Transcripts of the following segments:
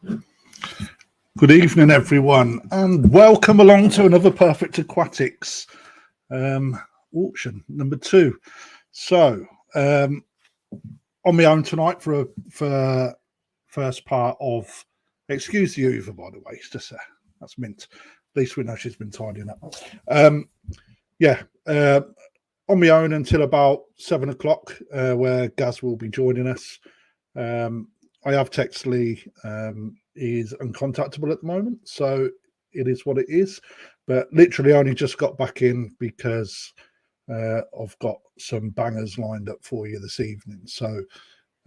Good evening, everyone, and welcome along to another Perfect Aquatics auction, number 2. So, on my own tonight for first part of, excuse the Hoover, by the way, it's just that's mint. At least we know she's been tidying up. On my own until about 7 o'clock, where Gaz will be joining us. I have text Lee. Is uncontactable at the moment, so it is what it is. But literally only just got back in because I've got some bangers lined up for you this evening. So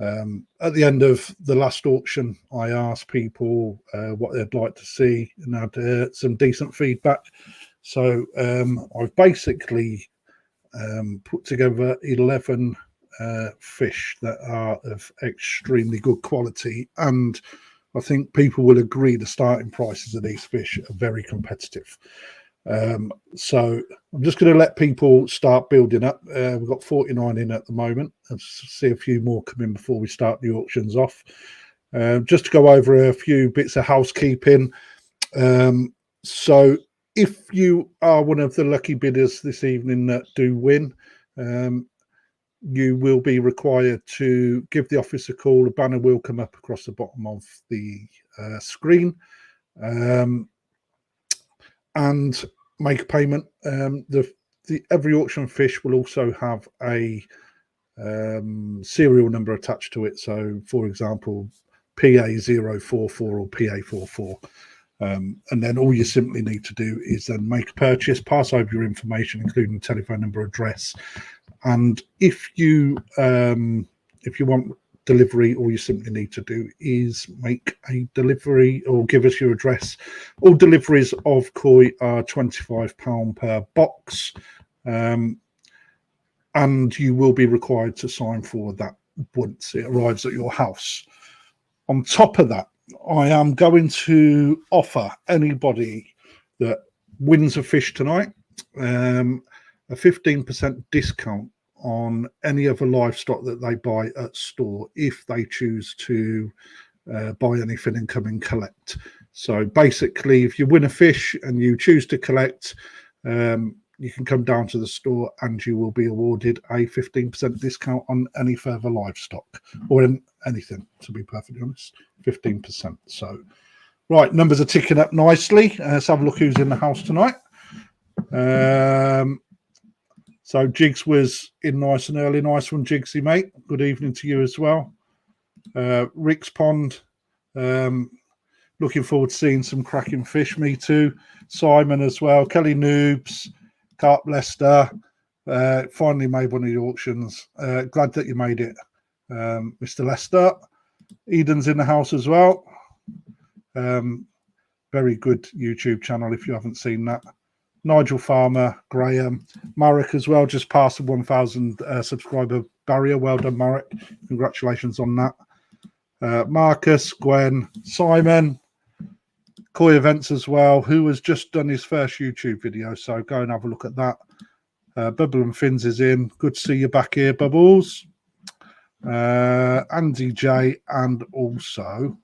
at the end of the last auction, I asked people what they'd like to see and had some decent feedback. So I've basically put together 11 fish that are of extremely good quality, and I think people will agree the starting prices of these fish are very competitive. So I'm just going to let people start building up. We've got 49 in at the moment. Let's see a few more come in before we start the auctions off. Just to go over a few bits of housekeeping. So if you are one of the lucky bidders this evening that do win, you will be required to give the office a call. A banner will come up across the bottom of the screen and make a payment. Every auction fish will also have a serial number attached to it. So, for example, PA044 or PA44. And then all you simply need to do is then make a purchase, pass over your information, including telephone number, address. And if you want delivery, all you simply need to do is make a delivery or give us your address. All deliveries of koi are £25 per box, and you will be required to sign for that once it arrives at your house. On top of that, I am going to offer anybody that wins a fish tonight a 15% discount on any other livestock that they buy at store if they choose to buy anything and come and collect. So basically, if you win a fish and you choose to collect, you can come down to the store and you will be awarded a 15% discount on any further livestock or in anything, to be perfectly honest, 15%. So, right, numbers are ticking up nicely. Let's have a look who's in the house tonight. So Jigs was in nice and early. Nice one, Jigsy, mate. Good evening to you as well. Rick's Pond. Looking forward to seeing some cracking fish. Me too. Simon as well. Kelly Noobs. Carp Lester. Finally made one of the auctions. Glad that you made it, Mr. Lester. Eden's in the house as well. Very good YouTube channel if you haven't seen that. Nigel Farmer, Graham, Marek as well, just passed the 1,000 subscriber barrier. Well done, Marek. Congratulations on that. Marcus, Gwen, Simon, Koi Events as well, who has just done his first YouTube video. So go and have a look at that. Bubble and Fins is in. Good to see you back here, Bubbles. Andy J, and also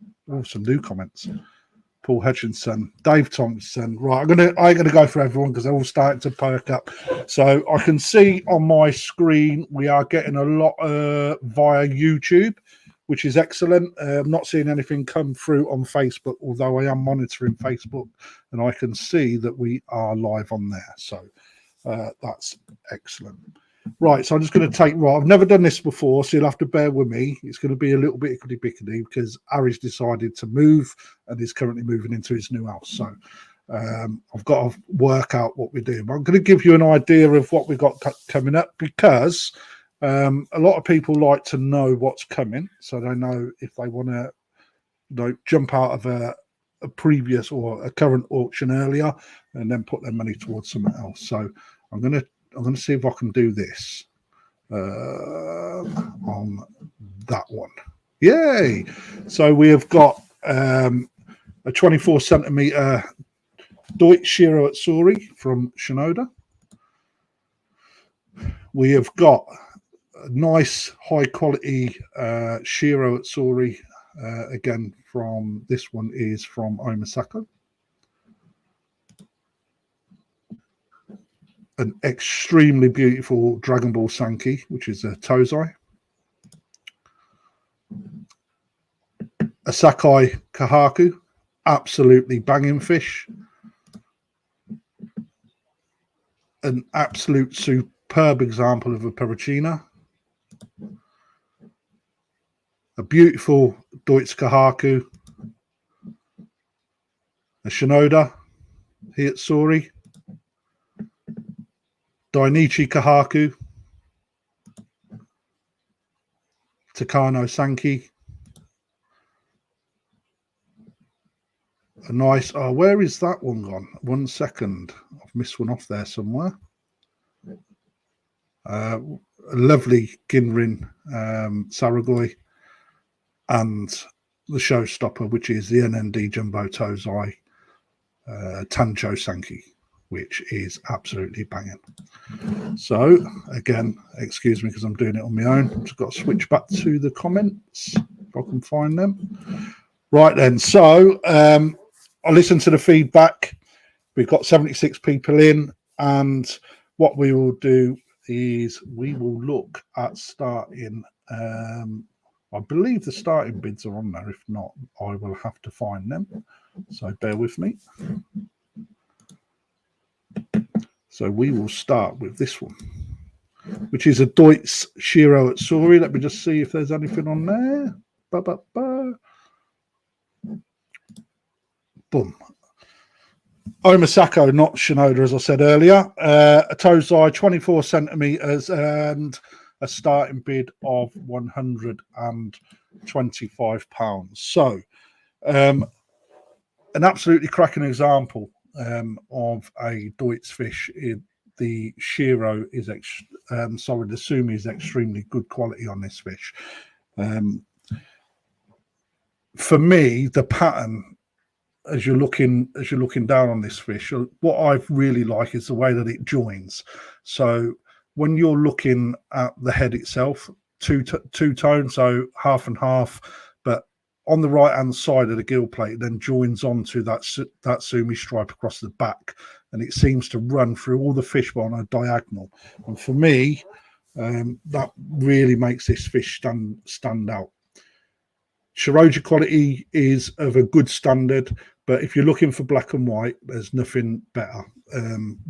some new comments. Paul Hutchinson, Dave Thompson. Right, I'm gonna go for everyone because they're all starting to perk up. So I can see on my screen we are getting a lot via YouTube, which is excellent. I'm not seeing anything come through on Facebook, although I am monitoring Facebook and I can see that we are live on there. So that's excellent. Right, so I'm just going to take, I've never done this before, so you'll have to bear with me. It's going to be a little bit ickety-bickety because Harry's decided to move and is currently moving into his new house. So I've got to work out what we're doing. But I'm going to give you an idea of what we've got coming up because a lot of people like to know what's coming, so they know if they want to jump out of a previous or a current auction earlier and then put their money towards something else. So I'm going to see if I can do this on that one. Yay! So we have got a 24 centimeter Doitsu Shiro Utsuri from Shinoda. We have got a nice high quality Shiro Utsuri again from this one is from Omasako. An extremely beautiful Dragon Ball Sanke, which is a Tozai. A Sakai Kohaku, absolutely banging fish. An absolute superb example of a Pericina. A beautiful Doitsu Kohaku. A Shinoda Utsuri. Dainichi Kohaku. Takano Sanke. A nice, where is that one gone? 1 second. I've missed one off there somewhere. A lovely Ginrin Saragoi, and the showstopper, which is the NND Jumbo Tozai Tancho Sanke, which is absolutely banging. So, again, excuse me because I'm doing it on my own. I've just got to switch back to the comments if I can find them. Right then, so I listened to the feedback. We've got 76 people in, and what we will do is we will look at starting. I believe the starting bids are on there. If not, I will have to find them. So bear with me. So we will start with this one, which is a Doitsu Shiro Utsuri. Let me just see if there's anything on there. Boom. Omasako, not Shinoda, as I said earlier. A Tozai, 24 centimeters, and a starting bid of £125. So, an absolutely cracking example of a Doitsu fish. The Shiro is, the Sumi is extremely good quality on this fish. For me, the pattern, as you're looking down on this fish, what I really like is the way that it joins. So when you're looking at the head itself, two-tone, so half and half, but on the right-hand side of the gill plate, then joins onto that Sumi stripe across the back, and it seems to run through all the fish on a diagonal. And for me, that really makes this fish stand out. Shiroji quality is of a good standard, but if you're looking for black and white, there's nothing better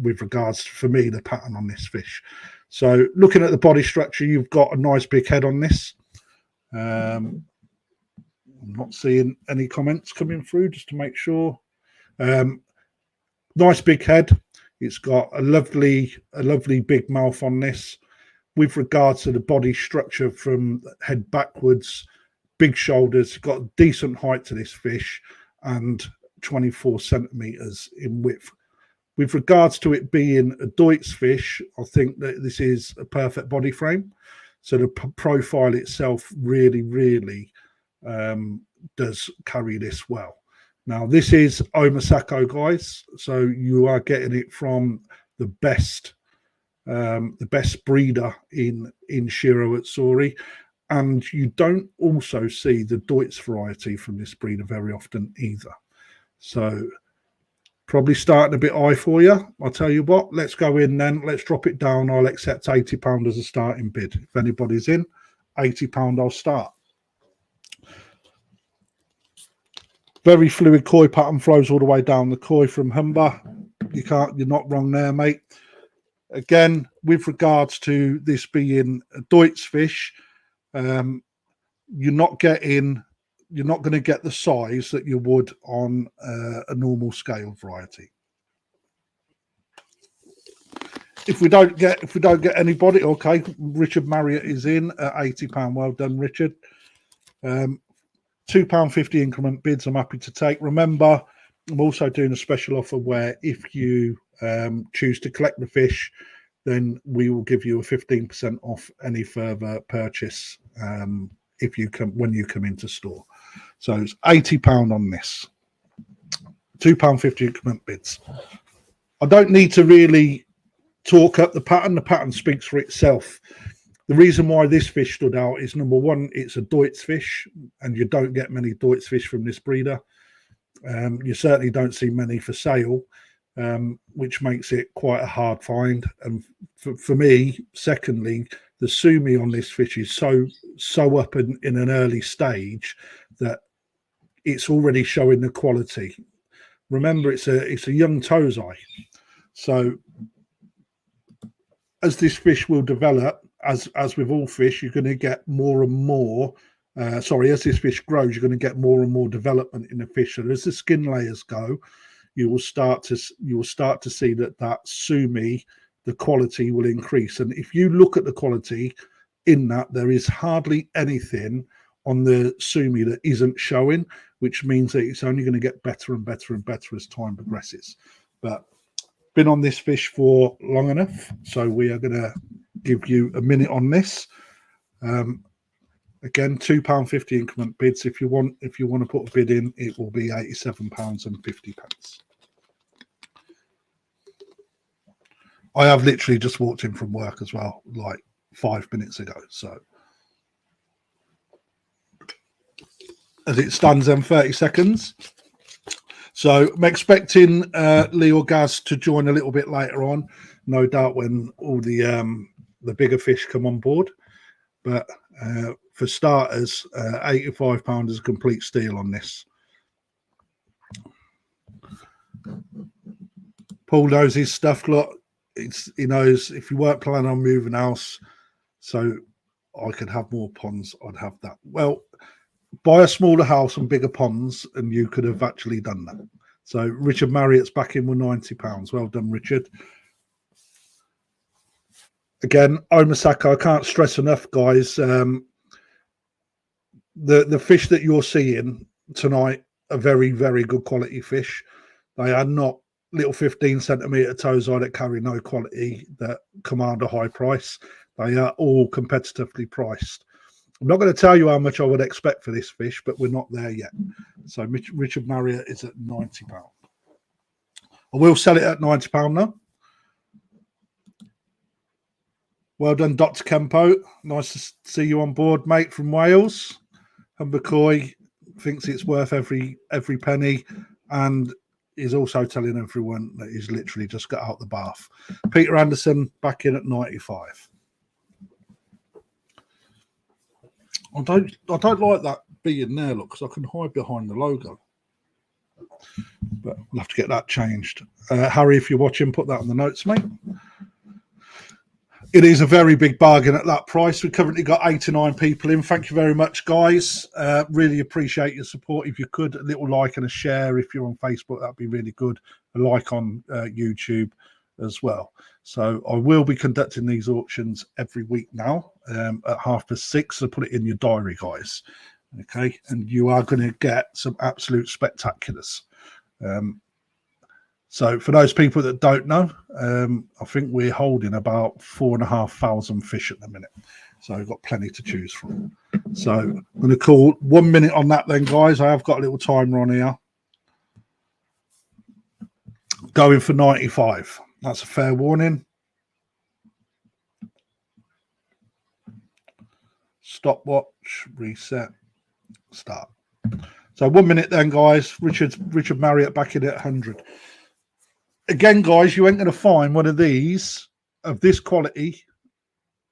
with regards to, for me, the pattern on this fish. So looking at the body structure, you've got a nice big head on this. I'm not seeing any comments coming through, just to make sure. Nice big head. It's got a lovely big mouth on this. With regards to the body structure from head backwards, big shoulders, got decent height to this fish, and 24 centimeters in width. With regards to it being a Doitsu fish, I think that this is a perfect body frame. So the profile itself really does carry this well. Now, this is Omasako, guys. So you are getting it from the best breeder in Shiro Utsuri. And you don't also see the Doitsu variety from this breeder very often either. So probably starting a bit high for you. I'll tell you what, let's go in then. Let's drop it down. I'll accept £80 as a starting bid. If anybody's in, £80 I'll start. Very fluid koi pattern, flows all the way down the koi from Humber. You're not wrong there, mate. Again, with regards to this being a Doitsu fish, you're not going to get the size that you would on a normal scale variety. If we don't get anybody, okay, Richard Marriott is in at £80. Well done, Richard. £2.50 increment bids I'm happy to take. Remember, I'm also doing a special offer where if you choose to collect the fish, then we will give you a 15% off any further purchase if you come when you come into store. So it's £80 on this. £2.50 increment bids. I don't need to really talk up the pattern. The pattern speaks for itself. The reason why this fish stood out is, number one, it's a Doitsu fish, and you don't get many Doitsu fish from this breeder. You certainly don't see many for sale, which makes it quite a hard find. And for me, secondly, the sumi on this fish is so up in an early stage that it's already showing the quality. Remember, it's a young tozai, so as this fish will develop, as with all fish, you're going to get more and more. As this fish grows, you're going to get more and more development in the fish. So as the skin layers go, you will start to see that sumi, the quality will increase. And if you look at the quality in that, there is hardly anything on the sumi that isn't showing, which means that it's only going to get better and better and better as time progresses. But been on this fish for long enough, so we are going to give you a minute on this. Again, £2.50 increment bids. If you want to put a bid in, it will be £87.50. I have literally just walked in from work as well, like 5 minutes ago. So as it stands, then 30 seconds. So I'm expecting Lee or Gaz to join a little bit later on, no doubt, when all the bigger fish come on board. But for starters, £85 is a complete steal on this. Paul knows his stuff. Look, he knows if you weren't planning on moving house, so I could have more ponds, I'd have that. Well, buy a smaller house and bigger ponds, and you could have actually done that. So Richard Marriott's back in with £90. Well done, Richard. Again, Omasaka, I can't stress enough, guys. The fish that you're seeing tonight are very, very good quality fish. They are not little 15-centimetre tozai that carry no quality, that command a high price. They are all competitively priced. I'm not going to tell you how much I would expect for this fish, but we're not there yet. So Richard Marriott is at £90. I will sell it at £90 now. Well done, Dr. Kempo. Nice to see you on board, mate, from Wales. Humber Koi thinks it's worth every penny, and is also telling everyone that he's literally just got out the bath. Peter Anderson back in at 95. I don't like that being there, look, because I can hide behind the logo. But we'll have to get that changed. Harry, if you're watching, put that on the notes, mate. It is a very big bargain at that price. We've currently got 89 people in. Thank you very much, guys. Really appreciate your support. If you could, a little like and a share. If you're on Facebook, that'd be really good. A like on YouTube as well. So I will be conducting these auctions every week now at 6:30. So put it in your diary, guys. Okay, and you are going to get some absolute spectaculars. So for those people that don't know, I think we're holding about 4,500 fish at the minute. So we've got plenty to choose from. So I'm going to call 1 minute on that then, guys. I have got a little timer on here. Going for 95. That's a fair warning. Stopwatch, reset, start. So 1 minute then, guys. Richard Marriott back in at 100. Again, guys, you ain't going to find one of these of this quality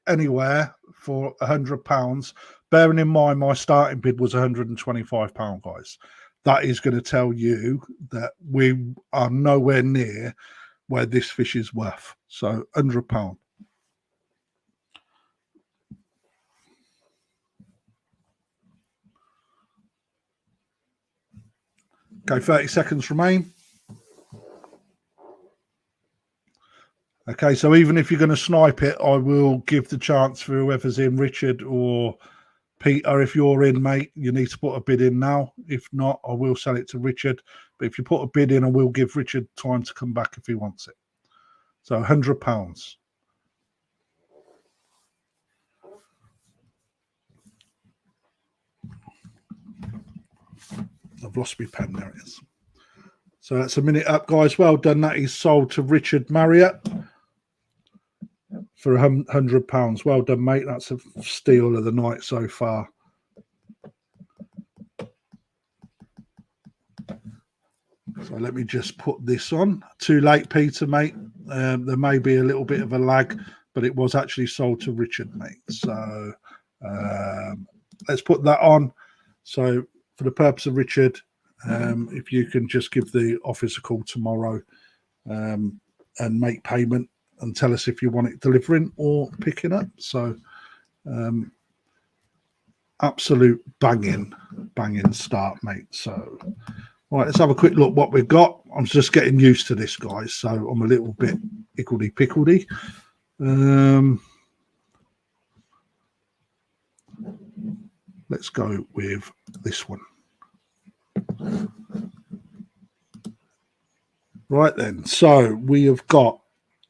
anywhere for £100. Bearing in mind my starting bid was £125, guys. That is going to tell you that we are nowhere near where this fish is worth. So £100. Okay, 30 seconds remain. Okay, so even if you're going to snipe it, I will give the chance for whoever's in, Richard or Peter. If you're in, mate, you need to put a bid in now. If not, I will sell it to Richard. But if you put a bid in, I will give Richard time to come back if he wants it. So £100. I've lost my pen. There it is. So that's a minute up, guys. Well done. That is sold to Richard Marriott. for £100. Well done, mate. That's a steal of the night so far. So let me just put this on. Too late, Peter, mate. There may be a little bit of a lag, but it was actually sold to Richard, mate. So let's put that on. So for the purpose of Richard, if you can just give the office a call tomorrow and make payment and tell us if you want it delivering or picking up. So absolute banging start, mate. So right, let's have a quick look what we've got. I'm just getting used to this, guys, so I'm a little bit hickledy-pickledy. Let's go with this one. Right then, so we have got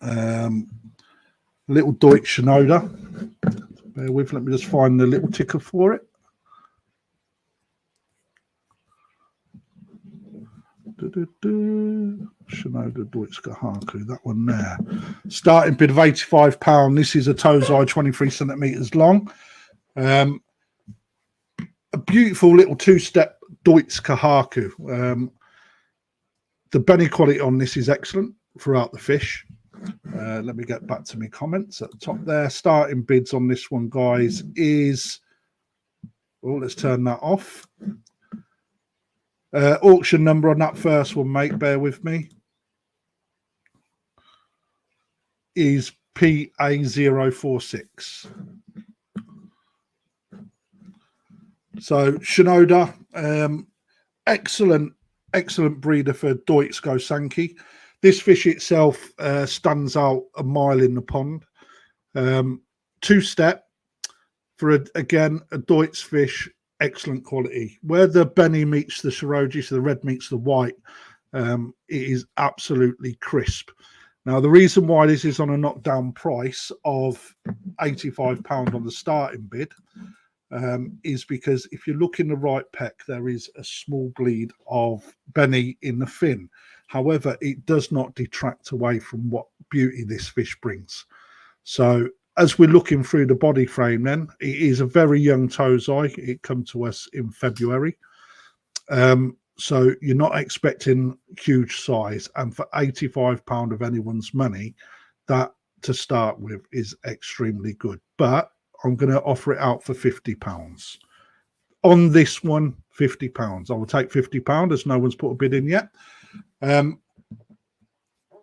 little Doitsu Shiro. Bear with, let me just find the little ticker for it. Shinoda Doitsu Kohaku, that one there. Starting bid of £85. This is a Tozai 23 centimeters long. A beautiful little two-step Doitsu Kohaku. The Benny quality on this is excellent throughout the fish. Let me get back to my comments at the top there. Starting bids on this one, guys, is... Oh, let's turn that off. Auction number on that first one, mate, bear with me, is PA046. So Shinoda, excellent breeder for Doitsu Sanke. This fish itself stands out a mile in the pond. Two-step for, again, a Doitsu fish. Excellent quality. Where the Benny meets the Shiroji, so the red meets the white, it is absolutely crisp. Now, the reason why this is on a knockdown price of £85 on the starting bid is because if you look in the right peck, there is a small bleed of Benny in the fin. However, it does not detract away from what beauty this fish brings. So as we're looking through the body frame, then it is a very young Tozai. It come to us in February, so you're not expecting huge size. And for £85 of anyone's money, that to start with is extremely good. But I'm going to offer it out for £50 on this one. £50. I will take £50 as no one's put a bid in yet. When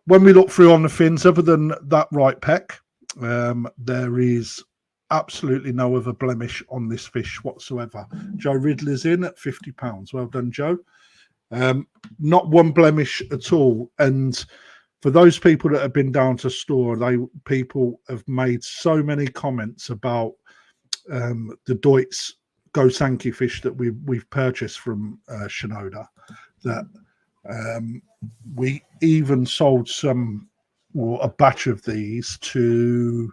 we look through on the fins, other than that right peck, there is absolutely no other blemish on this fish whatsoever. Joe Ridley's in at £50. Well done, Joe. Not one blemish at all. And for those people that have been down to store, people have made so many comments about the Doitsu Sanke fish that we've purchased from Shinoda, that we even sold some, or a batch of these, to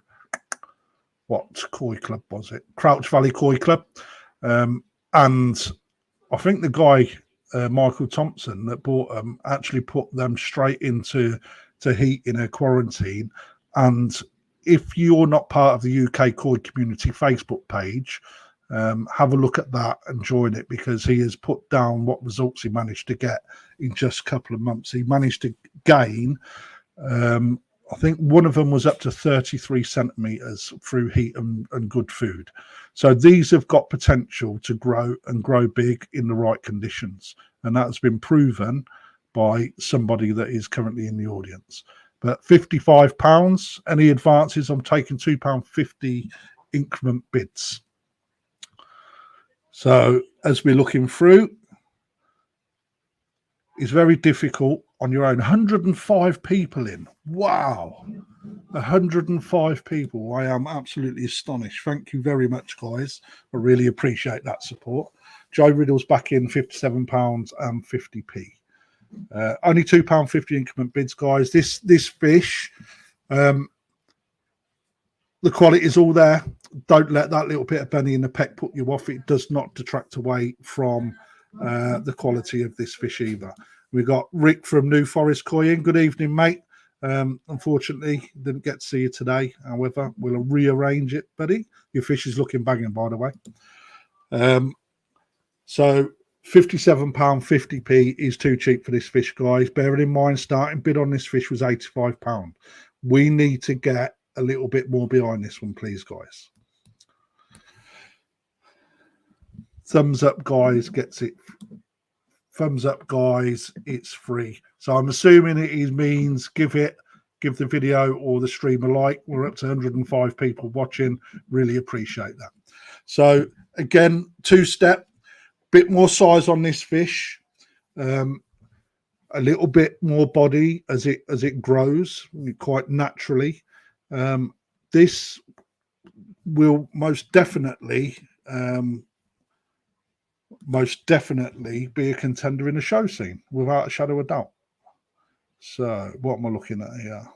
what koi club was it? Crouch Valley Koi Club. And I think the guy, Michael Thompson, that bought them, actually put them straight into heat in a quarantine. And if you're not part of the UK Koi Community Facebook page, have a look at that and join it, because he has put down what results he managed to get in just a couple of months. He managed to gain... I think one of them was up to 33 centimeters through heat and good food. So these have got potential to grow and grow big in the right conditions. And that has been proven by somebody that is currently in the audience. But £55, any advances, I'm taking £2.50 increment bids. So as we're looking through, it's very difficult on your own. 105 people in. Wow. 105 people. I am absolutely astonished. Thank you very much, guys. I really appreciate that support. Joe Riddle's back in £57.50. Only £2.50 increment bids, guys. This fish, the quality is all there. Don't let that little bit of Benny in the peck put you off. It does not detract away from the quality of this fish either. We've got Rick from New Forest Koi in. Good evening, mate. Unfortunately, didn't get to see you today. However, we'll rearrange it, buddy. Your fish is looking banging, by the way. So £57.50p is too cheap for this fish, guys. Bearing in mind, starting bid on this fish was £85. We need to get a little bit more behind this one, please, guys. Thumbs up, guys, gets it. Thumbs up, guys, it's free. So I'm assuming it means give the video or the stream a like. We're up to 105 people watching. Really appreciate that. So again, two-step, bit more size on this fish, a little bit more body as it grows quite naturally. This will most definitely be a contender in the show scene, without a shadow of doubt. So what am I looking at here?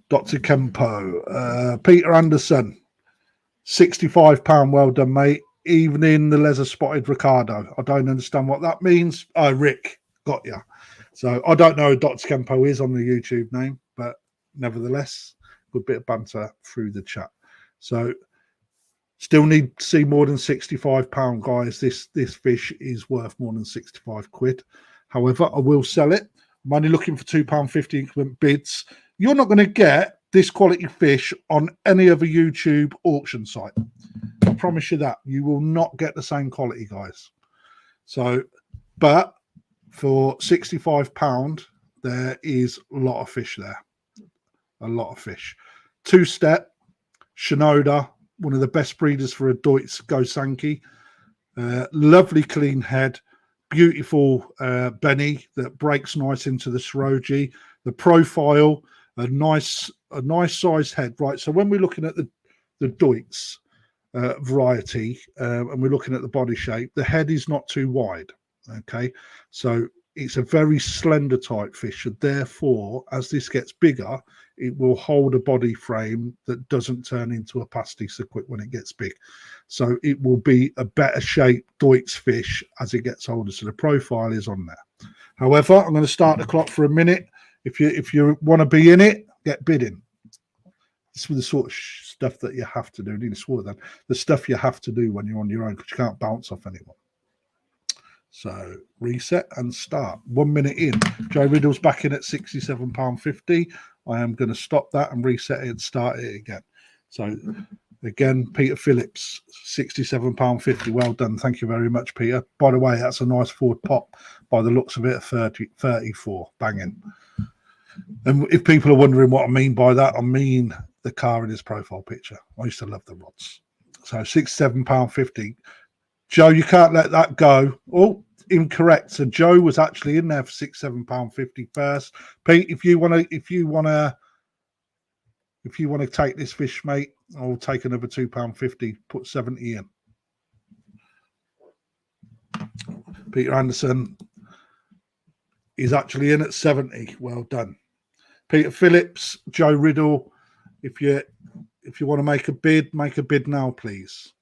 Dr. Kempo, Peter Anderson, £65. Well done, mate. Even in the leather spotted Ricardo. I don't understand what that means. Oh, Rick, got ya. So I don't know who Dr. Kempo is on the YouTube name, but nevertheless, good bit of banter through the chat. So still need to see more than £65, guys. This fish is worth more than 65 quid. However, I will sell it. I'm only looking for £2.50 increment bids. You're not going to get this quality fish on any other YouTube auction site. I promise you that. You will not get the same quality, guys. So, but for £65, there is a lot of fish there. A lot of fish. Two-step, Shinoda, one of the best breeders for a Doitsu Sanke. Lovely clean head. Beautiful Benny that breaks nice into the Shiroji. The profile, a nice sized head. Right, so when we're looking at the Doitsu variety and we're looking at the body shape, the head is not too wide. Okay, so it's a very slender type fish, and therefore as this gets bigger, it will hold a body frame that doesn't turn into a pasty so quick when it gets big. So it will be a better shaped Doitsu fish as it gets older. So the profile is on there. However, I'm going to start the clock for a minute. If you want to be in it, get bidding. This is the sort of stuff that you have to do. I need to swear that. The stuff you have to do when you're on your own, because you can't bounce off anyone. So reset and start. 1 minute in. Joe Riddle's back in at £67.50. I am going to stop that and reset it and start it again. So again, Peter Phillips, £67.50. Well done. Thank you very much, Peter. By the way, that's a nice Ford pop by the looks of it, 34. Banging. And if people are wondering what I mean by that, I mean the car in his profile picture. I used to love the rods. So £67.50. Joe, you can't let that go. Oh, incorrect. So Joe was actually in there for £67.50 first. Pete, if you want to take this fish, mate, I'll take another £2.50. Put 70 in. Peter Anderson is actually in at 70. Well done. Peter Phillips, Joe Riddle. If you want to make a bid now, please.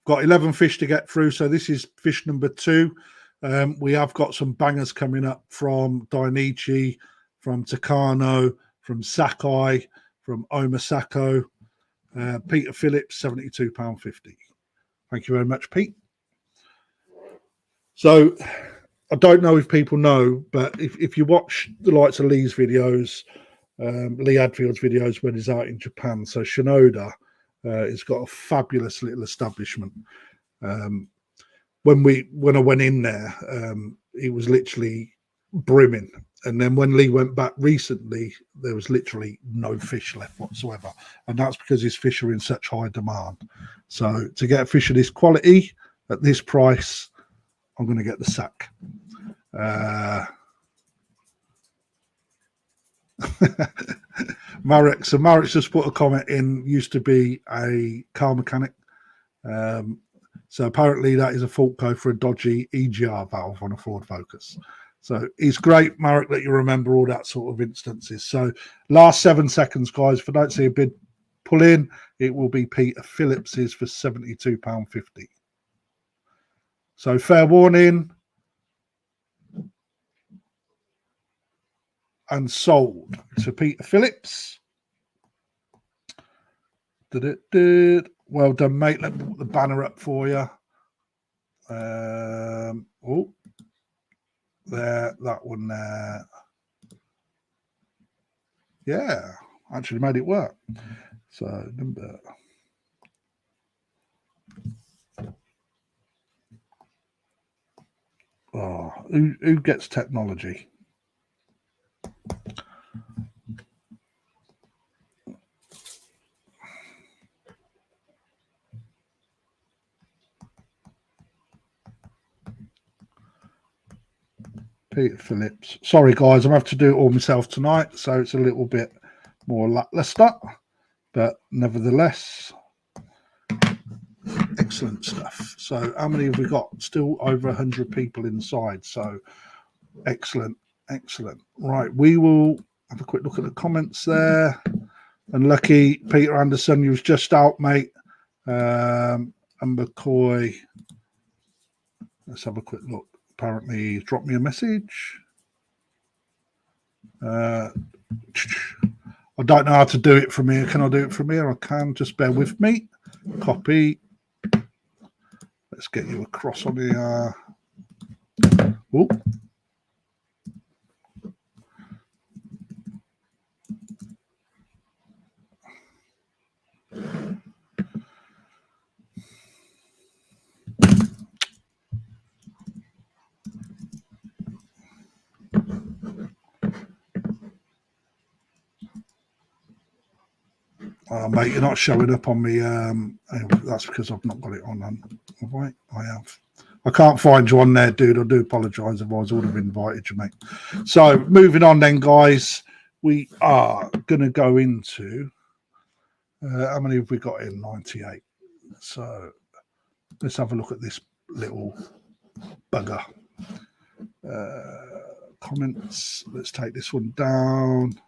Got 11 fish to get through, so this is fish number 2. We have got some bangers coming up from Dainichi, from Takano, from Sakai, from Omasako. Peter Phillips, £72.50. Thank you very much, Pete. So I don't know if people know, but if you watch the likes of Lee's videos, Lee Hadfield's videos when he's out in Japan, so Shinoda has got a fabulous little establishment. When I went in there, it was literally brimming. And then when Lee went back recently, there was literally no fish left whatsoever. And that's because his fish are in such high demand. So to get a fish of this quality at this price, I'm going to get the sack. Marek. So Marek just put a comment in, used to be a car mechanic. So apparently that is a fault code for a dodgy EGR valve on a Ford Focus. So it's great, Marek, that you remember all that sort of instances. So last 7 seconds, guys. If I don't see a bid pull in, it will be Peter Phillips's for £72.50. So fair warning, and sold to Peter Phillips. Well done, mate. Let me put the banner up for you. Oh, there, that one there. Yeah, actually made it work. So number. Oh, who gets technology? Peter Phillips. Sorry, guys, I'm going to have to do it all myself tonight, so it's a little bit more lackluster, but nevertheless, excellent stuff. So how many have we got? Still over 100 people inside, so excellent. Right, we will have a quick look at the comments there. And lucky Peter Anderson, you was just out, mate. And McCoy, let's have a quick look. Apparently he's dropped me a message. I don't know how to do it from here. Can I do it from here? I can. Just bear with me. Copy. Let's get you across on the. Oh. Oh, mate, you're not showing up on me. That's because I've not got it on. Have I? I have. I can't find you on there, dude. I do apologise. Otherwise, I would have invited you, mate. So, moving on then, guys. We are going to go into... how many have we got in? 98. So, let's have a look at this little bugger. Comments. Let's take this one down.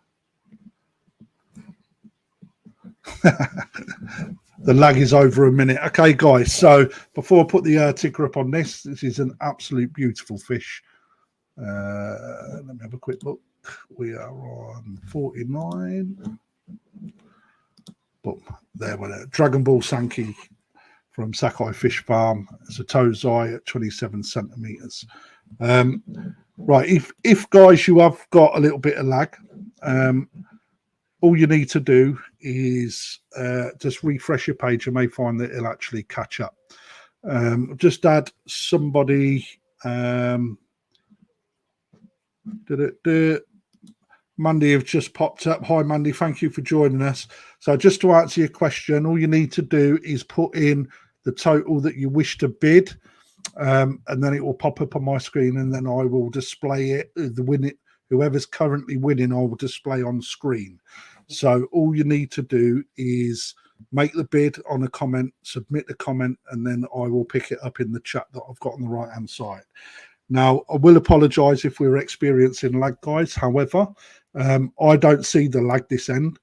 The lag is over a minute. Okay, guys, so before I put the ticker up on this is an absolute beautiful fish. Let me have a quick look. We are on 49. Boom, there we're at. Dragon Ball Sanke from Sakai Fish Farm. It's a tozai at 27 centimeters. Right, if guys you have got a little bit of lag, all you need to do is just refresh your page. You may find that it'll actually catch up. Just add somebody. Mandy have just popped up. Hi, Mandy. Thank you for joining us. So just to answer your question, all you need to do is put in the total that you wish to bid, and then it will pop up on my screen, and then I will display it. Whoever's currently winning, I will display on screen. So all you need to do is make the bid on a comment, submit the comment, and then I will pick it up in the chat that I've got on the right-hand side. Now, I will apologise if we're experiencing lag, guys. However, I don't see the lag this end.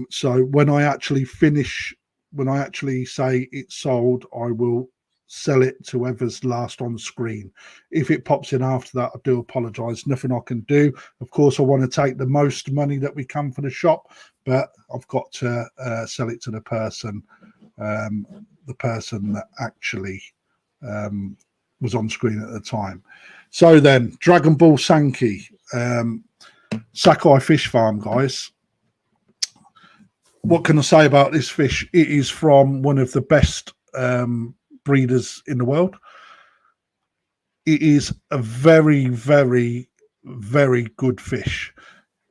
So when I actually finish, when I actually say it's sold, I will sell it to whoever's last on screen. If it pops in after that, I do apologise. Nothing I can do. Of course, I want to take the most money that we can for the shop, but I've got to sell it to the person that actually was on screen at the time. So then, Dragon Ball Sanke, Sakai Fish Farm, guys. What can I say about this fish? It is from one of the best breeders in the world. It is a very, very, very good fish.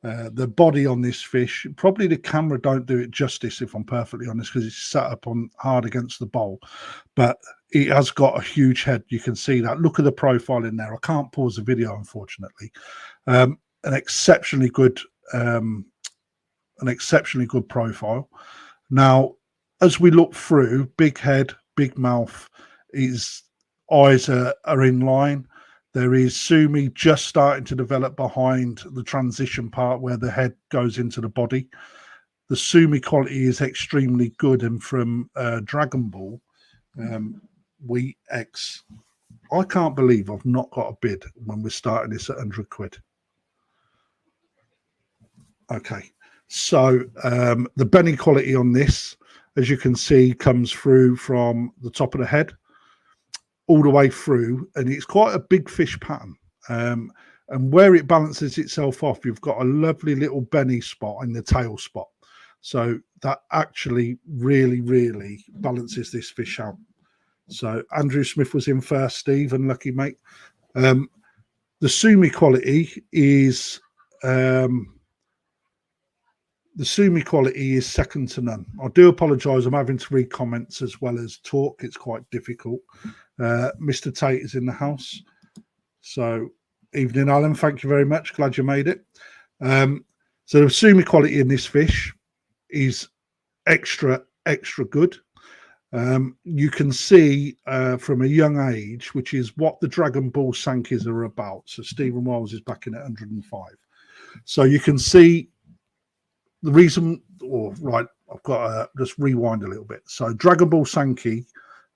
The body on this fish, probably the camera don't do it justice, if I'm perfectly honest, because it's sat up on hard against the bowl, but it has got a huge head. You can see that. Look at the profile in there. I can't pause the video, unfortunately. An exceptionally good profile. Now, as we look through, big head, big mouth, his eyes are in line. There is Sumi just starting to develop behind the transition part where the head goes into the body. The Sumi quality is extremely good, and from Dragon Ball, Wheat X, I can't believe I've not got a bid when we're starting this at 100 quid. Okay, so the Benny quality on this, as you can see, comes through from the top of the head all the way through, and it's quite a big fish pattern. And where it balances itself off, you've got a lovely little Benny spot in the tail spot. So that actually really, really balances this fish out. So Andrew Smith was in first, Steve, and lucky mate. The Sumi quality is second to none. I do apologise. I'm having to read comments as well as talk. It's quite difficult. Mr. Tate is in the house. So evening, Alan. Thank you very much. Glad you made it. So the Sumi quality in this fish is extra good. You can see from a young age, which is what the Dragon Ball Sankes are about. So Stephen Wiles is back in at 105. So you can see the reason, I've got to just rewind a little bit. So Dragon Ball Sanke,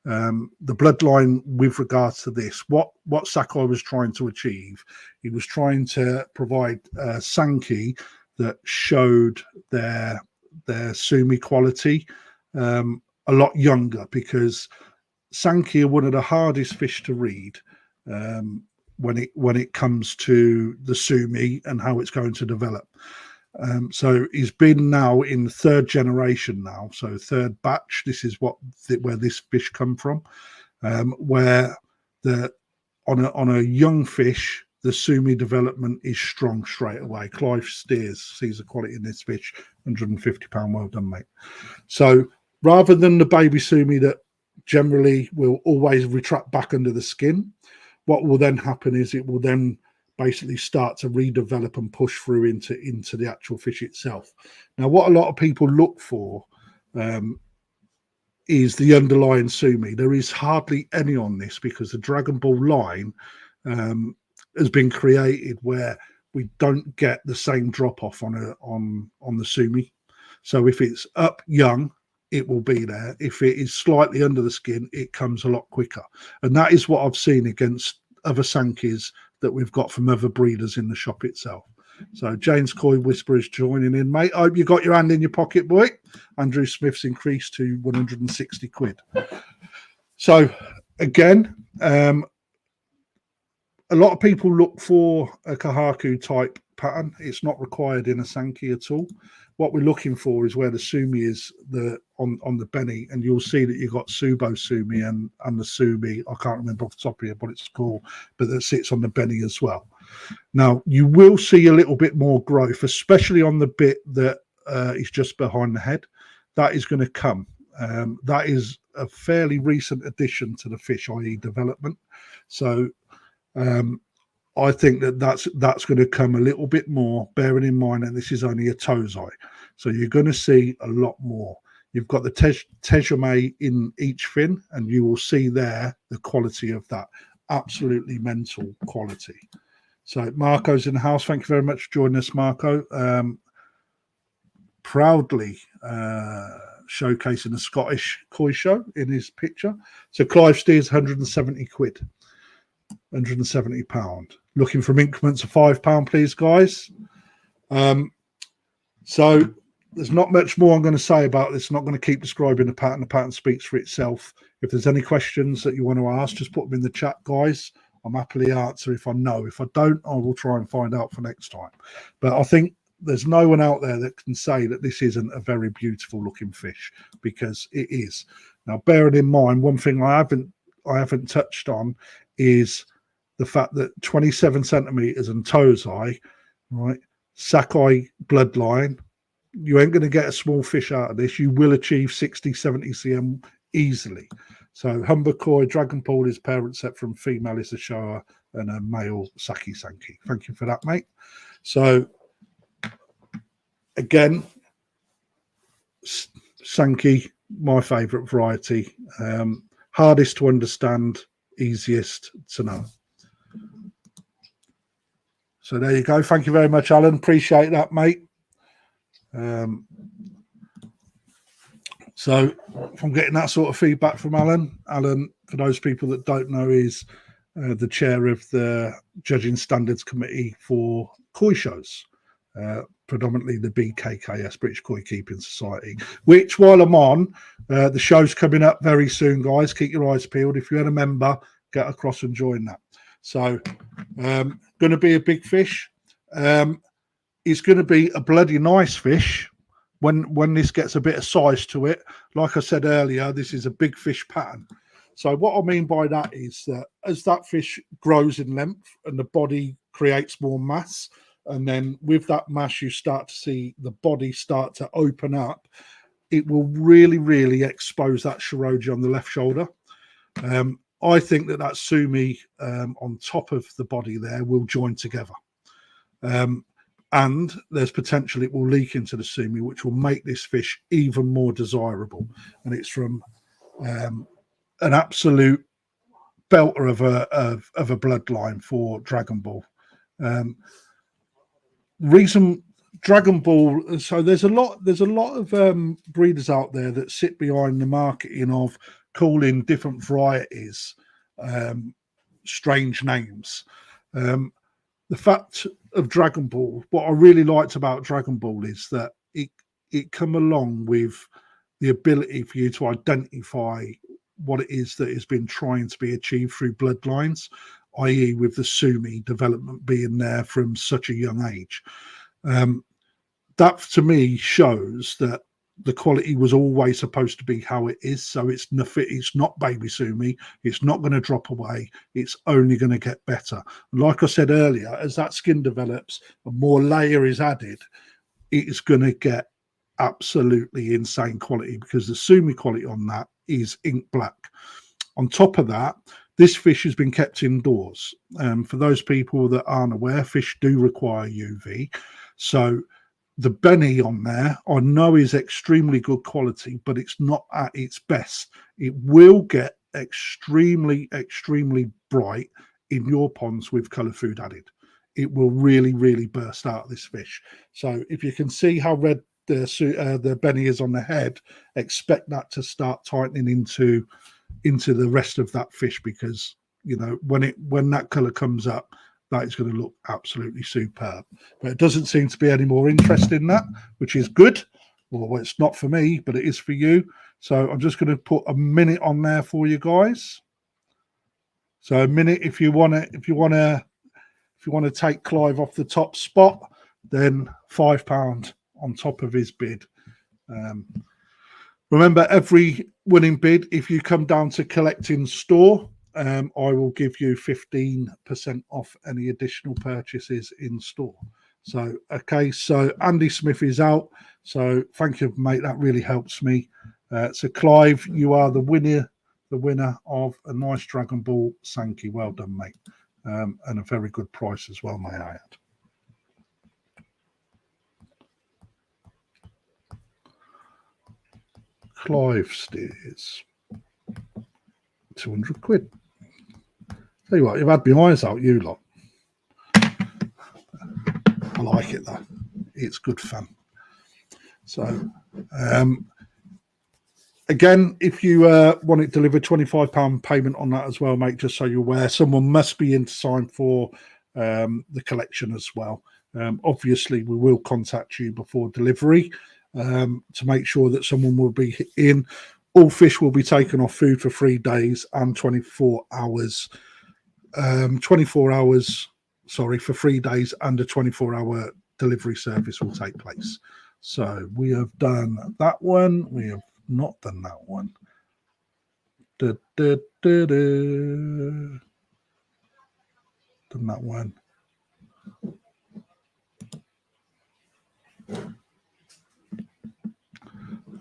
the bloodline with regards to this, what Sakai was trying to achieve, he was trying to provide Sanke that showed their Sumi quality a lot younger, because Sanke are one of the hardest fish to read when it comes to the Sumi and how it's going to develop. So he's been now in third generation now, so third batch. This is where this fish come from, where on a young fish, the Sumi development is strong straight away. Clive Steers sees the quality in this fish, £150. Well done, mate. So rather than the baby Sumi that generally will always retract back under the skin, what will then happen is it will then basically start to redevelop and push through into the actual fish itself. Now, what a lot of people look for is the underlying Sumi. There is hardly any on this, because the Dragon Ball line has been created where we don't get the same drop off on the Sumi. So if it's up young, it will be there. If it is slightly under the skin, it comes a lot quicker. And that is what I've seen against other Sankes that we've got from other breeders in the shop itself. So James Coy Whisperers joining in, mate. I hope you got your hand in your pocket, boy. Andrew Smith's increased to 160 quid. So again, a lot of people look for a Kohaku type pattern. It's not required in a Sanke at all. What we're looking for is where the Sumi is on the Benny, and you'll see that you've got Subo Sumi and the Sumi, I can't remember off the top of here what it's called, but that sits on the Benny as well. Now, you will see a little bit more growth, especially on the bit that is just behind the head. That is going to come. That is a fairly recent addition to the fish, i.e. development. So I think that's going to come a little bit more, bearing in mind that this is only a Tozai. So you're going to see a lot more. You've got the Tejome in each fin, and you will see there the quality of that. Absolutely mental quality. So Marco's in the house. Thank you very much for joining us, Marco. Proudly showcasing the Scottish Koi show in his picture. So Clive Steers, 170 quid. £170. Looking for increments of £5, please, guys. So there's not much more I'm going to say about this. I'm not going to keep describing the pattern. The pattern speaks for itself. If there's any questions that you want to ask, just put them in the chat, guys. I'm happily answer if I know. If I don't, I will try and find out for next time. But I think there's no one out there that can say that this isn't a very beautiful looking fish, because it is. Now, bearing in mind, one thing I haven't touched on is the fact that 27 centimeters and Tozai, right, Sakai bloodline, you ain't going to get a small fish out of this. You will achieve 60, 70 cm easily. So Humber Koi, Dragon Ball is parent set from female is a Showa and a male Saki Sanke. Thank you for that, mate. So again, Sanke, my favourite variety. Hardest to understand, easiest to know. So there you go. Thank you very much, Alan. Appreciate that, mate. So if I'm getting that sort of feedback from Alan, for those people that don't know, is the chair of the Judging Standards Committee for Koi shows. predominantly the BKKS, British Koi Keeping Society, which, while I'm on, the show's coming up very soon, guys. Keep your eyes peeled. If you're a member, get across and join that. So, going to be a big fish. It's going to be a bloody nice fish when this gets a bit of size to it. Like I said earlier, this is a big fish pattern. So what I mean by that is that as that fish grows in length and the body creates more mass, and then with that mass, you start to see the body start to open up, it will really, really expose that Shiroji on the left shoulder. I think that sumi on top of the body there will join together. And there's potential it will leak into the sumi, which will make this fish even more desirable. And it's from an absolute belter of a bloodline for Dragon Ball. Reason Dragon Ball. So there's a lot of breeders out there that sit behind the marketing of calling different varieties strange names. The fact of Dragon Ball, what I really liked about Dragon Ball is that it come along with the ability for you to identify what it is that has been trying to be achieved through bloodlines, i.e. with the Sumi development being there from such a young age. That to me shows that the quality was always supposed to be how it is. So it's not baby Sumi. It's not going to drop away. It's only going to get better. Like I said earlier, as that skin develops and more layer is added, it is going to get absolutely insane quality, because the Sumi quality on that is ink black. On top of that, this fish has been kept indoors. For those people that aren't aware, fish do require UV. So the Benny on there, I know, is extremely good quality, but it's not at its best. It will get extremely, extremely bright in your ponds with colour food added. It will really, really burst out this fish. So if you can see how red the Benny is on the head, expect that to start tightening into the rest of that fish, because you know when that colour comes up, that is going to look absolutely superb. But it doesn't seem to be any more interest in that, which is good. Well, it's not for me, but it is for you. So I'm just going to put a minute on there for you guys. So a minute, if you want to take Clive off the top spot, then £5 on top of his bid. Remember, every winning bid, if you come down to collect in store, I will give you 15% off any additional purchases in store. So, okay, so Andy Smith is out. So thank you, mate. That really helps me. So Clive, you are the winner of a nice Dragon Ball Sanke. Well done, mate. And a very good price as well, may I add. Clive Steers, 200 quid. Tell you what, you've had my eyes out, you lot. I like it though. It's good fun. So, again, if you want it delivered, £25 payment on that as well, mate, just so you're aware. Someone must be in time for the collection as well. Obviously, we will contact you before delivery to make sure that someone will be in. All fish will be taken off food for 3 days and 24 hours. 24 hours, sorry, for 3 days, and a 24-hour delivery service will take place. So we have done that one. We have not done that one. Done that one.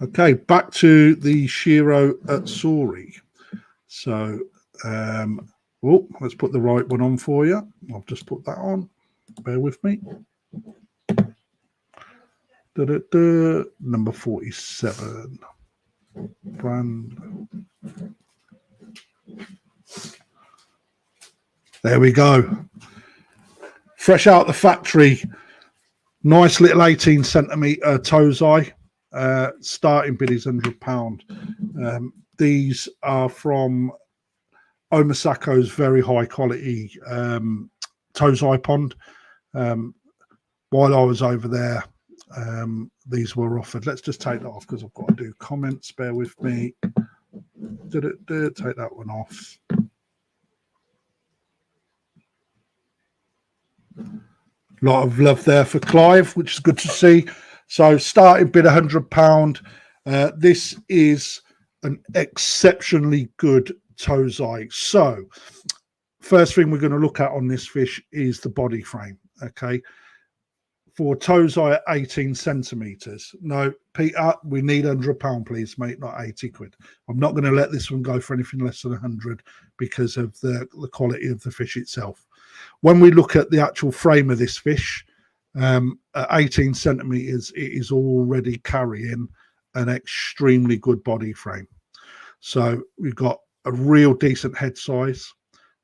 Okay, back to the Shiro Utsuri. So, let's put the right one on for you. I've just put that on. Bear with me. Number 47. Brand. There we go. Fresh out the factory. Nice little 18 centimetre Tozai. Starting bid is £100. These are from Omasako's very high quality Tozai pond. While I was over there, these were offered. Let's just take that off because I've got to do comments. Bear with me. Take that one off. Lot of love there for Clive, which is good to see. So starting bid £100. This is an exceptionally good Tozai. So first thing we're going to look at on this fish is the body frame. Okay, for Tozai at 18 centimeters. No, Peter, we need £100, please, mate, not 80 quid. I'm not going to let this one go for anything less than 100 because of the quality of the fish itself. When we look at the actual frame of this fish, at 18 centimeters, it is already carrying an extremely good body frame. So we've got a real decent head size.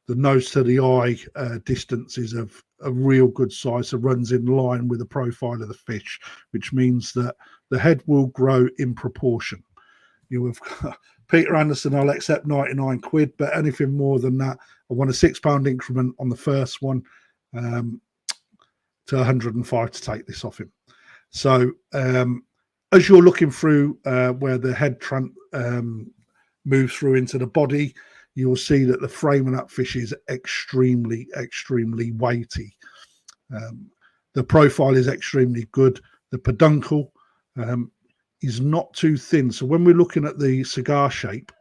The nose to the eye distance is of a real good size. It runs in line with the profile of the fish, which means that the head will grow in proportion. You have Peter Anderson, I'll accept 99 quid, but anything more than that, I want a £6 increment on the first one to 105 to take this off him. So as you're looking through where the head moves through into the body, you'll see that the frame of that fish is extremely, extremely weighty. The profile is extremely good. The peduncle is not too thin. So when we're looking at the cigar shape,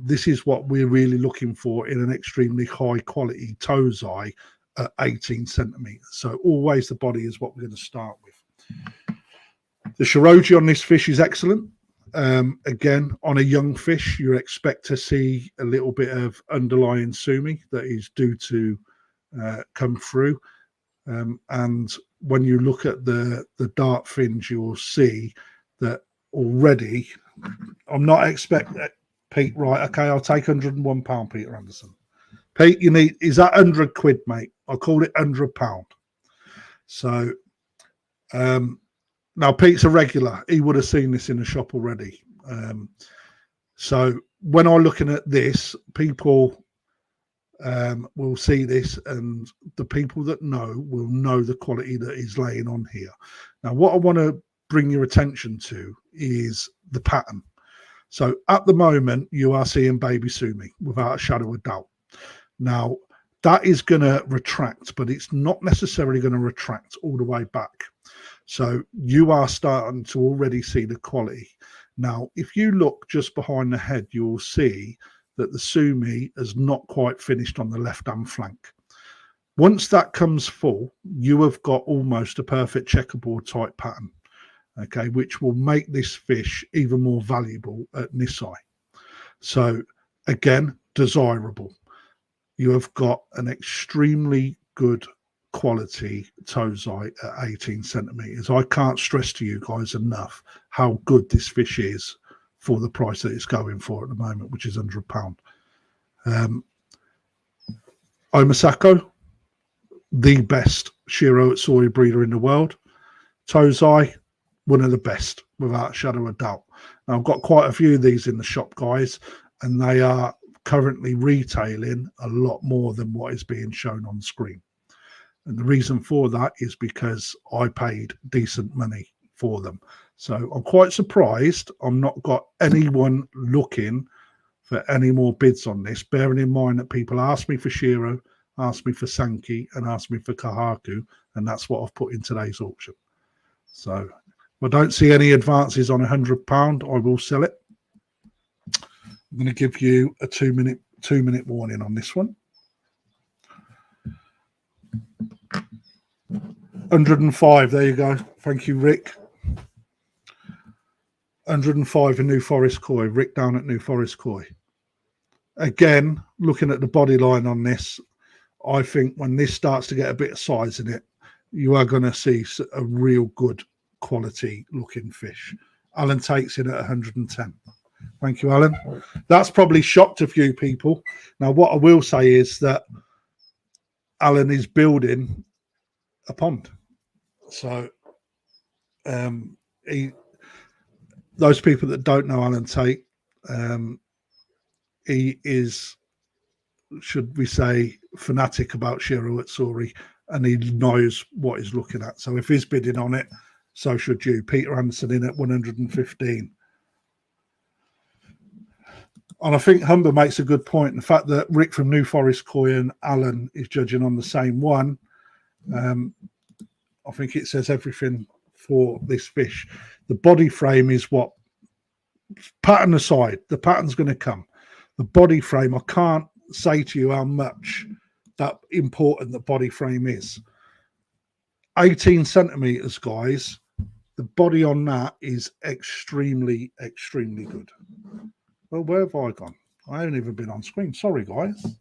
this is what we're really looking for in an extremely high quality Tozai at 18 centimeters. So always the body is what we're going to start with. The Shiroji on this fish is excellent. Again, on a young fish, you expect to see a little bit of underlying sumi that is due to come through. And when you look at the dart fins, you will see that already. I'm not expecting Pete, right? Okay, I'll take £101, Peter Anderson. Pete, you need, is that 100 quid, mate? I call it £100. So now Pete's a regular. He would have seen this in the shop already. So when I'm looking at this, people will see this, and the people that know will know the quality that is laying on here. Now, what I want to bring your attention to is the pattern. So at the moment, you are seeing baby sumi without a shadow of doubt. Now, that is going to retract, but it's not necessarily going to retract all the way back. So you are starting to already see the quality. Now, if you look just behind the head, you'll see that the sumi has not quite finished on the left-hand flank. Once that comes full, you have got almost a perfect checkerboard type pattern, okay, which will make this fish even more valuable at Nisai. So again, desirable. You have got an extremely good quality Tozai at 18 centimeters. I can't stress to you guys enough how good this fish is for the price that it's going for at the moment, which is £100. Omasako, the best Shiro Utsuri breeder in the world. Tozai, one of the best, without a shadow of doubt. Now, I've got quite a few of these in the shop, guys, and they are currently retailing a lot more than what is being shown on screen. And the reason for that is because I paid decent money for them. So I'm quite surprised I'm not got anyone looking for any more bids on this, bearing in mind that people ask me for Shiro, ask me for Sanke, and ask me for Kohaku, and that's what I've put in today's auction. So if I don't see any advances on £100, I will sell it. I'm going to give you a two minute warning on this one. 105, there you go. Thank you, Rick. 105 in New Forest Koi. Rick down at New Forest Koi. Again, looking at the body line on this, I think when this starts to get a bit of size in it, you are going to see a real good quality looking fish. Alan takes it at 110. Thank you, Alan. That's probably shocked a few people. Now, what I will say is that Alan is building a pond. So those people that don't know Alan Tate, he is, should we say, fanatic about Shiro Utsuri, and he knows what he's looking at. So if he's bidding on it, So should you. Peter Anderson in at 115. And I think Humber makes a good point. The fact that Rick from New Forest Koi and Alan is judging on the same one, I think it says everything for this fish. The body frame is what, pattern aside, the pattern's going to come. The body frame, I can't say to you how much that important the body frame is. 18 centimeters, guys. The body on that is extremely, extremely good. Well, where have I gone? I haven't even been on screen. Sorry, guys.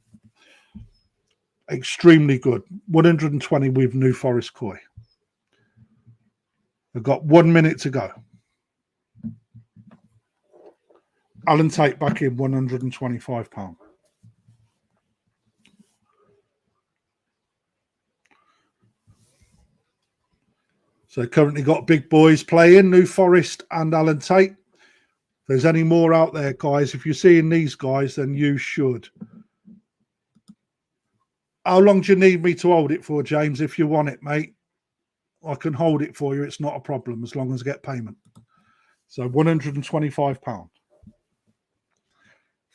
Extremely good. 120 with New Forest Koi. I've got 1 minute to go. Alan Tate back in £125. So currently got big boys playing, New Forest and Alan Tate. If there's any more out there, guys, if you're seeing these guys, then you should. How long do you need me to hold it for, James, if you want it, mate? I can hold it for you. It's not a problem as long as I get payment. So £125.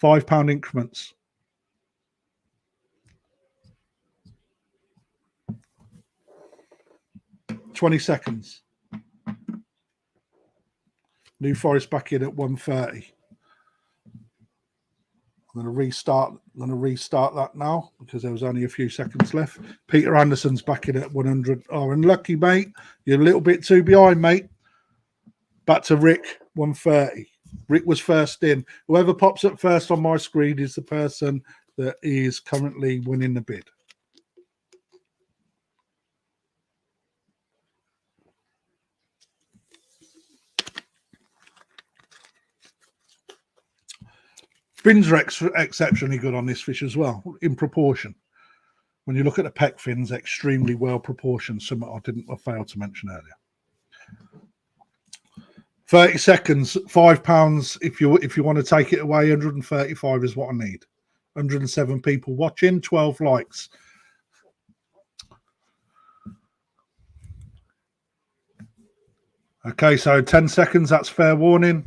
£5 increments. $20 seconds. New Forest back in at 130. I'm going to restart that now because there was only a few seconds left. Peter Anderson's back in at 100. Oh, unlucky, mate. You're a little bit too behind, mate. Back to Rick, 130. Rick was first in. Whoever pops up first on my screen is the person that is currently winning the bid. Fins are exceptionally good on this fish as well, in proportion. When you look at the pec fins, extremely well proportioned. Something I failed to mention earlier. 30 seconds, £5. If you want to take it away, 135 is what I need. 107 people watching, 12 likes. Okay, so 10 seconds, that's fair warning.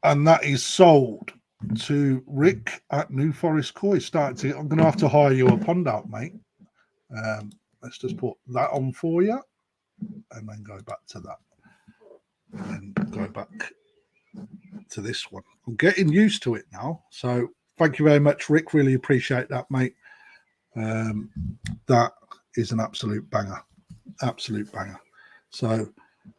And that is sold to Rick at New Forest Koi. I'm going to have to hire you a pond out, mate. Let's just put that on for you and then go back to that. And then go back to this one. I'm getting used to it now. So thank you very much, Rick. Really appreciate that, mate. That is an absolute banger. Absolute banger. So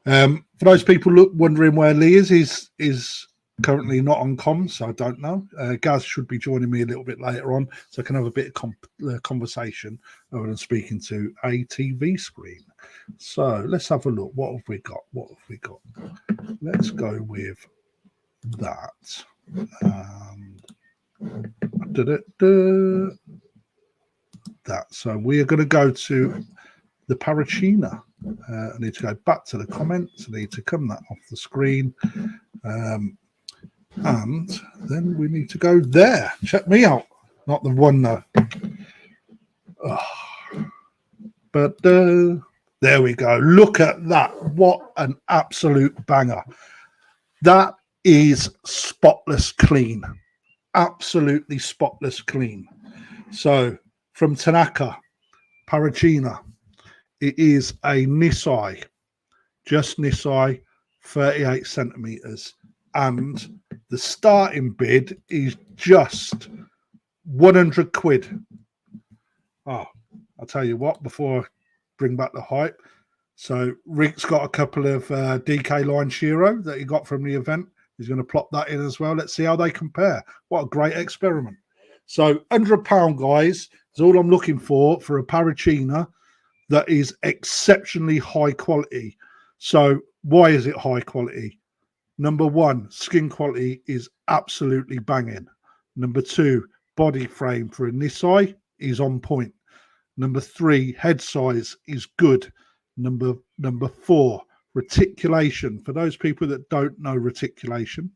for those people wondering where Lee is currently not on comms, so I don't know. Gaz should be joining me a little bit later on, so I can have a bit of conversation other than speaking to a TV screen. So let's have a look. What have we got? Let's go with that. That. So we are going to go to the Parachina. I need to go back to the comments. I need to come that off the screen. And then we need to go there. Check me out. Not the one though. But there we go. Look at that. What an absolute banger. That is spotless clean. Absolutely spotless clean. So from Tanaka, Parachina, it is a Nisai, just Nisai, 38 centimeters. And the starting bid is just 100 quid. Oh, I'll tell you what, before I bring back the hype. So Rick's got a couple of DK line Shiro that he got from the event. He's going to plop that in as well. Let's see how they compare. What a great experiment. So £100, guys, is all I'm looking for a Parachina that is exceptionally high quality. So why is it high quality? Number one, skin quality is absolutely banging. Number two, body frame for a Nisai is on point. Number three, head size is good. Number four, reticulation. For those people that don't know reticulation,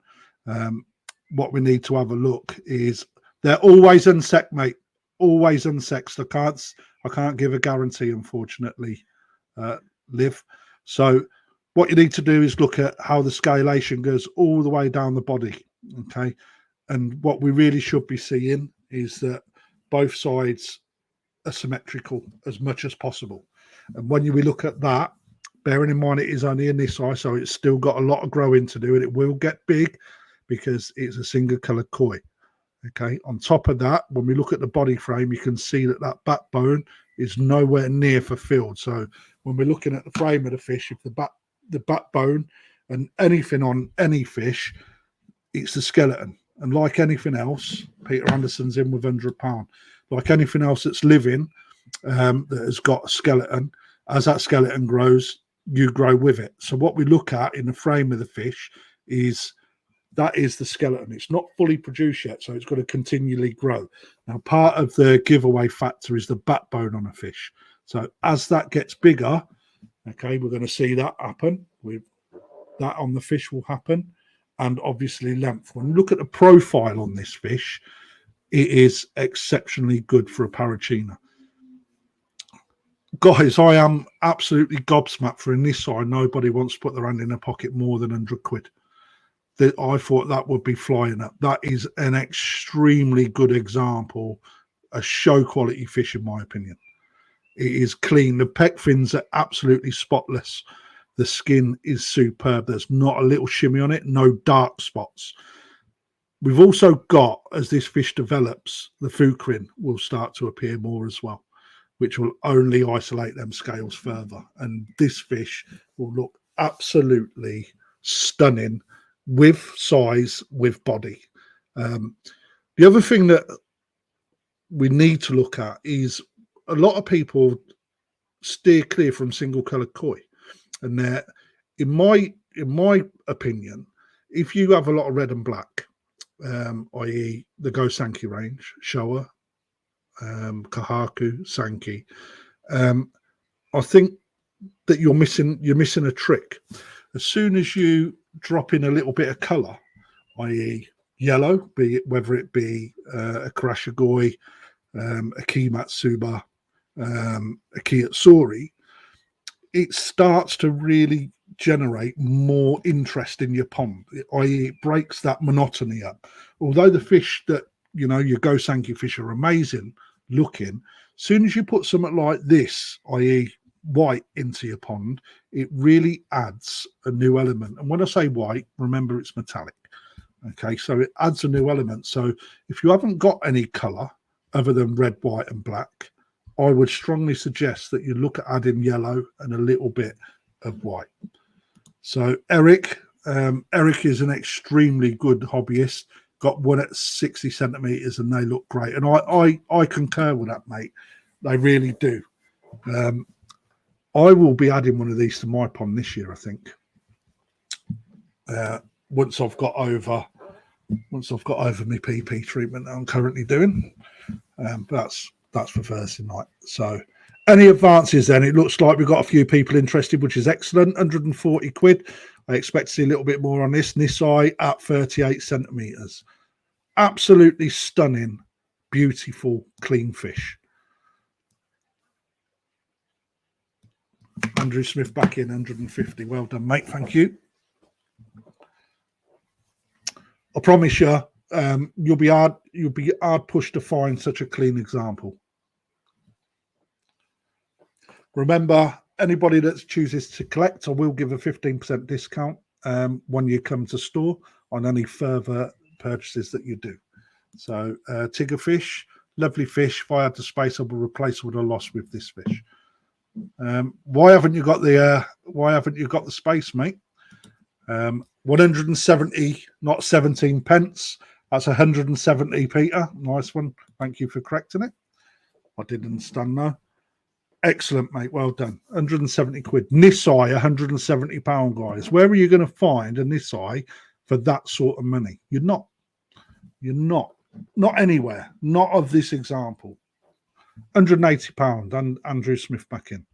what we need to have a look is They're always unsexed, mate. Always unsexed. I can't give a guarantee, unfortunately, Liv. So what you need to do is look at how the scalation goes all the way down the body. Okay. And what we really should be seeing is that both sides are symmetrical as much as possible. And when we look at that, bearing in mind it is only in this eye, so it's still got a lot of growing to do, and it will get big because it's a single coloured koi. Okay. On top of that, when we look at the body frame, you can see that that backbone is nowhere near fulfilled. So when we're looking at the frame of the fish, if the backbone and anything on any fish, it's the skeleton. And like anything else, Peter Anderson's in with £100. Like anything else that's living, that has got a skeleton, as that skeleton grows, you grow with it. So what we look at in the frame of the fish is that is the skeleton. It's not fully produced yet, so it's got to continually grow. Now, part of the giveaway factor is the backbone on a fish. So as that gets bigger, okay, we're going to see that happen. With that on the fish will happen, and obviously length. When you look at the profile on this fish, it is exceptionally good for a paratrina. Guys, I am absolutely gobsmacked for in this side. Nobody wants to put their hand in their pocket more than £100. That I thought that would be flying up. That is an extremely good example, a show quality fish, in my opinion. It is clean. The pec fins are absolutely spotless. The skin is superb. There's not a little shimmy on it, no dark spots. We've also got, as this fish develops, the fukrin will start to appear more as well, which will only isolate them scales further. And this fish will look absolutely stunning with size, with body. The other thing that we need to look at is a lot of people steer clear from single coloured koi. And that, in my opinion, if you have a lot of red and black, i.e. the Go Sanke range, Showa, Kohaku, Sanke, I think that you're missing a trick. As soon as you drop in a little bit of colour, i.e. yellow, whether it be a Krafty Koi, a Kimatsuba, a Utsuri, it starts to really generate more interest in your pond, i.e. it breaks that monotony up. Although the fish that, your Go Sanke fish are amazing looking, as soon as you put something like this, i.e. white, into your pond, it really adds a new element. And when I say white, remember it's metallic. Okay, so it adds a new element. So if you haven't got any colour other than red, white and black, I would strongly suggest that you look at adding yellow and a little bit of white. So Eric is an extremely good hobbyist. Got one at 60 centimetres and they look great. And I concur with that, mate. They really do. I will be adding one of these to my pond this year, I think. Once I've got over my PP treatment that I'm currently doing. That's for Thursday night. So any advances then? It looks like we've got a few people interested, which is excellent. £140. I expect to see a little bit more on this. Nisai at 38 centimetres. Absolutely stunning, beautiful, clean fish. Andrew Smith back in, 150. Well done, mate. Thank you. I promise you, you'll be hard pushed to find such a clean example. Remember, anybody that chooses to collect, I will give a 15% discount when you come to store on any further purchases that you do. So Tigger fish, lovely fish. If I had the space, I would replace what I lost with this fish. Why haven't you got the space, mate? 170, not 17 pence. That's 170, Peter. Nice one. Thank you for correcting it. I didn't understand now. Excellent, mate. Well done. 170 quid. Nisai, £170, guys. Where are you going to find a Nisai for that sort of money? You're not. Not anywhere. Not of this example. £180. And Andrew Smith back in.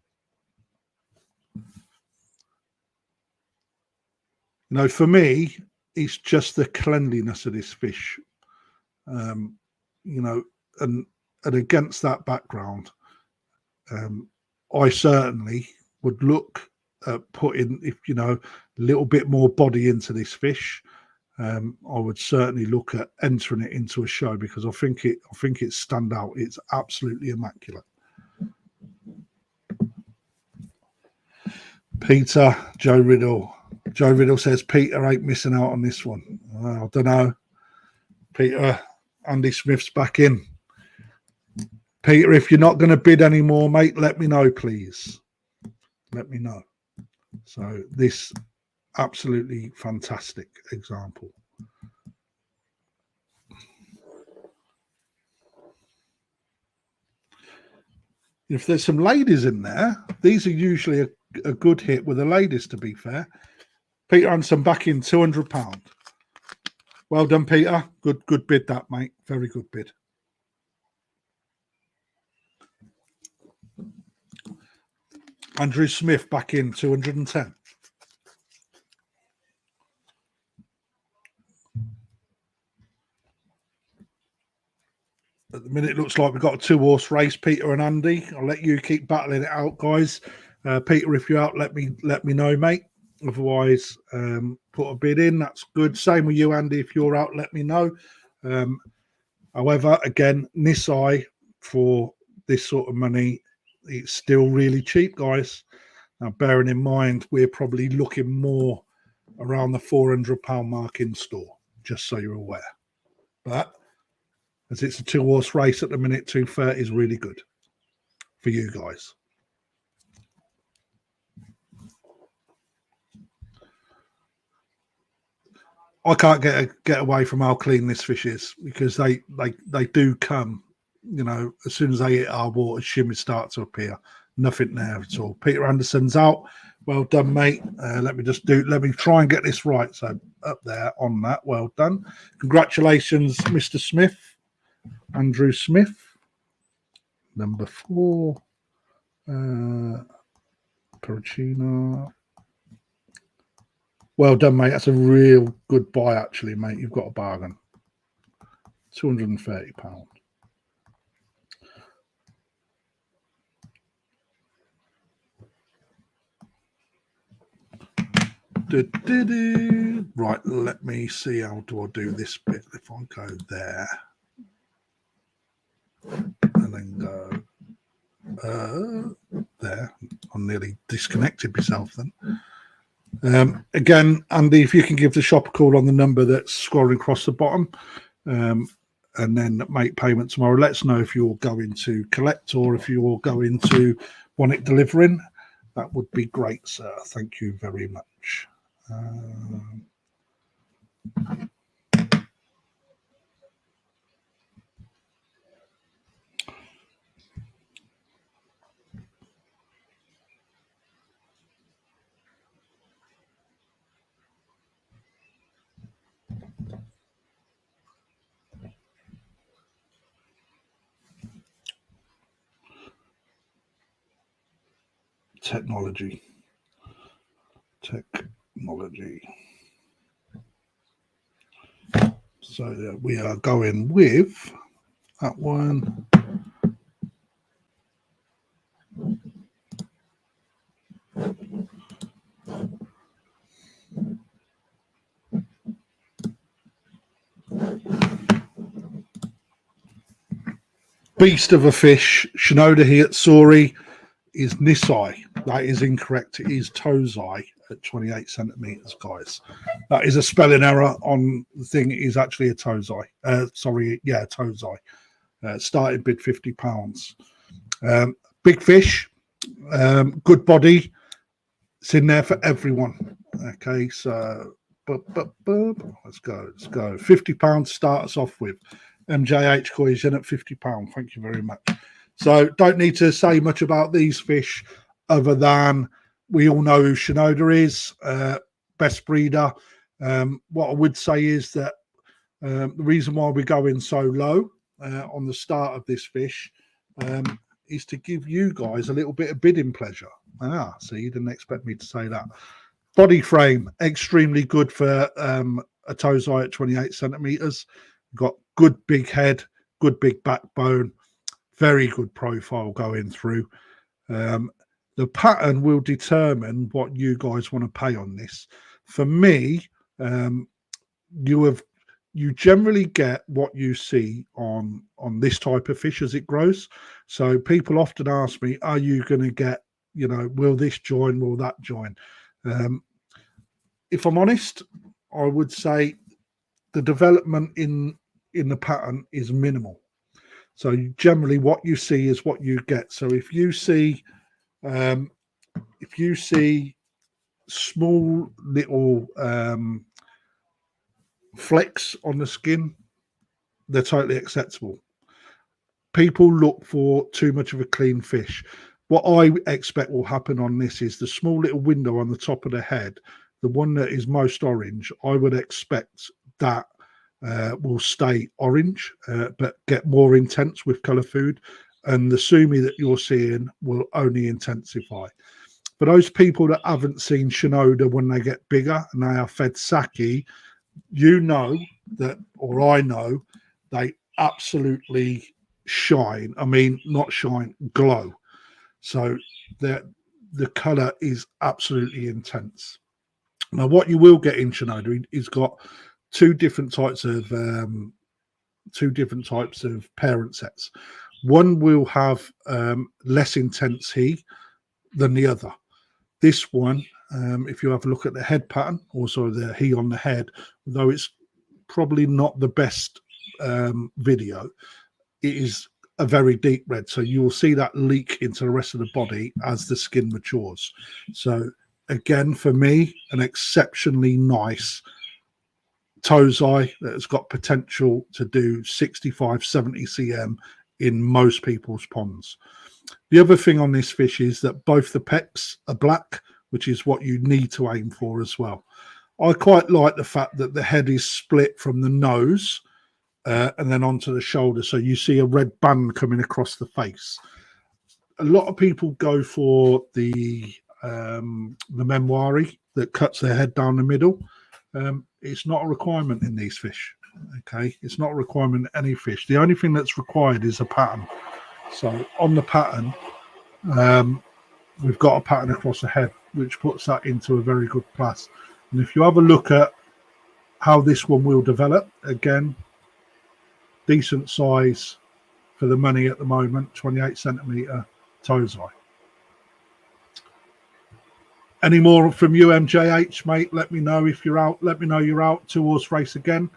For me, it's just the cleanliness of this fish. you know, and against that background, I certainly would look at putting, if you know, a little bit more body into this fish. I would certainly look at entering it into a show, because I think it's stand out. It's absolutely immaculate. Peter, Joe Riddle. Joe Riddle says Peter ain't missing out on this one. I don't know. Peter, Andy Smith's back in. Peter, if you're not going to bid anymore, mate, let me know, please. Let me know. So this absolutely fantastic example. If there's some ladies in there, these are usually a good hit with the ladies, to be fair. Peter Hanson back in £200. Well done, Peter. Good bid that, mate. Very good bid. Andrew Smith back in 210. At the minute, it looks like we've got a 2-horse race, Peter and Andy. I'll let you keep battling it out, guys. Peter, if you're out, let me know, mate. Otherwise, put a bid in. That's good. Same with you, Andy. If you're out, let me know. However, again, Nisai for this sort of money, it's still really cheap, guys. Now, bearing in mind, we're probably looking more around the £400 mark in store, just so you're aware. But as it's a 2-horse race at the minute, 230 is really good for you guys. I can't get away from how clean this fish is, because they do come, you know, as soon as they hit our water, shimmies start to appear. Nothing there at all. Peter Anderson's out. Well done, mate. Let me try and get this right. So up there on that. Well done. Congratulations, Mr. Smith. Andrew Smith. Number 4. Perugino. Well done, mate. That's a real good buy, actually, mate. You've got a bargain. £230. Right, let me see, how do I do this bit? If I go there and then go there, I nearly disconnected myself then. Again, Andy, if you can give the shop a call on the number that's scrolling across the bottom, and then make payment tomorrow. Let us know if you're going to collect or if you're going to want it delivering. That would be great, sir. Thank you very much. Technology. So we are going with that one. Beast of a fish. Shinoda Utsuri is Nisai. That is incorrect. It is Tozai at 28 centimeters, guys. That is a spelling error on the thing. It is actually a Tozai. Tozai. Starting bid £50. Big fish, good body. It's in there for everyone. Okay, so let's go. £50 to start us off with. MJH Koi is in at £50. Thank you very much. So don't need to say much about these fish other than we all know who Shinoda is, best breeder. What I would say is that the reason why we're going so low on the start of this fish is to give you guys a little bit of bidding pleasure. So you didn't expect me to say that. Body frame, extremely good for a Tozai at 28 centimeters. Got good big head, good big backbone, very good profile going through. The pattern will determine what you guys want to pay on this. For me, you generally get what you see on this type of fish as it grows. So people often ask me, are you going to get, will this join, will that join? If I'm honest, I would say the development in the pattern is minimal. So generally what you see is what you get. So if you see small little flecks on the skin, they're totally acceptable. People look for too much of a clean fish. What I expect will happen on this is the small little window on the top of the head, the one that is most orange, I would expect that will stay orange, but get more intense with colour food. And the sumi that you're seeing will only intensify. For those people that haven't seen Shinoda when they get bigger and they are fed sake, you know that, or I know, they absolutely shine. I mean, not shine, glow. So the colour is absolutely intense. Now, what you will get in Shinoda is got two different types of parent sets. One will have less intense he than the other. This one, if you have a look at the head pattern, also the he on the head, though it's probably not the best video, it is a very deep red. So you will see that leak into the rest of the body as the skin matures. So again, for me, an exceptionally nice tozai that has got potential to do 65, 70 cm in most people's ponds. The other thing on this fish is that both the pecks are black, which is what you need to aim for as well. I quite like the fact that the head is split from the nose and then onto the shoulder. So you see a red band coming across the face. A lot of people go for the memoiri that cuts their head down the middle. It's not a requirement in these fish. Okay, it's not a requirement in any fish. The only thing that's required is a pattern. So on the pattern, we've got a pattern across the head, which puts that into a very good class. And if you have a look at how this one will develop, again, decent size for the money at the moment, 28 centimetre tozai. Any more from you, MJH, mate? Let me know if you're out. Let me know you're out. 2 horse race again.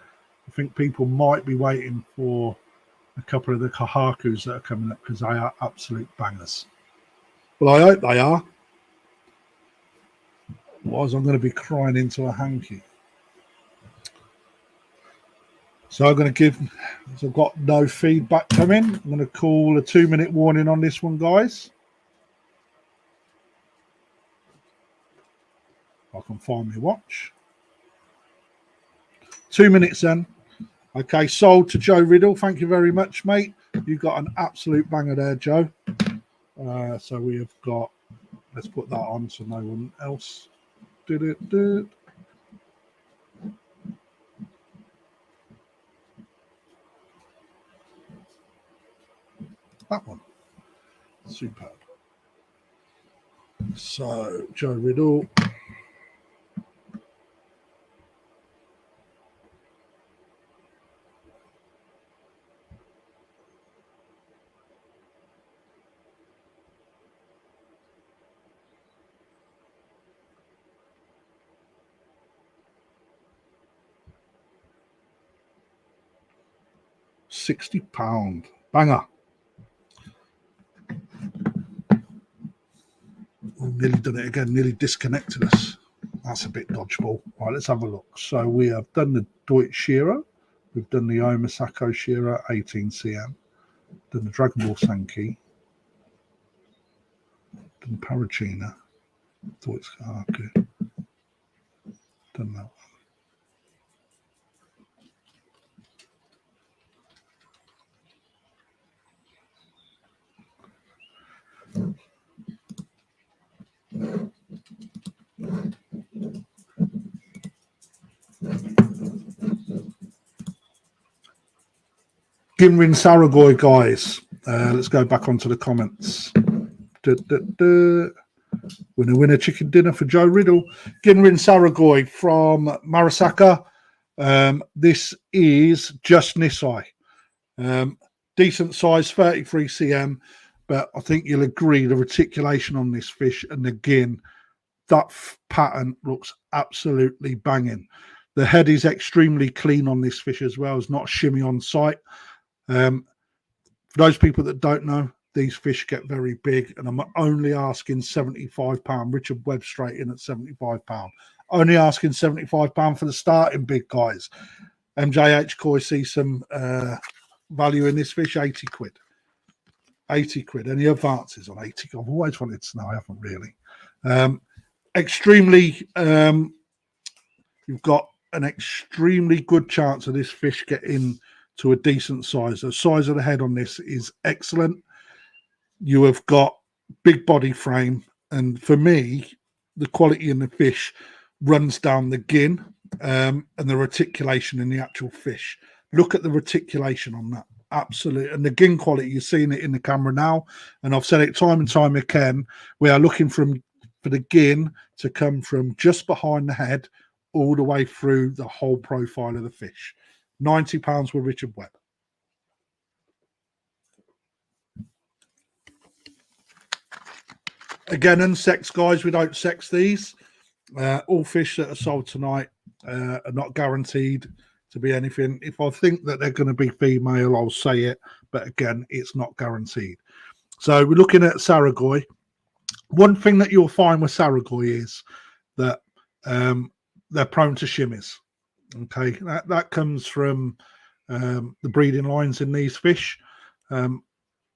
I think people might be waiting for a couple of the Kohakus that are coming up because they are absolute bangers. Well, I hope they are. Otherwise, I'm going to be crying into a hanky. So I'm going to give, as I've got no feedback coming, I'm going to call a 2-minute warning on this one, guys. I can find my watch. 2 minutes then. Okay, sold to Joe Riddle. Thank you very much, mate. You got an absolute banger there, Joe. So we have got, let's put that on so no one else did it. That one. Superb. So, Joe Riddle. £60. Banger. Oh, nearly done it again, nearly disconnected us. That's a bit dodgeball. Right, let's have a look. So we have done the Doitsu Shiro. We've done the Omasako Shiro 18 cm. Done the Dragon Ball Sanke. Done the Parachina. Doitsu Kohaku. Done that one. Ginrin Saragoi, guys. Let's go back onto the comments. Winner, chicken dinner for Joe Riddle. Ginrin Saragoi from Marasaka. This is just Nisai. Decent size, 33 cm, but I think you'll agree the reticulation on this fish and the gin, that pattern looks absolutely banging. The head is extremely clean on this fish as well. It's not shimmy on sight. For those people that don't know, these fish get very big, and I'm only asking £75. Richard Webb straight in at £75. Only asking £75 for the starting big guys. MJH Koi see some value in this fish, 80 quid. 80 quid. Any advances on 80? I've always wanted to know, I haven't really. You've got an extremely good chance of this fish getting to a decent size. The size of the head on this is excellent. You have got big body frame, and for me, the quality in the fish runs down the gin and the reticulation in the actual fish. Look at the reticulation on that. Absolutely. And the gin quality, you're seeing it in the camera now, and I've said it time and time again, we are looking for the gin to come from just behind the head all the way through the whole profile of the fish. £90 with Richard Webb. Again, unsexed, guys. We don't sex these. All fish that are sold tonight are not guaranteed to be anything. If I think that they're going to be female, I'll say it. But again, it's not guaranteed. So we're looking at Saragoi. One thing that you'll find with Saragoi is that they're prone to shimmies. Okay, that comes from the breeding lines in these fish. And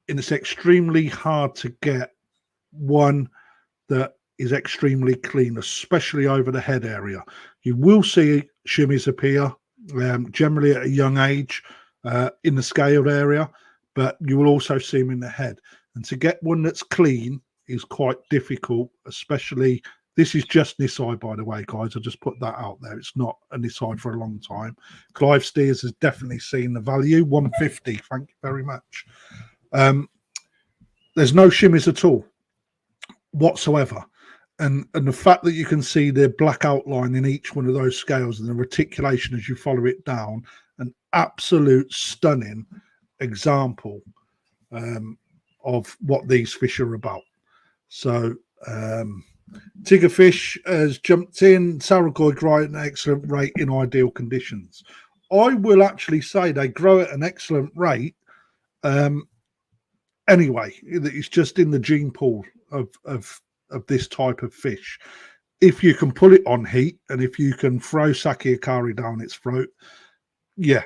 it's extremely hard to get one that is extremely clean, especially over the head area. You will see shimmies appear generally at a young age in the scaled area, but you will also see them in the head. And to get one that's clean is quite difficult, especially. This is just Nisai, by the way, guys. I just put that out there. It's not a Nisai for a long time. Clive Steers has definitely seen the value. 150. Thank you very much. There's no shimmies at all whatsoever. And the fact that you can see the black outline in each one of those scales and the reticulation as you follow it down, an absolute stunning example of what these fish are about. So Tigerfish has jumped in. Saragoi grow at an excellent rate in ideal conditions. I will actually say they grow at an excellent rate. Anyway, it's just in the gene pool of this type of fish. If you can pull it on heat, and if you can throw sake akari down its throat, yeah,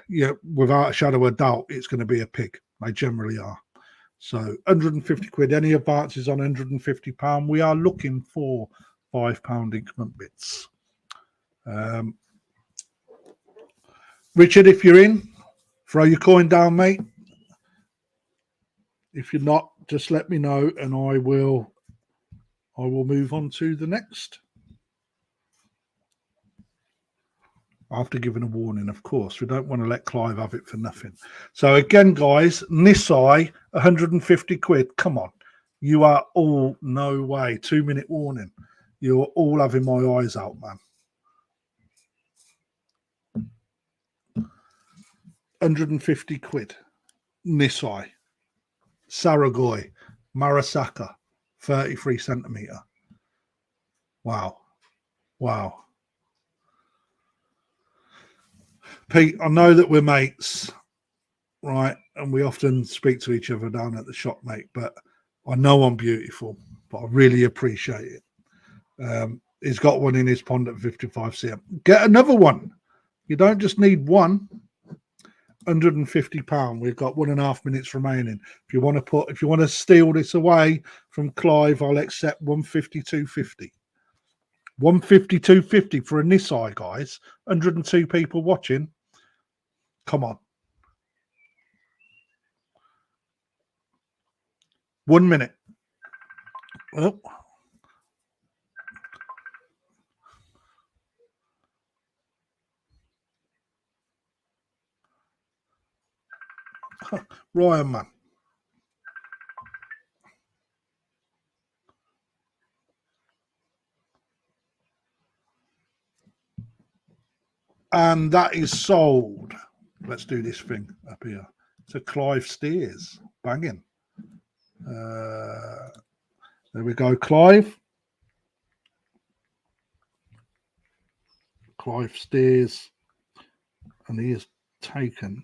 without a shadow of doubt, it's going to be a pig. They generally are. So 150 quid. Any advances on £150? We are looking for £5 increment bits. Richard, if you're in, throw your coin down, mate. If you're not, just let me know, and I will move on to the next. After giving a warning, of course. We don't want to let Clive have it for nothing. So again, guys, Nisai, 150 quid. Come on. You are all, no way. 2-minute warning. You're all having my eyes out, man. 150 quid. Nisai. Saragoi. Marasaka. 33 centimetre. Wow. Wow. Pete, I know that we're mates, right? And we often speak to each other down at the shop, mate. But I know I'm beautiful, but I really appreciate it. He's got one in his pond at 55 cm. Get another one. You don't just need one. £150. We've got 1.5 minutes remaining. If you want to steal this away from Clive, I'll accept 152.50. 152.50 for a Nisai, guys. 102 people watching. Come on. 1 minute. Oh. Ryan, man. And that is sold. Let's do this thing up here. To Clive Steers. Banging. There we go, Clive. Clive Steers. And he has taken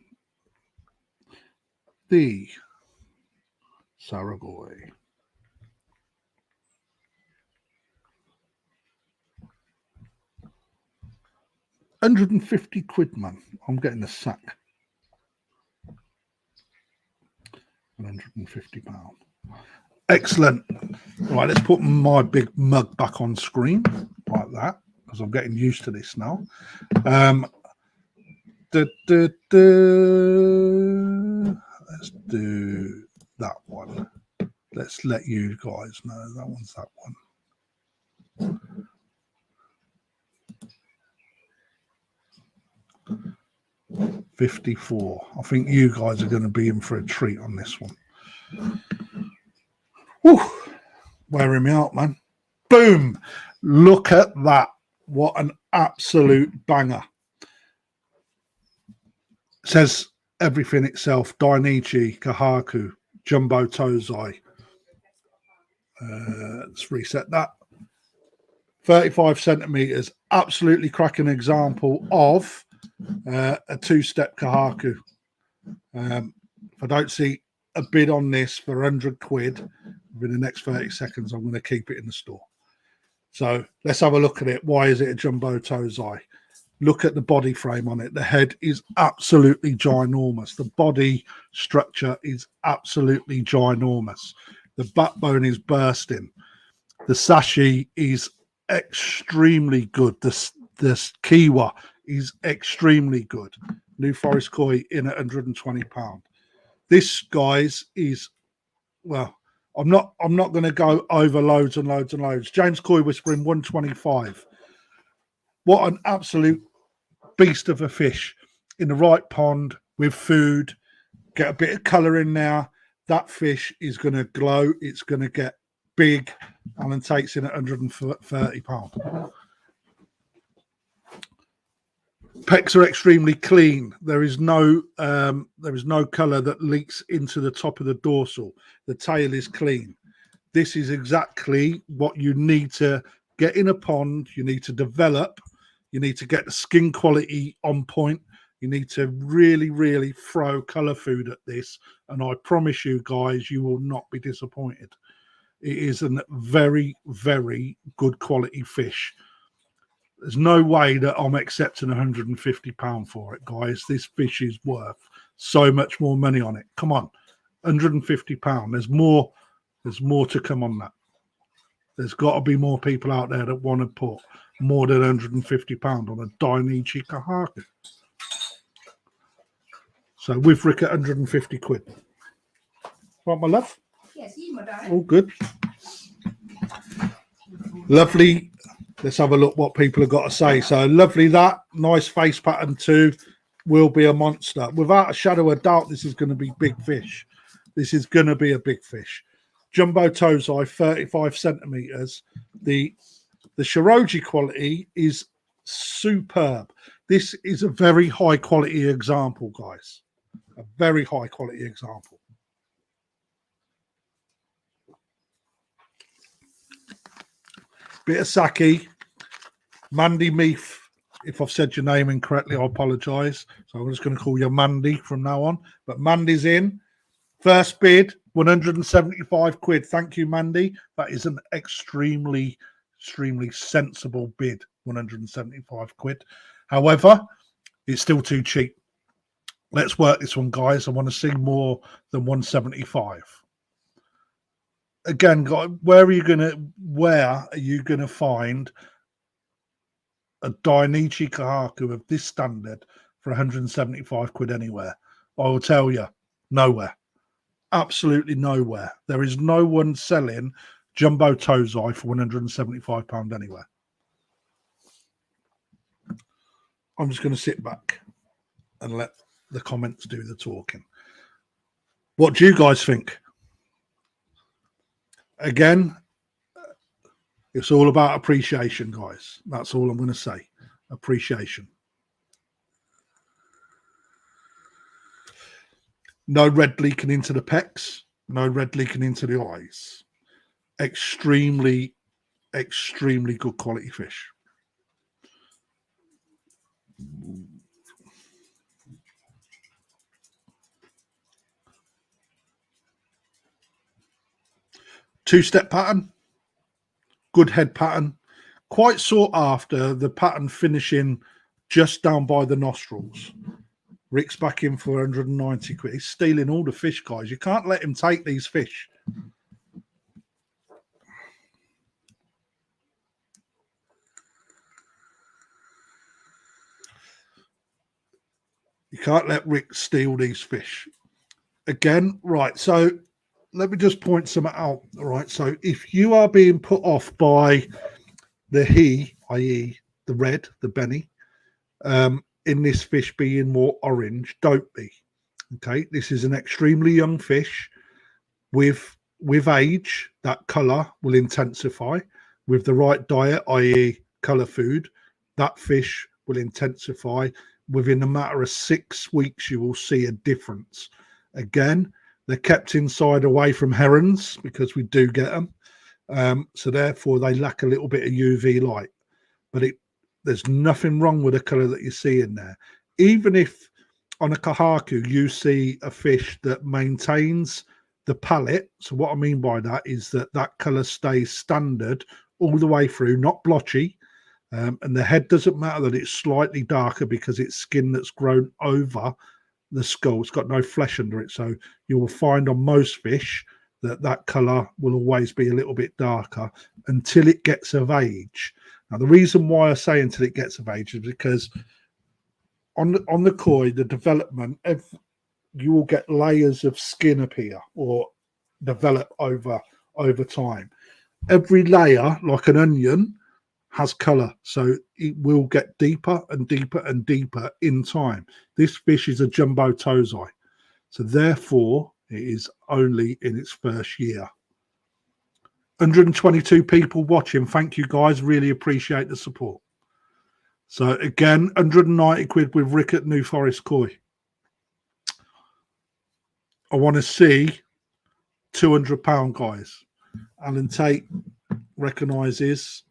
the Saragoy. £150, man. I'm getting a sack. £150. Excellent. Right, let's put my big mug back on screen like that, because I'm getting used to this now. Let's do that one. Let's let you guys know that one's that one. $54. I think you guys are going to be in for a treat on this one. Whew. Wearing me out, man. Boom. Look at that. What an absolute banger. It says everything itself. Dainichi, Kohaku, Jumbo Tozai. Let's reset that. 35 centimeters. Absolutely cracking example of a two-step Kohaku. If I don't see a bid on this for £100 within the next 30 seconds, I'm going to keep it in the store. So let's have a look at it. Why is it a Jumbo Tozai? Look at the body frame on it. The head is absolutely ginormous. The body structure is absolutely ginormous. The backbone is bursting. The sashi is extremely good. The kiwa is extremely good. New Forest Koi in at £120. This, guys, is, well, I'm not going to go over loads and loads and loads. James Koi Whispering 125. What an absolute beast of a fish in the right pond with food. Get a bit of colour in there. That fish is going to glow. It's going to get big. Alan takes in at £130. Pecks are extremely clean. There is no colour that leaks into the top of the dorsal. The tail is clean. This is exactly what you need to get in a pond. You need to develop. You need to get the skin quality on point. You need to really, really throw colour food at this. And I promise you guys, you will not be disappointed. It is a very, very good quality fish. There's no way that I'm accepting £150 for it, guys. This fish is worth so much more money on it. Come on, £150. There's more to come on that. There's got to be more people out there that want to put more than £150 on a Dainichi Kohaku. So with Rick at £150. Right, my love? Yes, you, my darling. All good. Lovely. Let's have a look what people have got to say. So lovely that. Nice face pattern too. Will be a monster. Without a shadow of doubt, this is going to be big fish. This is going to be a big fish. Jumbo Tozai, 35 centimeters. The Shiroji quality is superb. This is a very high quality example, guys. A very high quality example. Bit of sake. Mandy Meath. If I've said your name incorrectly, I apologise. So I'm just going to call you Mandy from now on. But Mandy's in. First bid, £175. Thank you, Mandy. That is an extremely, extremely sensible bid, £175. However, it's still too cheap. Let's work this one, guys. I want to see more than 175. Again, where are you going to find a Dainichi Kohaku of this standard for £175 anywhere? I will tell you, nowhere. Absolutely nowhere. There is no one selling Jumbo Tozai for £175 anywhere. I'm just going to sit back and let the comments do the talking. What do you guys think? Again, it's all about appreciation, guys. That's all I'm going to say. Appreciation. No red leaking into the pecs. No red leaking into the eyes. Extremely, extremely good quality fish. Two-step pattern. Good head pattern. Quite sought after, the pattern finishing just down by the nostrils. Rick's back in for 190 quid. He's stealing all the fish, guys. You can't let him take these fish. You can't let Rick steal these fish. Again, right, so let me just point some out. All right, so if you are being put off by the he, i.e. the red, the Benny, in this fish being more orange, don't be. Okay, this is an extremely young fish. With age, that colour will intensify. With the right diet, i.e. colour food, that fish will intensify. Within a matter of 6 weeks, you will see a difference. Again, they're kept inside away from herons because we do get them. So therefore, they lack a little bit of UV light. But there's nothing wrong with the colour that you see in there. Even if on a Kohaku, you see a fish that maintains the palette. So what I mean by that is that colour stays standard all the way through, not blotchy. And the head doesn't matter that it's slightly darker because it's skin that's grown over the skull. It's got no flesh under it. So you will find on most fish that colour will always be a little bit darker until it gets of age. Now, the reason why I say until it gets of age is because on the koi, the development, you will get layers of skin appear or develop over time. Every layer, like an onion, has colour, so it will get deeper and deeper and deeper in time. This fish is a jumbo tozai, so therefore it is only in its first year. 122 people watching. Thank you, guys. Really appreciate the support. So again, 190 quid with Rick at New Forest Koi. I want to see £200, guys. Alan Tate recognises.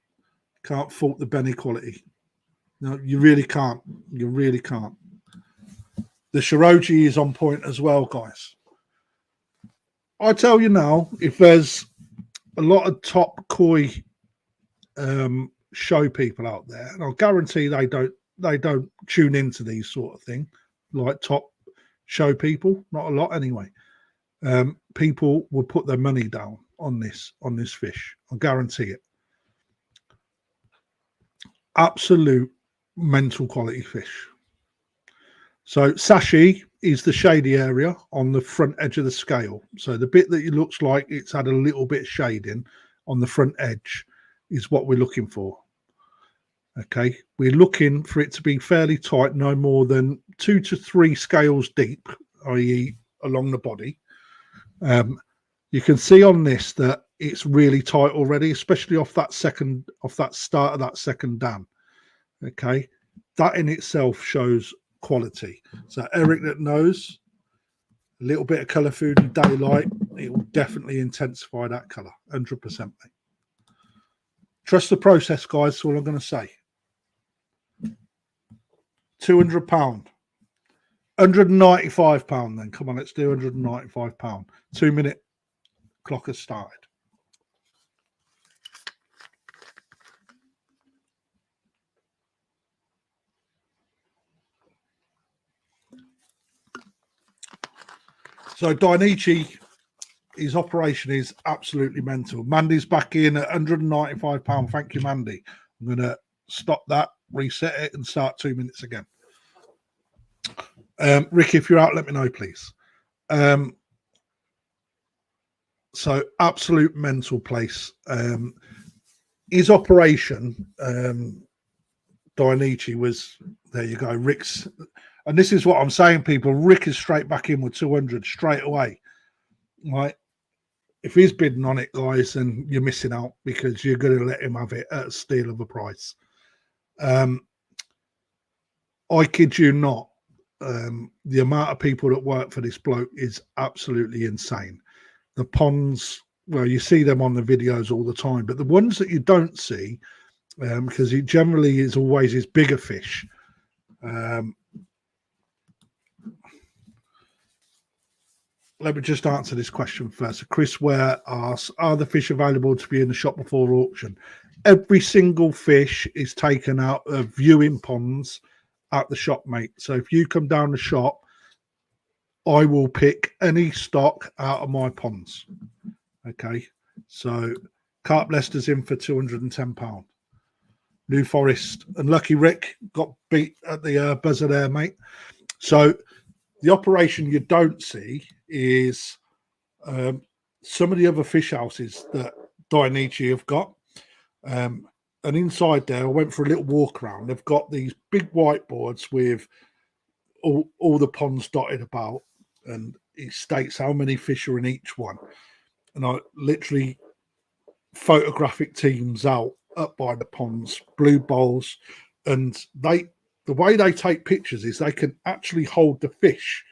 Can't fault the Benny quality. No, you really can't. You really can't. The Shiroji is on point as well, guys. I tell you now, if there's a lot of top koi show people out there, and I'll guarantee they don't tune into these sort of thing, like top show people. Not a lot anyway. People will put their money down on this fish. I'll guarantee it. Absolute mental quality fish. So sashi is the shady area on the front edge of the scale. So the bit that it looks like it's had a little bit shading on the front edge is what we're looking for. Okay, we're looking for it to be fairly tight, no more than 2 to 3 scales deep, i.e. along the body. You can see on this that it's really tight already, especially off that start of that second dam. Okay, that in itself shows quality. So Eric that knows a little bit of colour food and daylight, it will definitely intensify that colour, 100%. Mate. Trust the process, guys. That's all I'm going to say. £200, £195. Then come on, let's do £195. 2-minute clock has started. So Dainichi, his operation is absolutely mental. Mandy's back in at £195. Thank you, Mandy. I'm going to stop that, reset it, and start 2 minutes again. Rick, if you're out, let me know, please. So absolute mental place. His operation, Dainichi, was, there you go, Rick's, and this is what I'm saying, people, Rick is straight back in with 200 straight away. right? If he's bidding on it, guys, then you're missing out because you're going to let him have it at a steal of a price. I kid you not. The amount of people that work for this bloke is absolutely insane. The ponds, well, you see them on the videos all the time, but the ones that you don't see, because he generally is always his bigger fish. Let me just answer this question first. Chris Ware asks, are the fish available to be in the shop before auction? Every single fish is taken out of viewing ponds at the shop, mate. So if you come down the shop, I will pick any stock out of my ponds. Okay. So Carp Leicester's in for £210. New Forest and Lucky Rick got beat at the buzzer there, mate. So the operation you don't see is some of the other fish houses that Doitsu have got. And inside there, I went for a little walk around. They've got these big whiteboards with all the ponds dotted about, and it states how many fish are in each one. And I literally photographic teams out up by the ponds, blue bowls, and the way they take pictures is they can actually hold the fish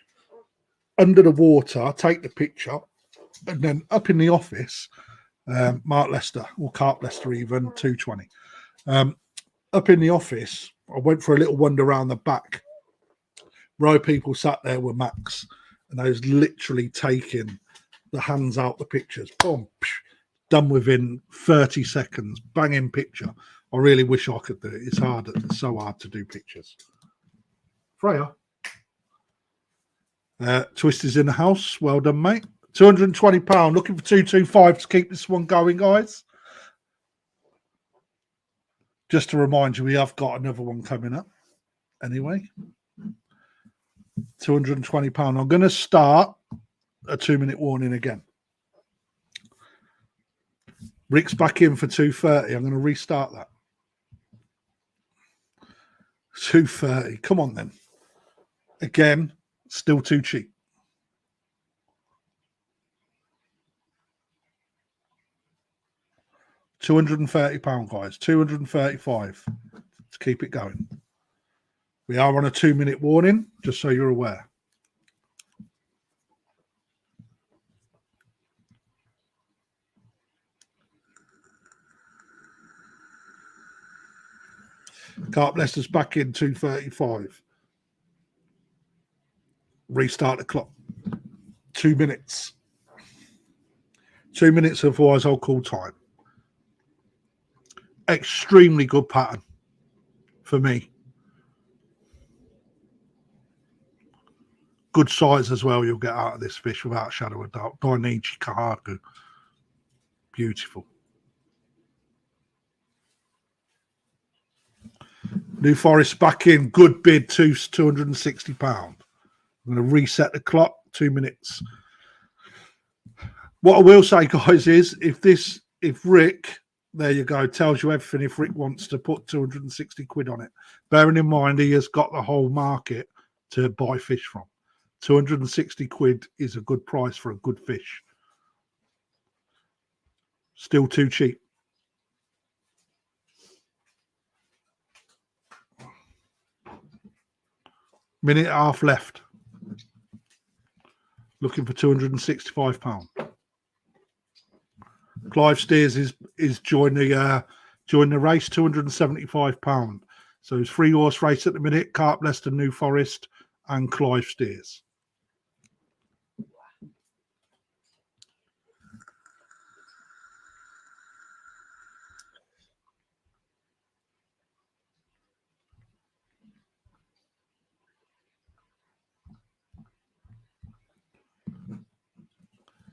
under the water, take the picture, and then up in the office, Mark Lester or Carp Lester even 220. Up in the office, I went for a little wander around the back. Row of people sat there with Max, and they was literally taking the hands out the pictures. Boom, done within 30 seconds. Banging picture. I really wish I could do it. It's hard. It's so hard to do pictures. Freya. Twist is in the house. Well done, mate. £220. Looking for 225 to keep this one going, guys. Just to remind you, we have got another one coming up. Anyway, £220. I'm going to start a 2-minute warning again. Rick's back in for 230. I'm going to restart that. 230. Come on then. Again, still too cheap. £230, guys. 235 to keep it going. We are on a 2-minute warning, just so you're aware. Carp Leicester's back in 235. Restart the clock. 2 minutes. 2 minutes, otherwise I'll call time. Extremely good pattern for me. Good size as well you'll get out of this fish without a shadow of doubt. Doitsu Kohaku. Beautiful. New Forest back in. Good bid, £260. I'm going to reset the clock. 2 minutes. What I will say, guys, is if Rick, there you go, tells you everything, if Rick wants to put 260 quid on it, bearing in mind he has got the whole market to buy fish from. 260 quid is a good price for a good fish. Still too cheap. Minute and a half left. Looking for £265. Clive Steers is joined the race, £275. So it's 3-horse race at the minute. Carp Leicester, New Forest, and Clive Steers.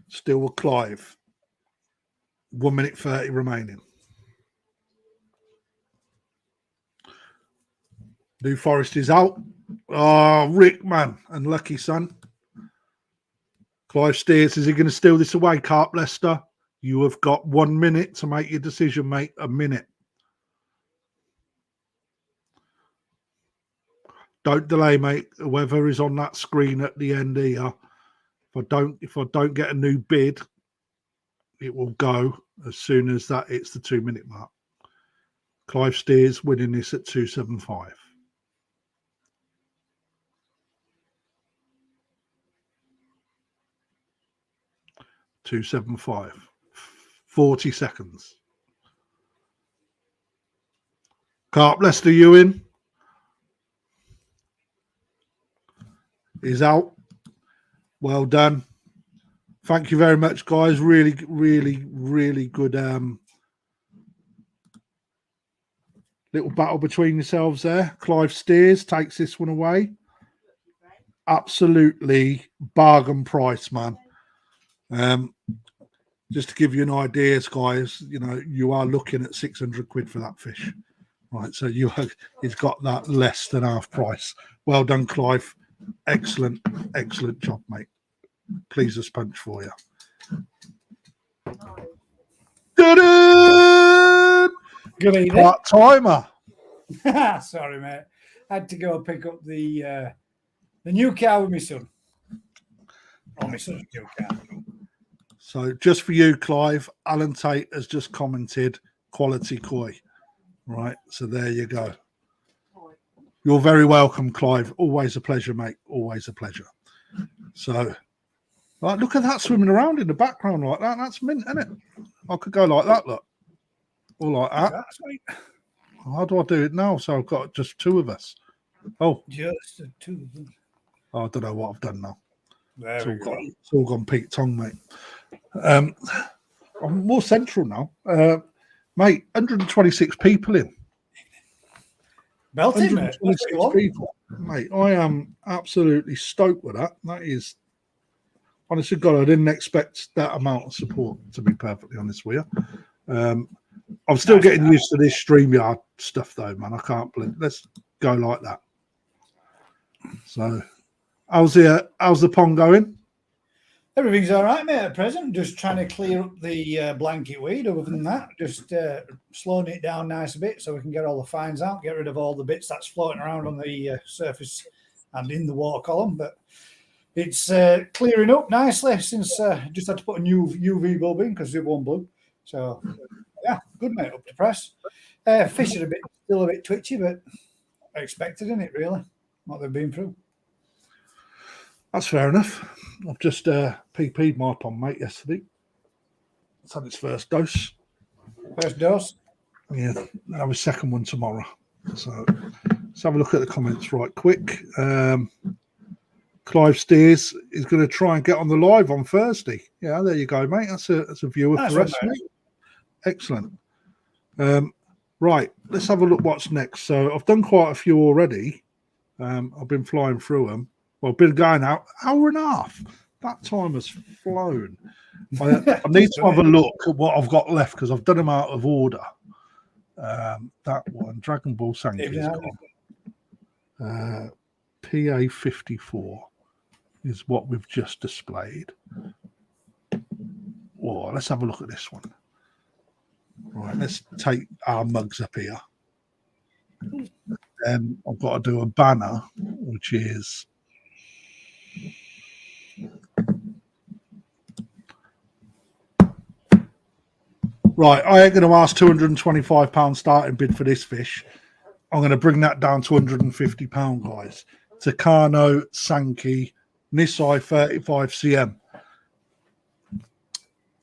Still with Clive. 1 minute 30 remaining. New Forest is out. Oh, Rick, man. Unlucky, son. Clive Steers, is he going to steal this away? Carp Leicester, you have got 1 minute to make your decision, mate. A minute. Don't delay, mate. Whoever is on that screen at the end here, If I don't get a new bid, it will go as soon as that hits the 2-minute mark. Clive Steers winning this at 275. $275. 40 seconds. Carp Lester Ewing is out. Well done. Thank you very much, guys. Really, really, really good little battle between yourselves there. Clive Steers takes this one away. Absolutely bargain price, man. Just to give you an idea, guys, you know, you are looking at 600 quid for that fish. Right, so he's got that less than half price. Well done, Clive. Excellent, excellent job, mate. Please a sponge for you. Good evening. Part timer. Sorry, mate. I had to go pick up the new car with my son. Oh, my son's new car. So just for you, Clive, Alan Tate has just commented quality koi. Right, so there you go. You're very welcome, Clive. Always a pleasure, mate. Always a pleasure. So, like, look at that swimming around in the background like that. That's mint, isn't it? I could go like that, look. Or like that. How do I do it now? So I've got just two of us. Oh. Just the two of them. I don't know what I've done now. It's all gone Pete Tong, mate. I'm more central now. Mate, 126 people in. Belting, 126 people. Mate, I am absolutely stoked with that. That is, honestly, God, I didn't expect that amount of support, to be perfectly honest with you. I'm still getting used to this StreamYard stuff, though, man. I can't believe. Let's go like that. So, how's the pond going? Everything's all right, mate, at present. Just trying to clear up the blanket weed. Other than that, just slowing it down nice a bit so we can get all the fines out, get rid of all the bits that's floating around on the surface and in the water column. But it's clearing up nicely since just had to put a new UV bulb in because it won't blew. So, yeah, good, mate, up to press. Fish are still a bit twitchy, but I expected in it, really, what they've been through. That's fair enough. I've just PP'd my pond, mate, yesterday. It's had its first dose. First dose? Yeah, I'll have a second one tomorrow. So let's have a look at the comments right quick. Clive Steers is going to try and get on the live on Thursday. Yeah, there you go, mate. That's a viewer for us, mate. Excellent. Right, let's have a look what's next. So I've done quite a few already. I've been flying through them. Well, been going out hour and a half. That time has flown. I need to have a look at what I've got left because I've done them out of order. That one, Dragon Ball Sanke is gone. PA 54 is what we've just displayed. Oh, let's have a look at this one. Right, let's take our mugs up here. Then I've got to do a banner, which is right. I ain't going to ask £225 starting bid for this fish. I'm going to bring that down to £150, guys. Takano Sanke Nisai 35 cm.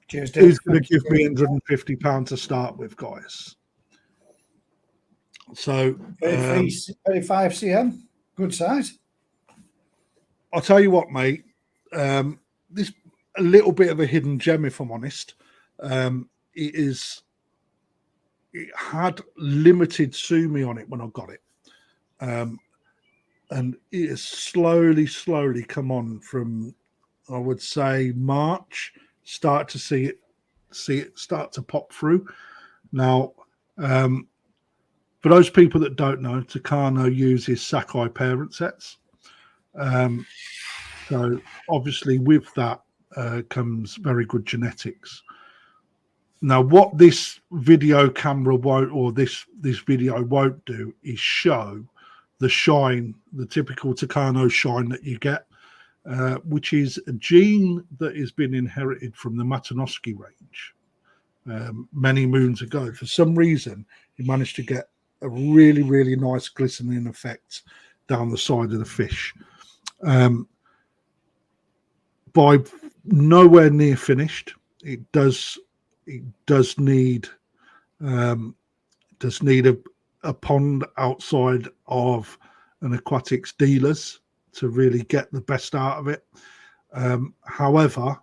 Cheers, Who's going to give me £150 to start with, guys? So 35 cm, good size. I'll tell you what, mate. This a little bit of a hidden gem, if I'm honest. It had limited sumi on it when I got it, and it has slowly come on from, I would say, March. Start to see it start to pop through. Now, for those people that don't know, Takano uses Sakai parent sets. So obviously with that comes very good genetics. Now, what this video camera won't, or this video won't do, is show the shine, the typical Takano shine that you get. which is a gene that has been inherited from the Matanoski range many moons ago. For some reason, he managed to get a really, really nice glistening effect down the side of the fish. By nowhere near finished, it does need a pond outside of an aquatics dealers to really get the best out of it. However,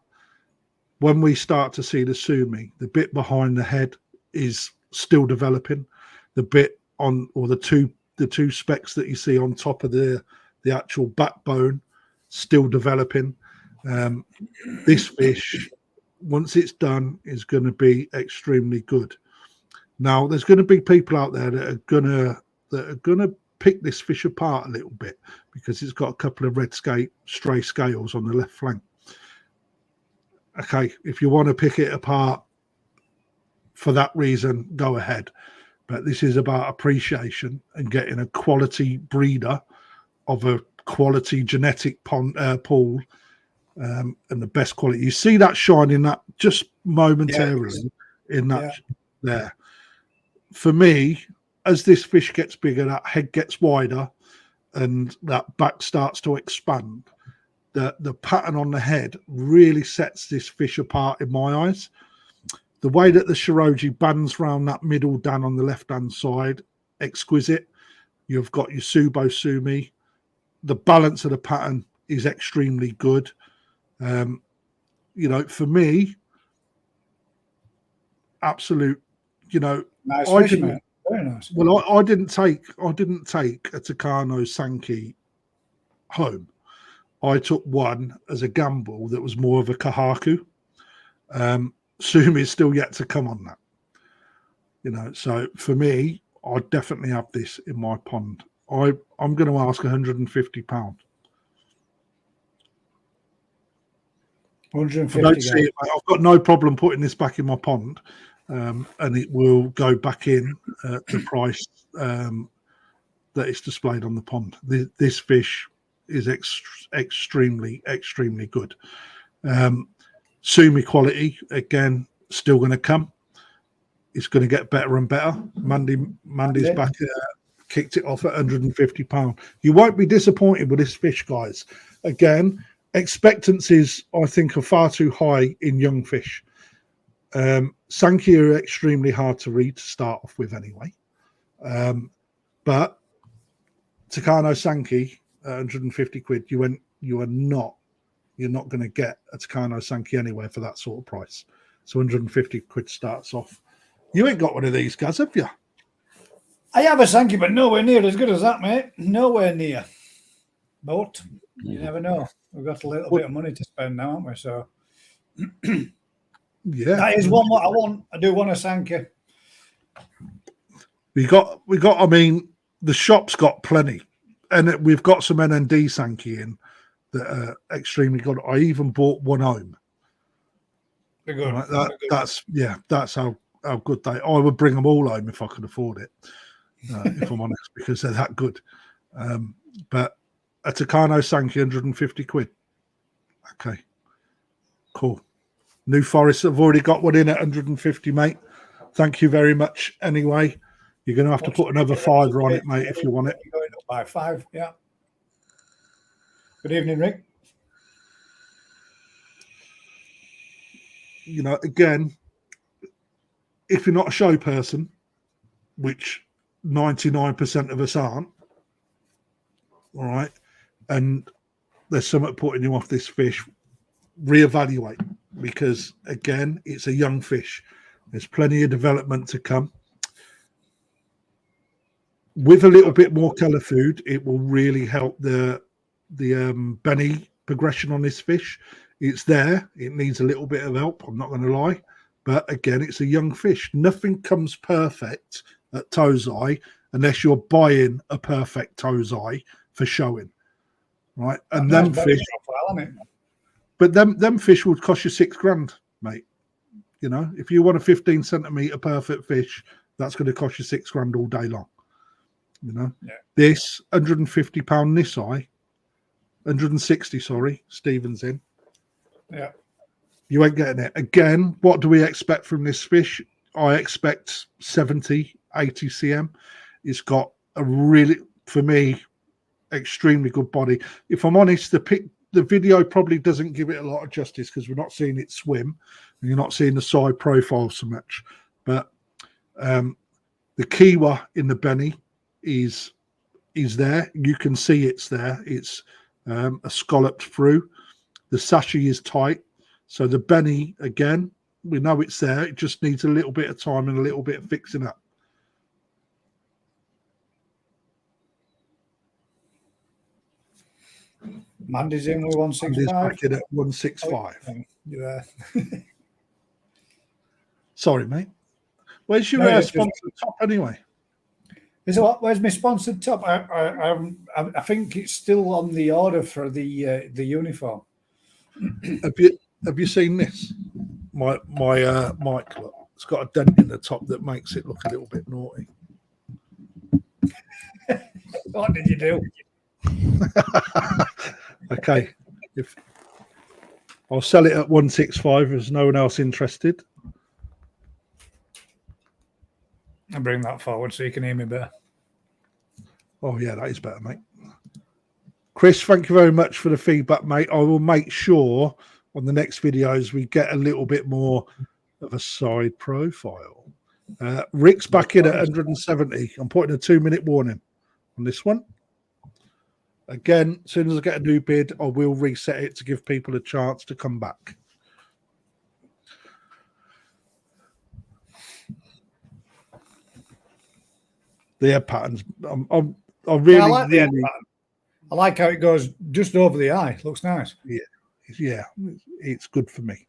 when we start to see the sumi, the bit behind the head is still developing. The bit on, or the two specks that you see on top of the actual backbone, still developing. This fish, once it's done, is going to be extremely good. Now, there's going to be people out there that are gonna pick this fish apart a little bit because it's got a couple of red stray scales on the left flank. Okay, if you want to pick it apart for that reason, go ahead. But this is about appreciation and getting a quality breeder of a quality genetic pool, and the best quality. You see that shine in that just momentarily in that there. For me, as this fish gets bigger, that head gets wider and that back starts to expand, the pattern on the head really sets this fish apart in my eyes. The way that the Shiroji bands round that middle down on the left-hand side, exquisite. You've got your Subo Sumi. The balance of the pattern is extremely good. For me, absolute, nice fish, man. Very nice. Well, I didn't take a Takano Sanke home. I took one as a gamble that was more of a Kohaku. Sumi is still yet to come on that. So for me, I definitely have this in my pond. I'm going to ask £150. 150. I don't see it, mate. I've got no problem putting this back in my pond, and it will go back in at the price that it's displayed on the pond. This fish is extremely, extremely good. Sumi quality, again, still going to come. It's going to get better and better. Mandy's back, kicked it off at £150. You won't be disappointed with this fish, guys. Again, expectancies, I think, are far too high in young fish. Sanke are extremely hard to read to start off with anyway. But Takano Sanke, 150 quid, you're not going to get a Takano Sanke anywhere for that sort of price. So 150 quid starts off. You ain't got one of these, guys, have you? I have a Sanke, but nowhere near as good as that, mate. Nowhere near. But you never know. We've got a little bit of money to spend now, haven't we? So yeah, that is one what I want. I do want a Sanke. We got. I mean, the shop's got plenty, and we've got some NND Sanke in that are extremely good. I even bought one home. They're good. Right? That's how good they. I would bring them all home if I could afford it. If I'm honest, because they're that good. But a Takano Sanke, 150 quid. Okay, cool. New Forest, I've already got one in at 150, mate. Thank you very much. Anyway, you're going to have to put another £5 on it, mate, if you want it. Going up by £5, yeah. Good evening, Rick. Again, if you're not a show person, which 99% of us aren't, all right, and there's something putting you off this fish, reevaluate, because again, it's a young fish. There's plenty of development to come. With a little bit more colour food, it will really help the Benny progression on this fish. It's there. It needs a little bit of help, I'm not going to lie. But again, it's a young fish. Nothing comes perfect at Tozai unless you're buying a perfect Tozai for showing. Right? And them fish, but them fish would cost you £6,000, mate. If you want a 15 centimetre perfect fish, that's going to cost you £6,000 all day long. This £150 Nisai, 160, sorry. Stephen's in. Yeah. You ain't getting it. Again, what do we expect from this fish? I expect 70, 80 cm. It's got a really, for me, extremely good body. If I'm honest, the video probably doesn't give it a lot of justice because we're not seeing it swim and you're not seeing the side profile so much. But the kiwa in the belly is there. You can see it's there. It's a scalloped through. The sashi is tight. So the belly, again, we know it's there. It just needs a little bit of time and a little bit of fixing up. Mandy's in with 165. Back in at 165. Oh, yeah. Sorry, mate. Where's your sponsored top anyway? Is it what? Where's my sponsored top? I think it's still on the order for the uniform. Have you seen this? My mic, look, it's got a dent in the top that makes it look a little bit naughty. What did you do? Okay, if I'll sell it at 165, there's no one else interested. I'll bring that forward so you can hear me better. Oh yeah, that is better, mate. Chris, thank you very much for the feedback, mate. I will make sure on the next videos we get a little bit more of a side profile. Rick's back in at 170. I'm putting a 2-minute warning on this one. Again, as soon as I get a new bid, I will reset it to give people a chance to come back. The head patterns, I really, I like how it goes just over the eye. Looks nice. Yeah, it's good for me.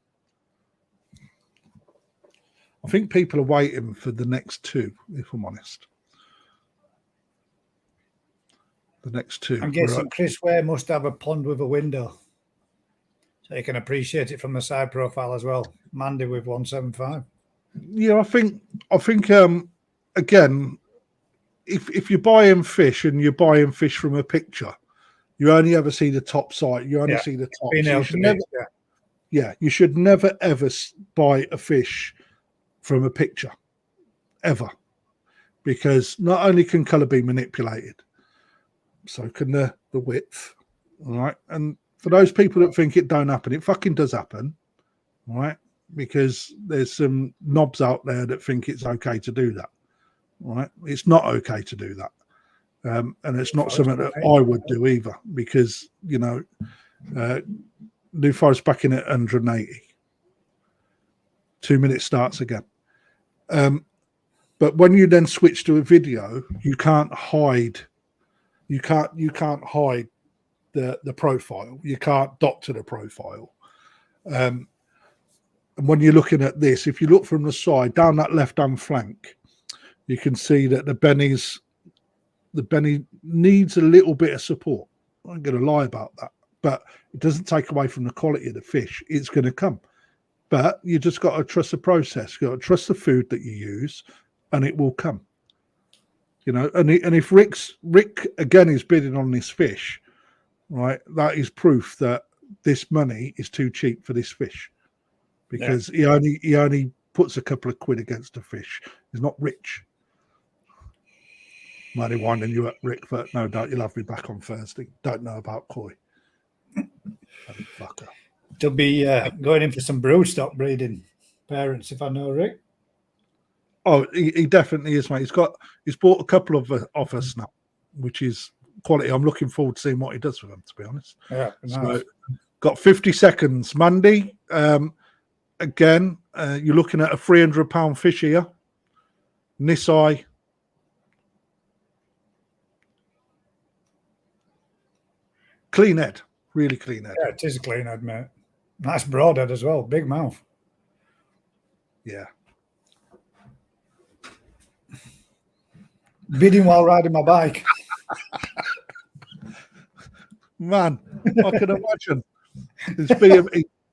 I think people are waiting for the next two, if I'm honest. The next two. I'm guessing Chris Ware must have a pond with a window, so you can appreciate it from the side profile as well. Mandy with 175. Yeah, I think again, if you're buying fish and you're buying fish from a picture, you only ever see the top side. You only see the top. So you should never ever buy a fish from a picture, ever, because not only can color be manipulated, so can the width. All right, and for those people that think it don't happen, it fucking does happen. All right, because there's some knobs out there that think it's okay to do that. All right, it's not okay to do that. And it's not something that I would do either, because, you know, New Forest back in at 180. 2 minutes starts again. But when you then switch to a video, you can't hide. You can't hide the profile. You can't doctor the profile. And when you're looking at this, if you look from the side down that left-hand flank, you can see that the Benny needs a little bit of support. I'm going to lie about that, but it doesn't take away from the quality of the fish. It's going to come, but you just got to trust the process. You got to trust the food that you use, and it will come. You know, and if Rick again is bidding on this fish, right? That is proof that this money is too cheap for this fish, because he only puts a couple of quid against a fish. He's not rich. Might be winding you up, Rick, but no doubt you'll have me back on Thursday. Don't know about koi. Fucker. To be going in for some broodstock breeding parents, if I know Rick. Oh, he definitely is, mate. He's bought a couple of us now, which is quality. I'm looking forward to seeing what he does with them, to be honest. Yeah, nice. So, got 50 seconds. Mandy, again, you're looking at a £300 fish here. Nisai. Clean head, really clean head. Yeah, it is a clean head, mate. Nice broad head as well, big mouth. Yeah. Bidding while riding my bike. Man, I can imagine.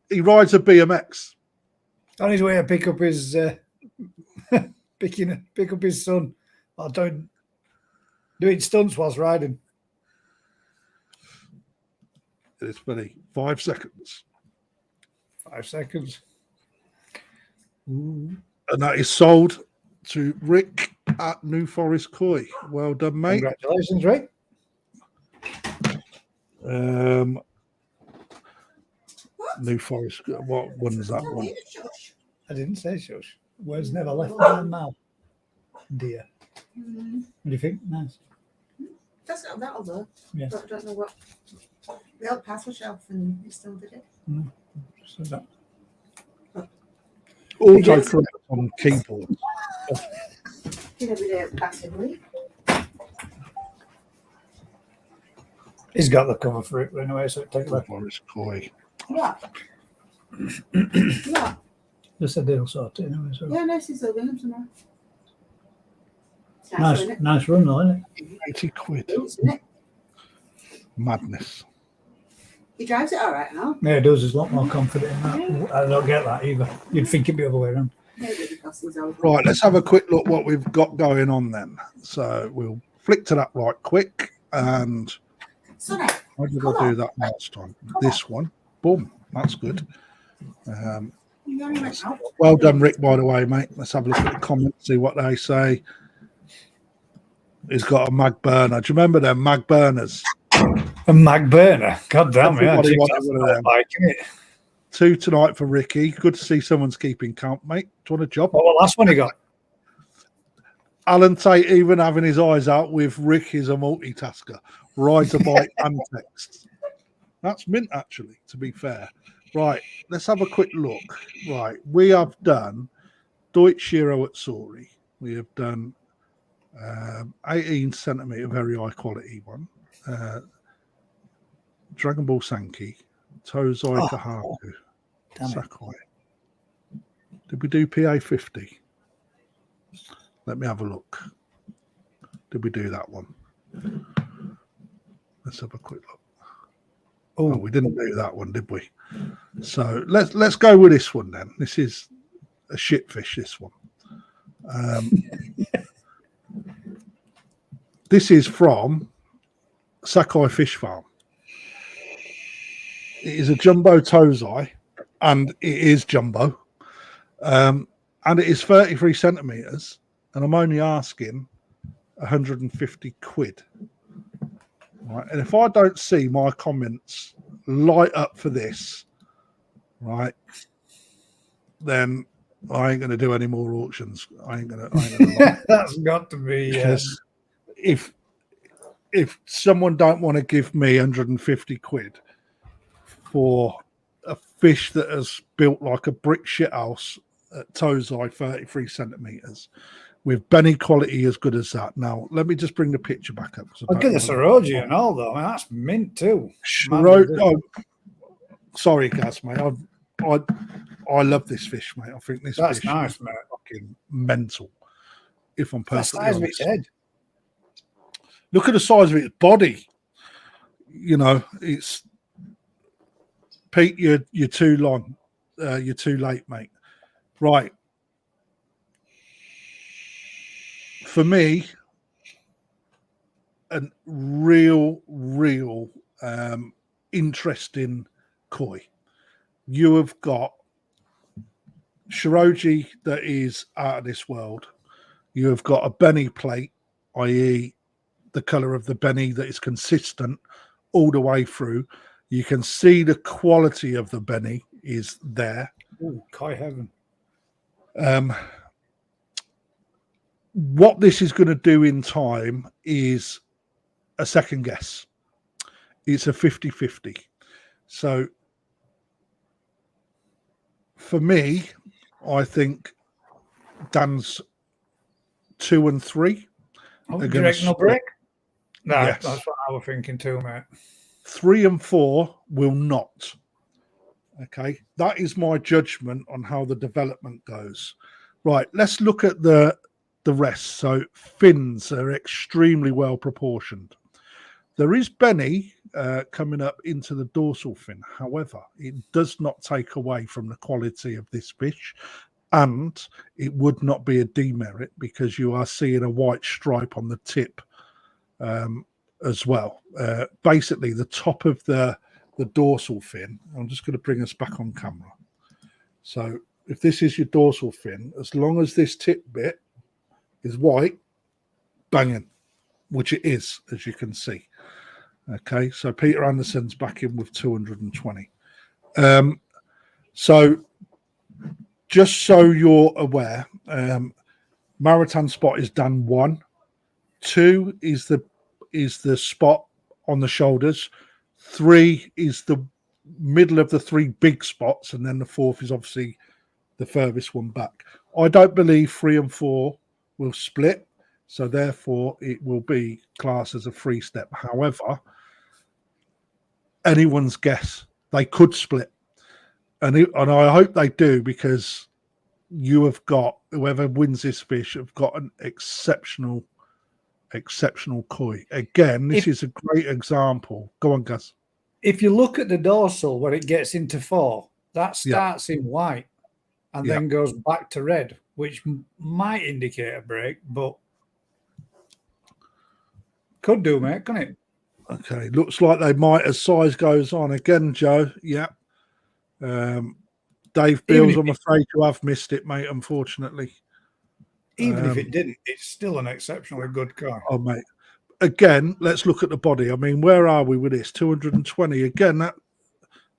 He rides a BMX. On his way to pick up his pick up his son. Or doing stunts whilst riding. It's funny. 5 seconds. 5 seconds. And that is sold to Rick at New Forest Koi. Well done, mate. Congratulations, Rick. New Forest. What one's that one? I didn't say shush. Words never left my mouth. Dear. What do you think? Nice. That's not that'll do. Yeah. But I don't know what. The old parcel shelf and you still did it. So that. Auto correct on keyboard. Did every day passively. He's got the cover for it anyway, so it takes New left. Forest Koi. What? What? Just said they'll sort it anyway. So. Yeah, no, she's still doing them tomorrow. It's nice, isn't it? Nice run though, isn't it? 80 quid. Isn't it? Madness. He drives it all right now. Yeah, it does. He's a lot more confident in that. I don't get that either. You'd think it'd be the other way around. Maybe because he's old. Right, let's have a quick look what we've got going on then. So we'll flick to that right quick. And Sonny, how did I do that last time? This one. Boom. That's good. you only went out. Well done, Rick, by the way, mate. Let's have a look at the comments, see what they say. He's got a mag burner. Do you remember them mag burners? A mag burner. God damn it. Everybody wanted one of them. Like, innit? 2 tonight for Ricky. Good to see someone's keeping count, mate. Do you want a job? What was the last one he got? Alan Tate even having his eyes out with Rick is a multitasker. Rides a bike and texts. That's mint, actually, to be fair. Right, let's have a quick look. Right, we have done Doitsu Shiro Utsuri. We have done 18 centimetre, very high quality one. Dragon Ball Sanke, Tozai Kohaku, Sakai. Did we do PA 50? Let me have a look. Did we do that one? Let's have a quick look. Oh, we didn't do that one, did we? So let's go with this one then. This is a shitfish, this one. This is from Sakai Fish Farm. It is a jumbo tozai, and it is jumbo. And it is 33 centimetres, and I'm only asking 150 quid. Right, and if I don't see my comments light up for this, right, then I ain't going to do any more auctions. I ain't going to. That's got to be. Because if someone don't want to give me 150 quid for a fish that has built like a brick shithouse at Tozai 33 centimetres with Benny quality as good as that. Now, let me just bring the picture back up. I'll get the Soroji and all, though. I mean, that's mint, too. Sorry, Gaz, mate. I love this fish, mate. I think this that's fish nice, is mate. fucking mental, if I'm That's perfectly the size of honest. its head. Look at the size of its body. You know, it's Pete, you're too long. You're too late, mate. Right. For me, a real interesting koi. You have got Shiroji that is out of this world. You have got a Benny plate, i.e. the colour of the Benny that is consistent all the way through. You can see the quality of the Benny is there. Ooh, Koi heaven. What this is going to do in time is a second guess. It's a 50-50. So for me, I think Dan's 2 and 3. Oh, do you reckon they'll break? No, Yes. that's what I was thinking too, mate. 3 and 4 will not. Okay, that is my judgment on how the development goes. Right, let's look at the rest. So fins are extremely well proportioned. There is Benny coming up into the dorsal fin. However, it does not take away from the quality of this fish, and it would not be a demerit because you are seeing a white stripe on the tip as well. Basically, the top of the the dorsal fin. I'm just going to bring us back on camera. So if this is your dorsal fin, as long as this tip bit is white, banging, which it is, as you can see. Okay, so Peter Anderson's back in with 220. So just so you're aware, Maritime spot is Dan 1. 2 is the spot on the shoulders. 3 is the middle of the 3 big spots, and then the 4th is obviously the furthest one back. I don't believe 3 and 4 will split, so therefore it will be classed as a 3-step. However, anyone's guess, they could split, and I hope they do, because you have got, whoever wins this fish have got an exceptional koi. Again, this is a great example. Go on, Gus. If you look at the dorsal where it gets into 4, that starts in white and then goes back to red, which might indicate a break, but could do, mate, couldn't it? Okay, looks like they might as size goes on. Again, Joe, Dave Beals, I'm afraid you have missed it, mate, unfortunately. Even if it didn't, it's still an exceptionally good car. Oh, mate. Again, let's look at the body. I mean, where are we with this? 220. Again, that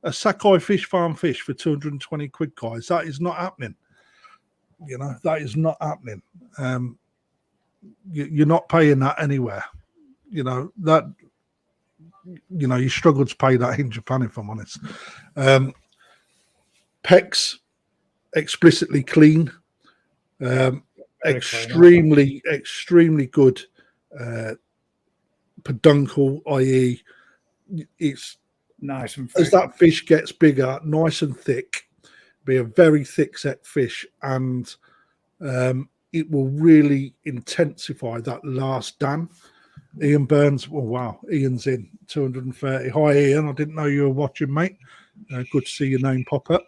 a Sakai Fish Farm fish for 220 quid, guys. That is not happening. You know, that is not happening. You're not paying that anywhere. You know, that, you know, you struggle to pay that in Japan, if I'm honest. Pecs, explicitly clean. Extremely good peduncle, i.e. it's nice and as that fish gets bigger, nice and thick, be a very thick set fish, and it will really intensify that last dan. Ian Burns, oh wow, Ian's in 230. Hi Ian, I didn't know you were watching, mate. Good to see your name pop up.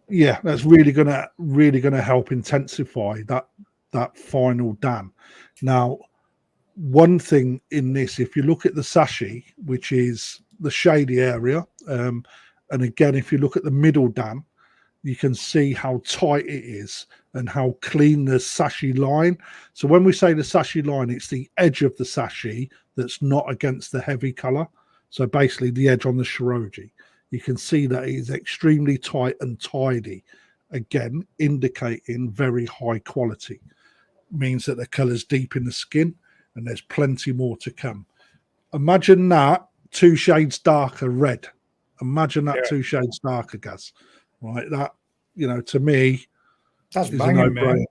Yeah, that's really gonna help intensify that final dan. Now, one thing in this, if you look at the sashi, which is the shady area, and again, if you look at the middle dan, you can see how tight it is and how clean the sashi line. So when we say the sashi line, it's the edge of the sashi that's not against the heavy color. So basically the edge on the shiroji. You can see that it is extremely tight and tidy, again, indicating very high quality. Means that the colour's deep in the skin and there's plenty more to come. Imagine that 2 shades darker red. Imagine that 2 shades darker, Gaz. Right, that, you know, to me, that's banging, man.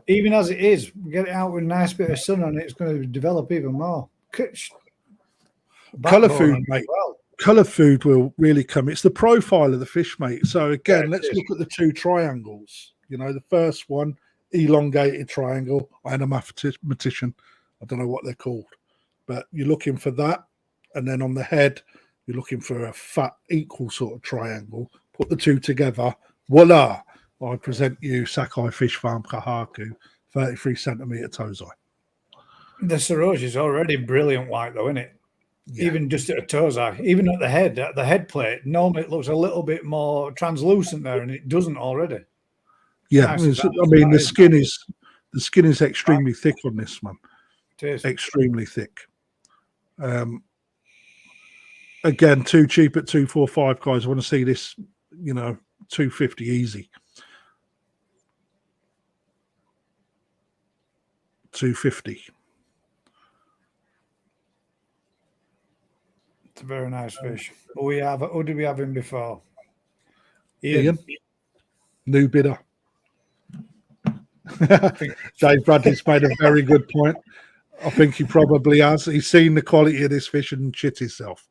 Even as it is, get it out with a nice bit of sun on it, it's going to develop even more. Colour food, mate. Well. Colour food will really come. It's the profile of the fish, mate. So again, let's look at the 2 triangles. You know, the first one, elongated triangle. I am a mathematician. I don't know what they're called, but you're looking for that. And then on the head, you're looking for a fat, equal sort of triangle. Put the 2 together. Voila! I present you Sakai Fish Farm Kohaku, 33 centimetre tozai. The Saroji is already brilliant white, though, isn't it? Yeah. Even just at a tozai, even at the head plate, normally it looks a little bit more translucent there, and it doesn't already. Yeah, I mean the skin is extremely thick on this one. It is extremely thick. Again, too cheap at 245, guys. I want to see this, you know, 250 easy. 250. It's a very nice fish. Who did we have him before? Ian. New bidder. Dave Bradley's made a very good point. I think he probably has. He's seen the quality of this fish and shit himself.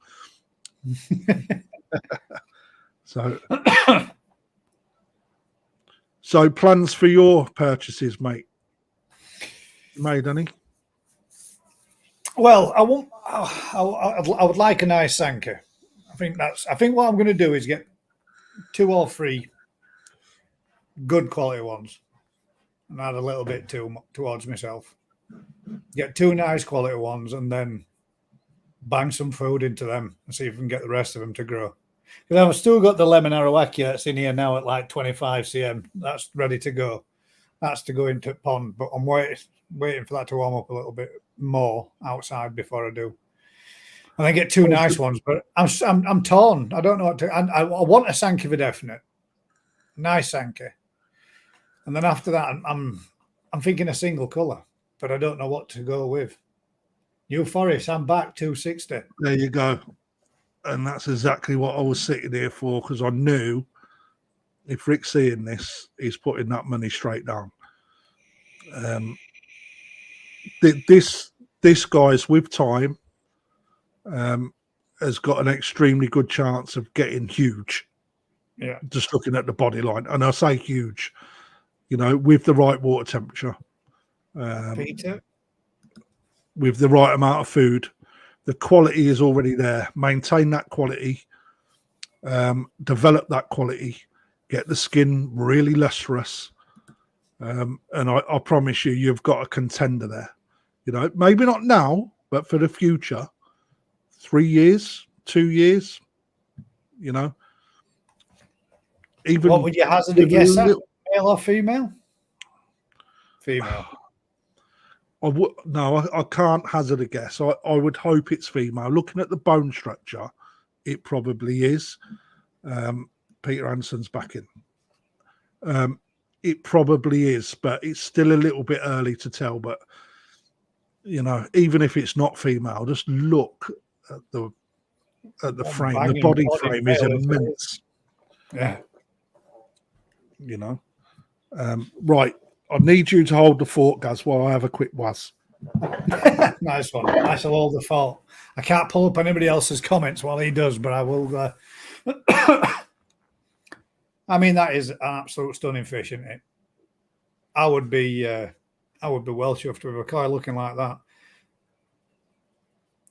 So plans for your purchases, mate? Made any? Well, I would like a nice Sanke. I think what I'm going to do is get 2 or 3 good quality ones and add a little bit towards myself. Get 2 nice quality ones and then bang some food into them and see if we can get the rest of them to grow. Because I've still got the lemon arawaki that's in here now at like 25 cm. That's ready to go. That's to go into pond, but I'm waiting for that to warm up a little bit more outside before I do. And I get two nice ones, but I'm torn. I don't know what to. I want a Sanke for definite, nice Sanke, and then after that, I'm thinking a single color, but I don't know what to go with. New Forest, I'm back 260. There you go, and that's exactly what I was sitting here for, because I knew if Rick's seeing this, he's putting that money straight down. This guy's with time. Has got an extremely good chance of getting huge. Yeah. Just looking at the body line. And I say huge, with the right water temperature. Peter? With the right amount of food. The quality is already there. Maintain that quality. Develop that quality. Get the skin really lustrous. And I promise you've got a contender there. Maybe not now, but for the future. 3 years, 2 years, Even what would you hazard a guess at? Male or female? Female. I can't hazard a guess. I would hope it's female. Looking at the bone structure, it probably is. Peter Anderson's back in. It probably is, but it's still a little bit early to tell. But even if it's not female, just look at the frame. The body frame is immense. Yeah. Right. I need you to hold the fort, Gaz, while I have a quick was. Nice one. I shall hold the fort. I can't pull up anybody else's comments while he does, but I will. I mean, that is an absolute stunning fish, isn't it? I would be well chuffed with a koi looking like that.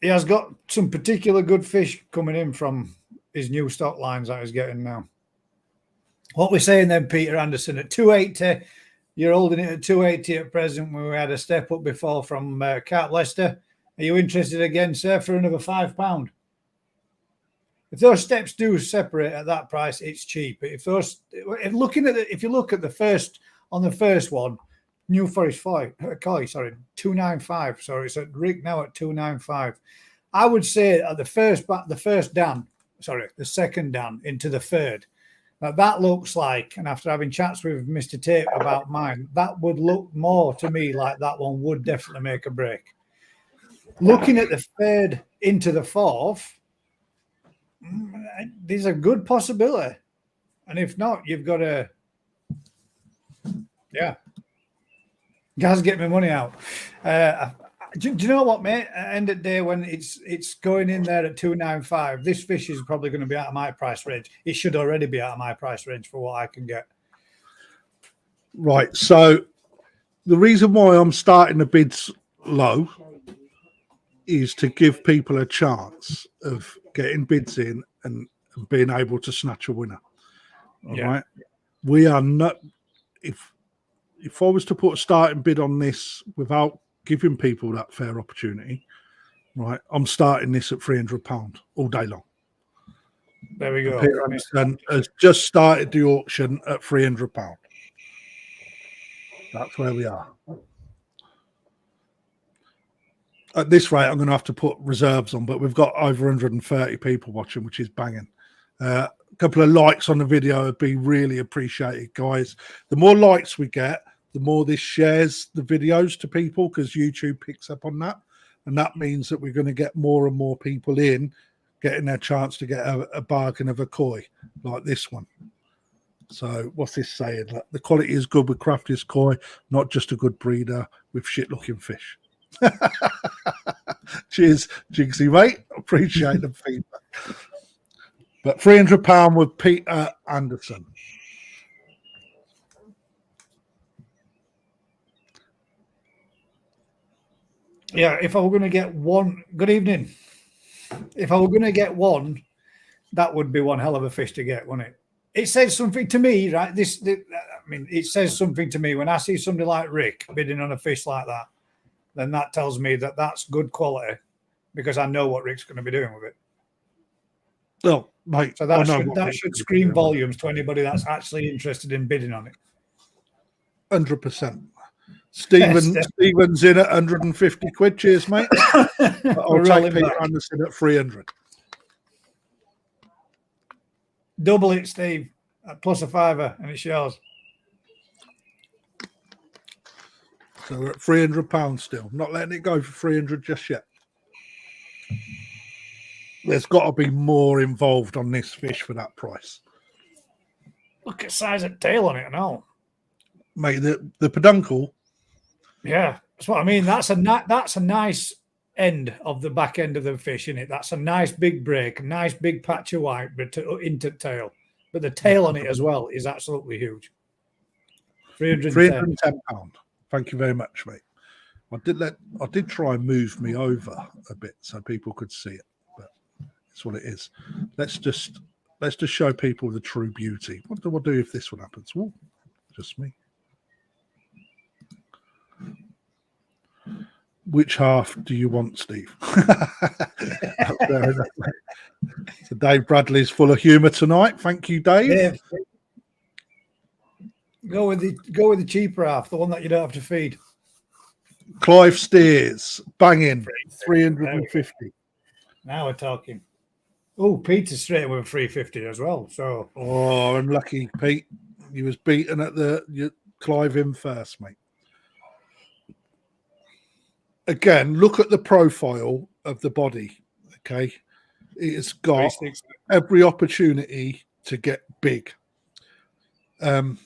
He has got some particular good fish coming in from his new stock lines that he's getting now. What we're saying then, Peter Anderson, at 280, you're holding it at 280 at present. We had a step up before from Cap Leicester. Are you interested again, sir, for another £5? If those steps do separate at that price, it's cheap. If you look at the first one, New Forest Koi, 295. Sorry, it's at Rick now at 295. I would say at the second dan into the third. Now that looks like, and after having chats with Mr. Tape about mine, that would look more to me like that one would definitely make a break. Looking at the third into the fourth, there's a good possibility. And if not, you've got to, Guys, get my money out. Do you know what, mate? At the end of the day, when it's going in there at 295, this fish is probably going to be out of my price range. It should already be out of my price range for what I can get. Right. So the reason why I'm starting the bids low is to give people a chance of getting bids in and being able to snatch a winner. All right. We are not. If I was to put a starting bid on this without giving people that fair opportunity, right, I'm starting this at £300 all day long. There we go. Peter Anderson has just started the auction at £300. That's where we are. At this rate, I'm going to have to put reserves on, but we've got over 130 people watching, which is banging. A couple of likes on the video would be really appreciated, guys. The more likes we get, the more this shares the videos to people, because YouTube picks up on that. And that means that we're going to get more and more people in, getting their chance to get a bargain of a koi like this one. So what's this saying? The quality is good with Krafty Koi, not just a good breeder with shit-looking fish. Cheers, Jigsy, mate. Appreciate the feedback. But £300 with Peter Anderson. Yeah, if I were going to get one, good evening. If I were going to get one, that would be one hell of a fish to get, wouldn't it? It says something to me, right? It says something to me when I see somebody like Rick bidding on a fish like that. Then that tells me that that's good quality because I know what Rick's going to be doing with it. Well, mate, So I that know should, what that Rick's should gonna be scream doing. volumes to anybody that's actually interested in bidding on it. 100%. Stephen's in at 150 quid. Cheers, mate. I'll We're take rolling Peter back. Anderson at 300. Double it, Steve, at plus a fiver, and it's yours. So we're at £300 still. Not letting it go for 300 just yet. There's got to be more involved on this fish for that price. Look at size of tail on it and all. Mate, the peduncle. Yeah, that's what I mean. That's a nice end of the back end of the fish, isn't it? That's a nice big break, a nice big patch of white, but into tail. But the tail on it as well is absolutely huge. £310. £310. Thank you very much, mate. I did try and move me over a bit so people could see it, but it's what it is. Let's just show people the true beauty. What do I do if this one happens? Ooh, just me. Which half do you want, Steve? So Dave Bradley's full of humour tonight. Thank you, Dave. Go with the cheaper half, the one that you don't have to feed. Clive Steers, banging 350. Now we're talking. Oh, Peter's straight with 350 as well. So Unlucky, Pete. You was beaten at Clive in first, mate. Again, look at the profile of the body. Okay, it's got every opportunity to get big. There's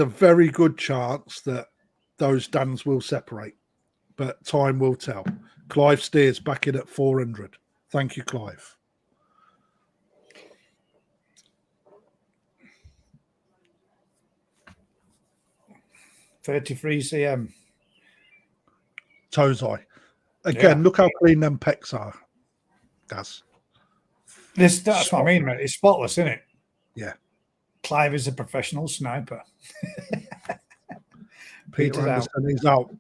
a very good chance that those dams will separate, but time will tell. Clive Steers back in at 400. Thank you, Clive. $33 cm. Tozai. Again, look how clean them pecs are, Gaz. That's what I mean, mate. It's spotless, isn't it? Yeah. Clive is a professional sniper. Peter Anderson is out.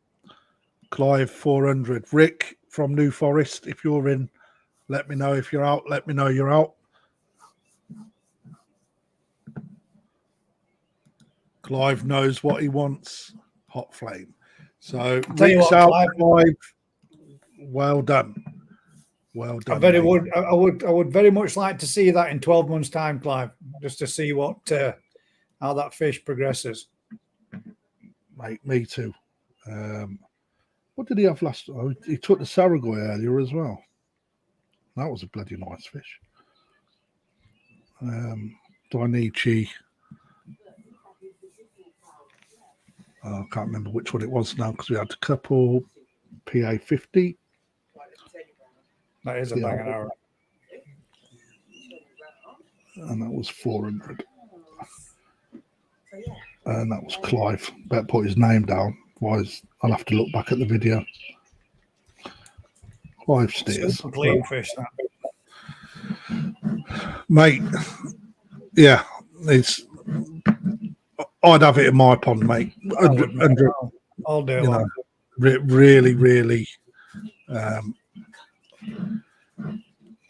Clive 400. Rick from New Forest, if you're in, let me know if you're out. Let me know you're out. Clive knows what he wants. Hot flame. So Rick's out. Clive, well done. Well done. I would very much like to see that in 12 months' time, Clive, just to see what how that fish progresses. Mate, me too. What did he have last? Oh, he took the Saragoi earlier as well. That was a bloody nice fish. Dainichi. I can't remember which one it was now because we had a couple. PA 50. That is a banging arrow. And that was 400. And that was Clive. Better put his name down. Otherwise, I'll have to look back at the video. Clive Steers. Super clean fish, that. Mate, yeah, I'd have it in my pond, mate. All day long. Really, really.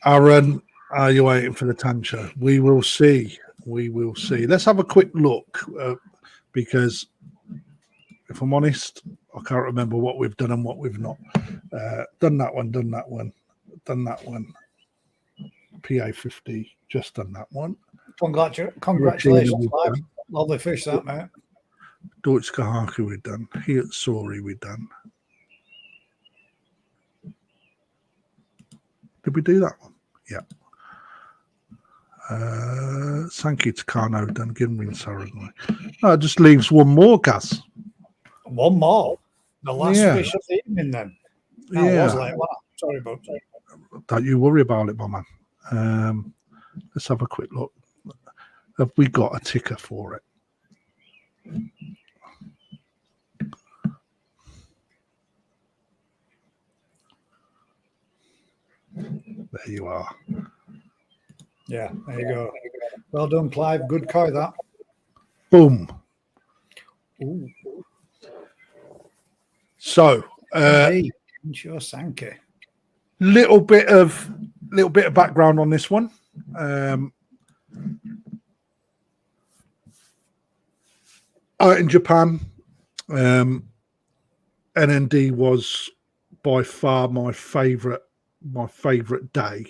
Aaron, are you waiting for the tancha? We will see. We will see. Let's have a quick look because, if I'm honest, I can't remember what we've done and what we've not. Done that one, done that one, done that one. PA 50, just done that one. Congratulations, Clive. Lovely fish, that, mate. Doitsu Kohaku we've done. Utsuri we've done. Did we do that one? Yeah. Sanke Takano done. Ginrin Showa. No, it just leaves one more, Gaz. One more? The last fish of the evening, then. No, it was like, wow. Sorry about that. Don't you worry about it, my man. Let's have a quick look. Have we got a ticker for it? There you are. Yeah, there you go. Well done, Clive. Good koi, that. Boom. Ooh. So, Ginrin Showa Sanke. Little bit of background on this one. Out in Japan, NND was by far my favorite day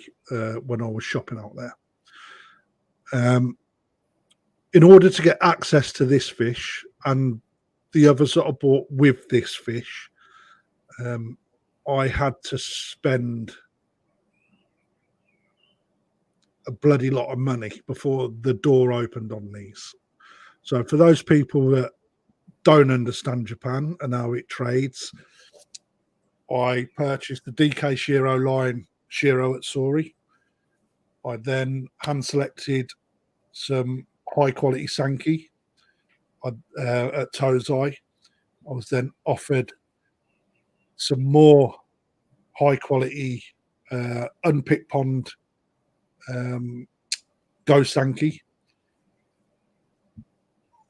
when I was shopping out there. In order to get access to this fish and the others that I bought with this fish, I had to spend a bloody lot of money before the door opened on these. So for those people that don't understand Japan and how it trades, I purchased the DK Shiro line Shiro Utsuri. I then hand selected some high quality Sanke at Tozai. I was then offered some more high quality unpicked pond Go Sanke.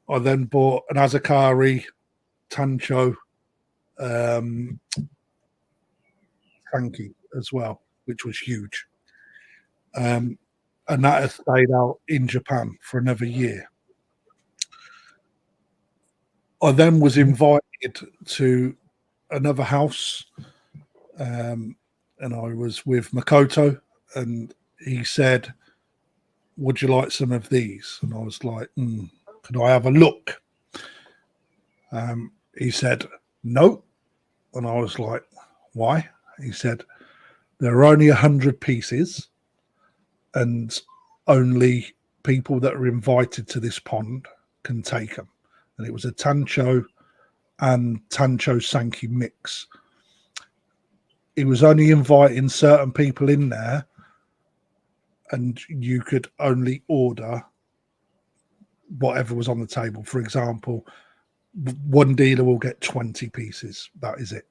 I then bought an Azakari Tancho Sanke as well, which was huge. And that has stayed out in Japan for another year. I then was invited to another house, and I was with Makoto, and he said, "Would you like some of these?" And I was like, "Could I have a look?" He said, "No." And I was like, "Why?" He said, "There are only 100 pieces, and only people that are invited to this pond can take them." And it was a Tancho and Tancho Sanke mix. He was only inviting certain people in there, and you could only order whatever was on the table. For example, one dealer will get 20 pieces. That is it.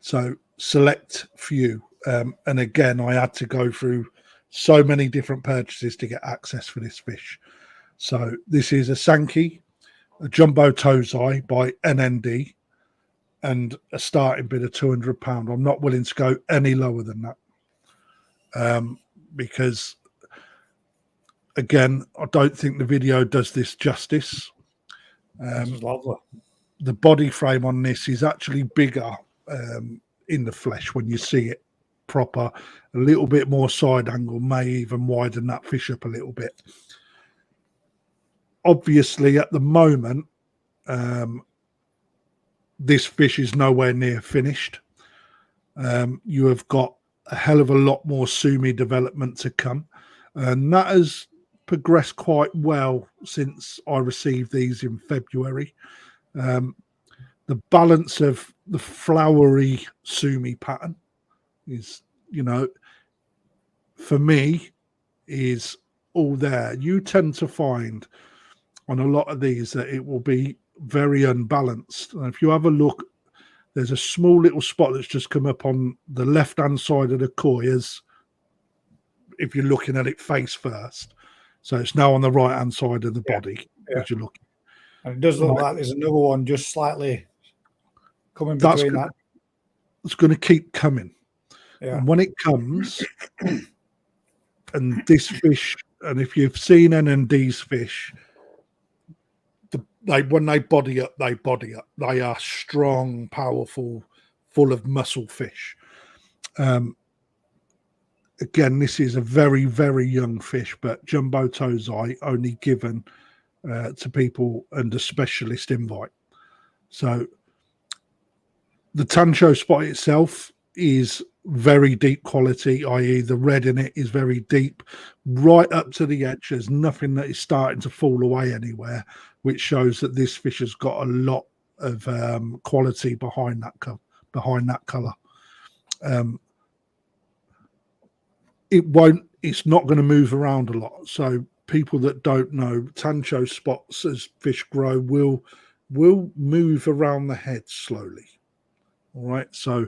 So select few. And again, I had to go through so many different purchases to get access for this fish. So this is a Sanke, a Jumbo Tozai by NND, and a starting bid of £200. I'm not willing to go any lower than that, because again, I don't think the video does this justice. This is lovely. The body frame on this is actually bigger in the flesh when you see it proper. A little bit more side angle may even widen that fish up a little bit. Obviously, at the moment, this fish is nowhere near finished. You have got a hell of a lot more sumi development to come, and that has progressed quite well since I received these in February. The balance of the flowery sumi pattern is, for me, is all there. You tend to find on a lot of these that it will be very unbalanced. And if you have a look, there's a small little spot that's just come up on the left hand side of the koi, as if you're looking at it face first. So it's now on the right hand side of the body as you're looking. And it does look like there's another one just slightly coming between that. It's going to keep coming. Yeah. And when it comes, and this fish, and if you've seen NND's fish, when they body up, they body up. They are strong, powerful, full of muscle fish. Again, this is a very, very young fish, but Jumbo Tozai only given to people under specialist invite. So the Tancho spot itself is very deep quality, i.e. the red in it is very deep, right up to the edge. There's nothing that is starting to fall away anywhere, which shows that this fish has got a lot of quality behind that colour. It's not going to move around a lot. So people that don't know, Tancho spots as fish grow will move around the head slowly. All right. So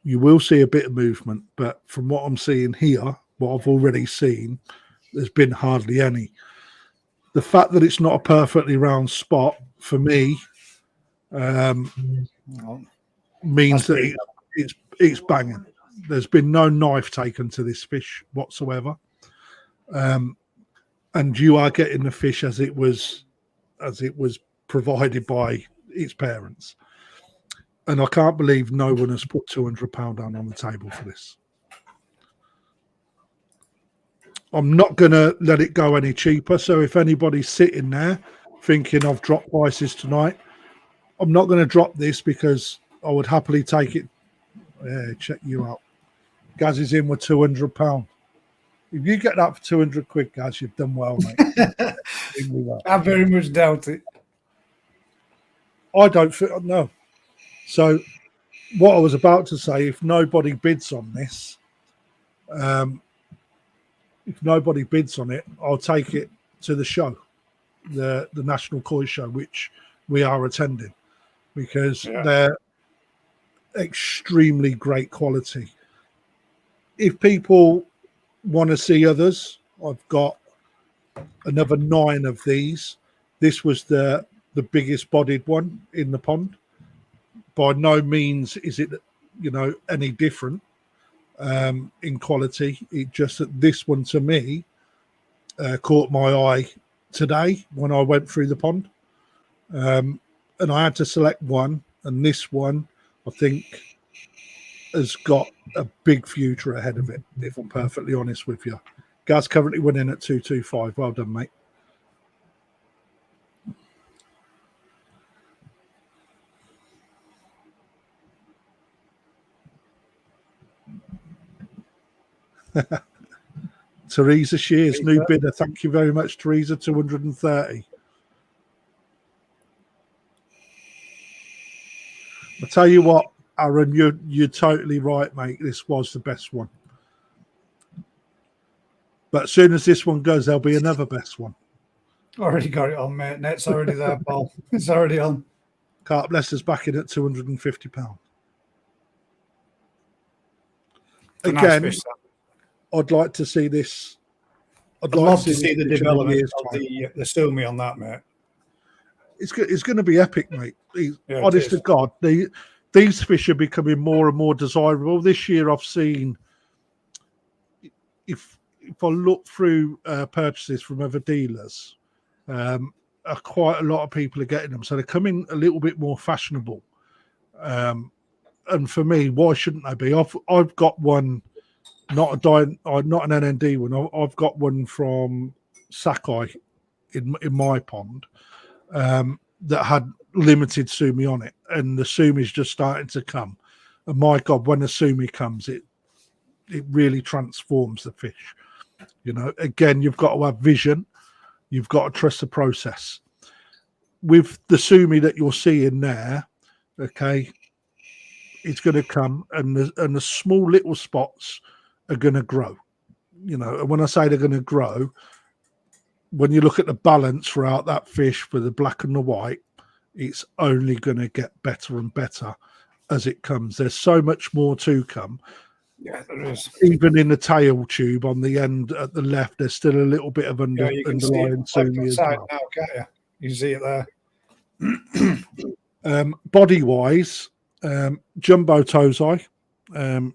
you will see a bit of movement, but from what I'm seeing here, what I've already seen, there's been hardly any. The fact that it's not a perfectly round spot for me means that it's banging. There's been no knife taken to this fish whatsoever, and you are getting the fish as it was provided by its parents. And I can't believe no one has put £200 down on the table for this. I'm not going to let it go any cheaper. So if anybody's sitting there thinking I've dropped prices tonight, I'm not going to drop this because I would happily take it. Yeah, check you out. Gaz is in with £200. If you get that for 200 quid, Gaz, you've done well, mate. I very much doubt it. I don't feel no. So what I was about to say, if nobody bids on this, if nobody bids on it, I'll take it to the show, the National Koi Show, which we are attending, because they're extremely great quality. If people want to see others, I've got another 9 of these. This was the biggest bodied one in the pond. By no means is it, any different in quality. It just that this one to me caught my eye today when I went through the pond, and I had to select one. And this one, I think, has got a big future ahead of it. If I'm perfectly honest with you, Gaz currently winning at 225. Well done, mate. Teresa Shears, new bidder. Thank you very much, Teresa. 230. I tell you what, Aaron, you're totally right, mate. This was the best one. But as soon as this one goes, there'll be another best one. Already got it on, mate. Net's already there, Paul. It's already on. Carp Lester's back in at £250. Again, nice fish, I'd like to see this. I'd love to see the development of the sumi on that, mate. It's going to be epic, mate. Honest to God, these fish are becoming more and more desirable. This year I've seen, if I look through purchases from other dealers, quite a lot of people are getting them. So they're coming a little bit more fashionable. And for me, why shouldn't they be? I've got one, not an NND one. I've got one from Sakai in my pond that had limited sumi on it, and the sumi's just starting to come. And my God, when the sumi comes, it really transforms the fish. Again, you've got to have vision. You've got to trust the process. With the sumi that you're seeing there, okay, it's going to come, and the small little spots are going to grow. And when I say they're going to grow, when you look at the balance throughout that fish for the black and the white, it's only going to get better and better as it comes. There's so much more to come. Yeah, there is. Even in the tail tube on the end at the left, there's still a little bit of underlying sumi as well. Now, can't you? You see it there. Body-wise, jumbo tozai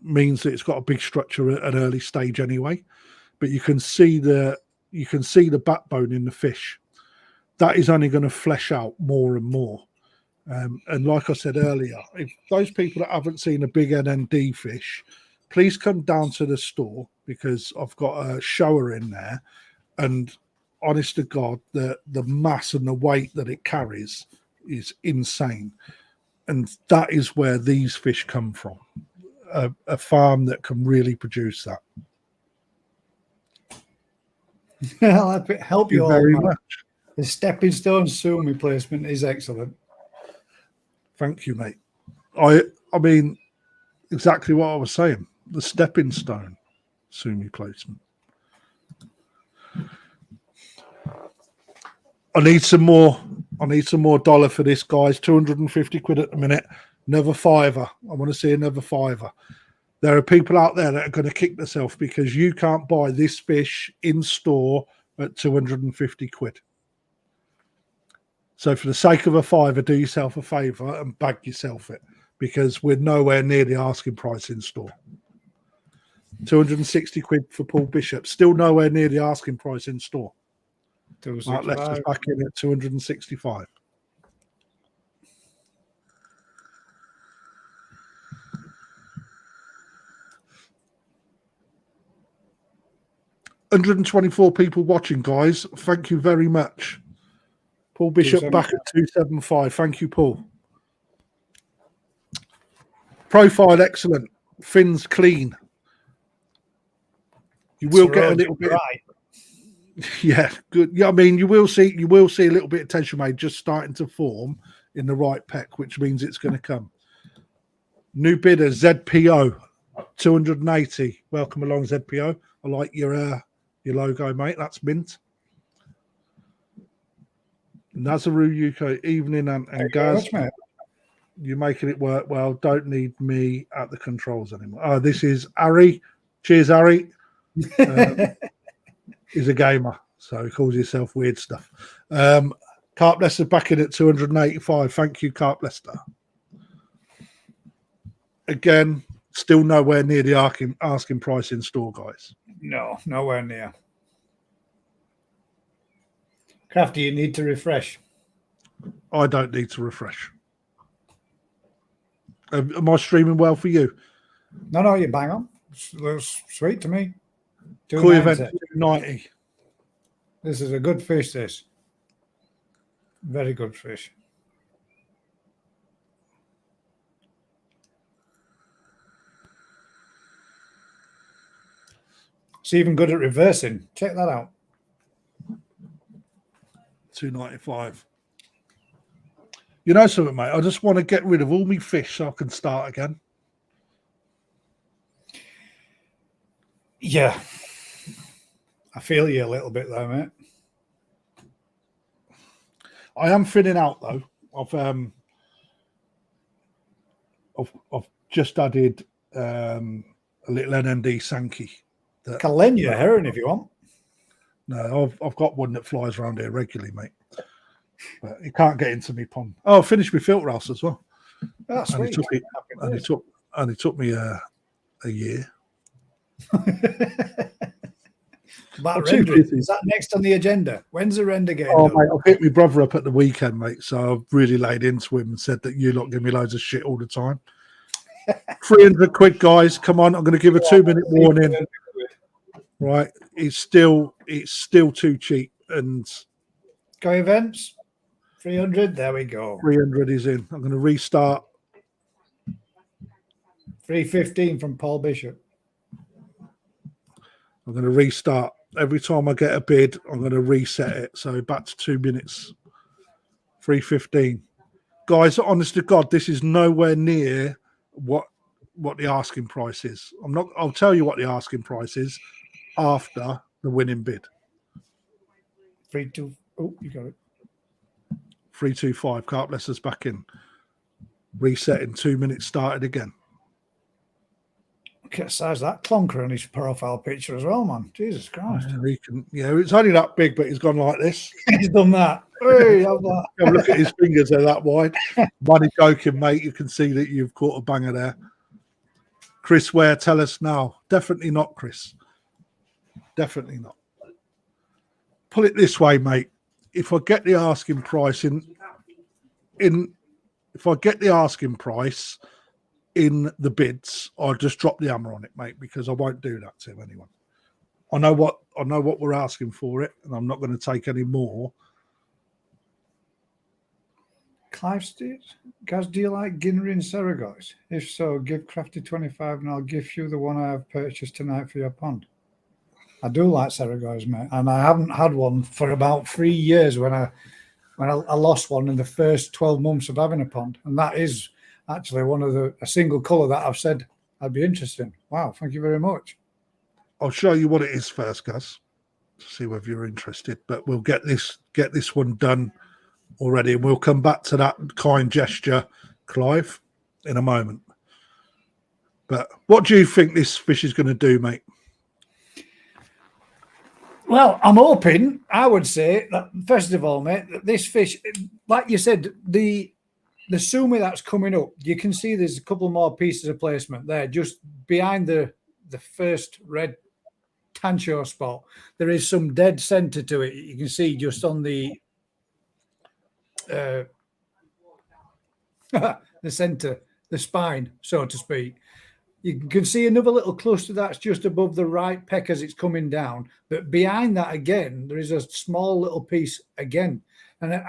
means that it's got a big structure at an early stage anyway, but you can see the backbone in the fish. That is only going to flesh out more and more. And like I said earlier, if those people that haven't seen a big NND fish, please come down to the store, because I've got a shower in there, and honest to God, the mass and the weight that it carries is insane. And that is where these fish come from, a farm that can really produce that. I'll help you all very much. The stepping stone sumi placement is excellent. Thank you, mate. I mean, exactly what I was saying. The stepping stone sumi placement. I need some more dollar for this, guys. 250 quid at the minute. Another £5. I want to see another £5. There are people out there that are going to kick themselves because you can't buy this fish in store at 250 quid. So for the sake of a £5, do yourself a favour and bag yourself it. because we're nowhere near the asking price in store. 260 quid for Paul Bishop, still nowhere near the asking price in store. Mark Leicester's back in at 265. $124 people watching, guys. Thank you very much. Paul Bishop back at 275. Thank you, Paul. Profile excellent. Fins clean. You will get a little bit. Yeah, good. Yeah, I mean, you will see a little bit of tension made just starting to form in the right pec, which means it's going to come. New bidder ZPO 280. Welcome along, ZPO. I like your logo, mate. That's mint. Nazaru UK evening and Gaz. You're making it work well. Don't need me at the controls anymore. Oh, this is Ari. Cheers, Ari. He's a gamer, so he calls himself weird stuff. Carp Leicester back in at 285. Thank you, Carp Leicester. Again, still nowhere near the asking price in store, guys. No, nowhere near. Krafty, you need to refresh. I don't need to refresh. Am I streaming well for you? No, you bang on. Looks sweet to me. Koi event 290. This is a good fish, this. Very good fish. It's even good at reversing. Check that out. 295. You know something, mate? I just want to get rid of all my fish so I can start again. Yeah. I feel you a little bit though, mate. I am thinning out though. I've just added a little NND Sanke. Can lend you a heron if you want. No, I've got one that flies around here regularly, mate. But he can't get into me pond. Oh, I finished my filter house as well. That's sweet. It took me a year. About rendering. Is that next on the agenda? When's the render game? Oh, mate, I've hit my brother up at the weekend, mate. So I've really laid into him and said that you lot give me loads of shit all the time. 300 quid, guys. Come on, I'm going to give a 2-minute warning. Right, it's still too cheap. And Koi events 300. There we go. 300 is in. I'm going to restart. 315 from Paul Bishop. I'm going to restart. Every time I get a bid, I'm going to reset it. So back to 2 minutes. 315. Guys, honest to God, this is nowhere near what the asking price is. I'll tell you what the asking price is after the winning bid. 3-2. Oh, you got it. 325. Carp Leicester's back in. Resetting. 2 minutes started again. Look at the size of that clunker on his profile picture as well, man. Jesus Christ. It's only that big, but he's gone like this. He's done that. Hey, have that. Look at his fingers, they're that wide. Money joking, mate. You can see that you've caught a banger there. Chris Ware, tell us now. Definitely not, Chris. Definitely not. Put it this way, mate. If I get the asking price if I get the asking price in the bids, I'll just drop the hammer on it, mate, because I won't do that to anyone. I know what we're asking for it, and I'm not going to take any more. Clive Steve, guys, do you like Ginrin Showa? If so, give Krafty 25 and I'll give you the one I have purchased tonight for your pond. I do like Showa, mate, and I haven't had one for about 3 years when I lost one in the first 12 months of having a pond, and that is actually one of a single colour that I've said I'd be interested in. Wow, thank you very much. I'll show you what it is first, Gus, to see whether you're interested. But we'll get this one done already, and we'll come back to that kind gesture, Clive, in a moment. But what do you think this fish is going to do, mate? Well, I'm hoping, I would say, that first of all, mate, this fish, like you said, the the sumi that's coming up, you can see there's a couple more pieces of placement there, just behind the first red tancho spot. There is some dead center to it. You can see just on the center, the spine, so to speak. You can see another little cluster that's just above the right peck as it's coming down. But behind that again, there is a small little piece again. And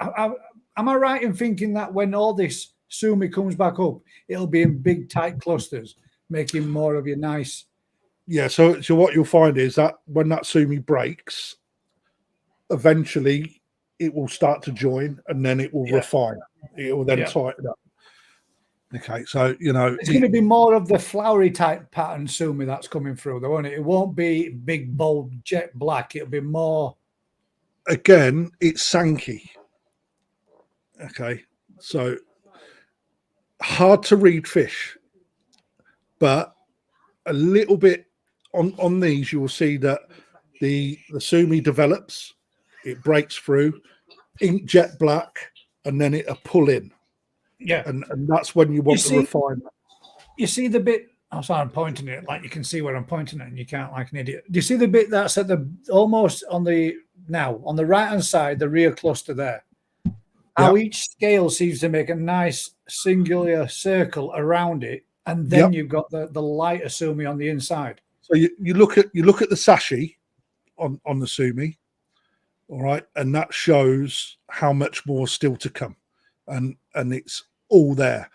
am I right in thinking that when all this sumi comes back up, it'll be in big, tight clusters, making more of your nice... Yeah, so what you'll find is that when that sumi breaks, eventually it will start to join and then it will refine. It will then tighten up. Okay, so, you know... It's going to be more of the flowery type pattern sumi that's coming through, though, won't it? It won't be big, bold, jet black. It'll be more... Again, it's Sanke. Okay, so hard to read fish, but a little bit on these, you will see that the sumi develops, it breaks through, ink jet black, and then it'll pull in. Yeah, and that's when you want to refine. You see the bit. Oh, sorry, I'm pointing it like you can see where I'm pointing it, and you can't, like an idiot. Do you see the bit that's at the almost on the right hand side, the rear cluster there? How each scale seems to make a nice singular circle around it, and then you've got the lighter sumi on the inside. So you look at the sashi on the sumi, all right, and that shows how much more still to come, and it's all there.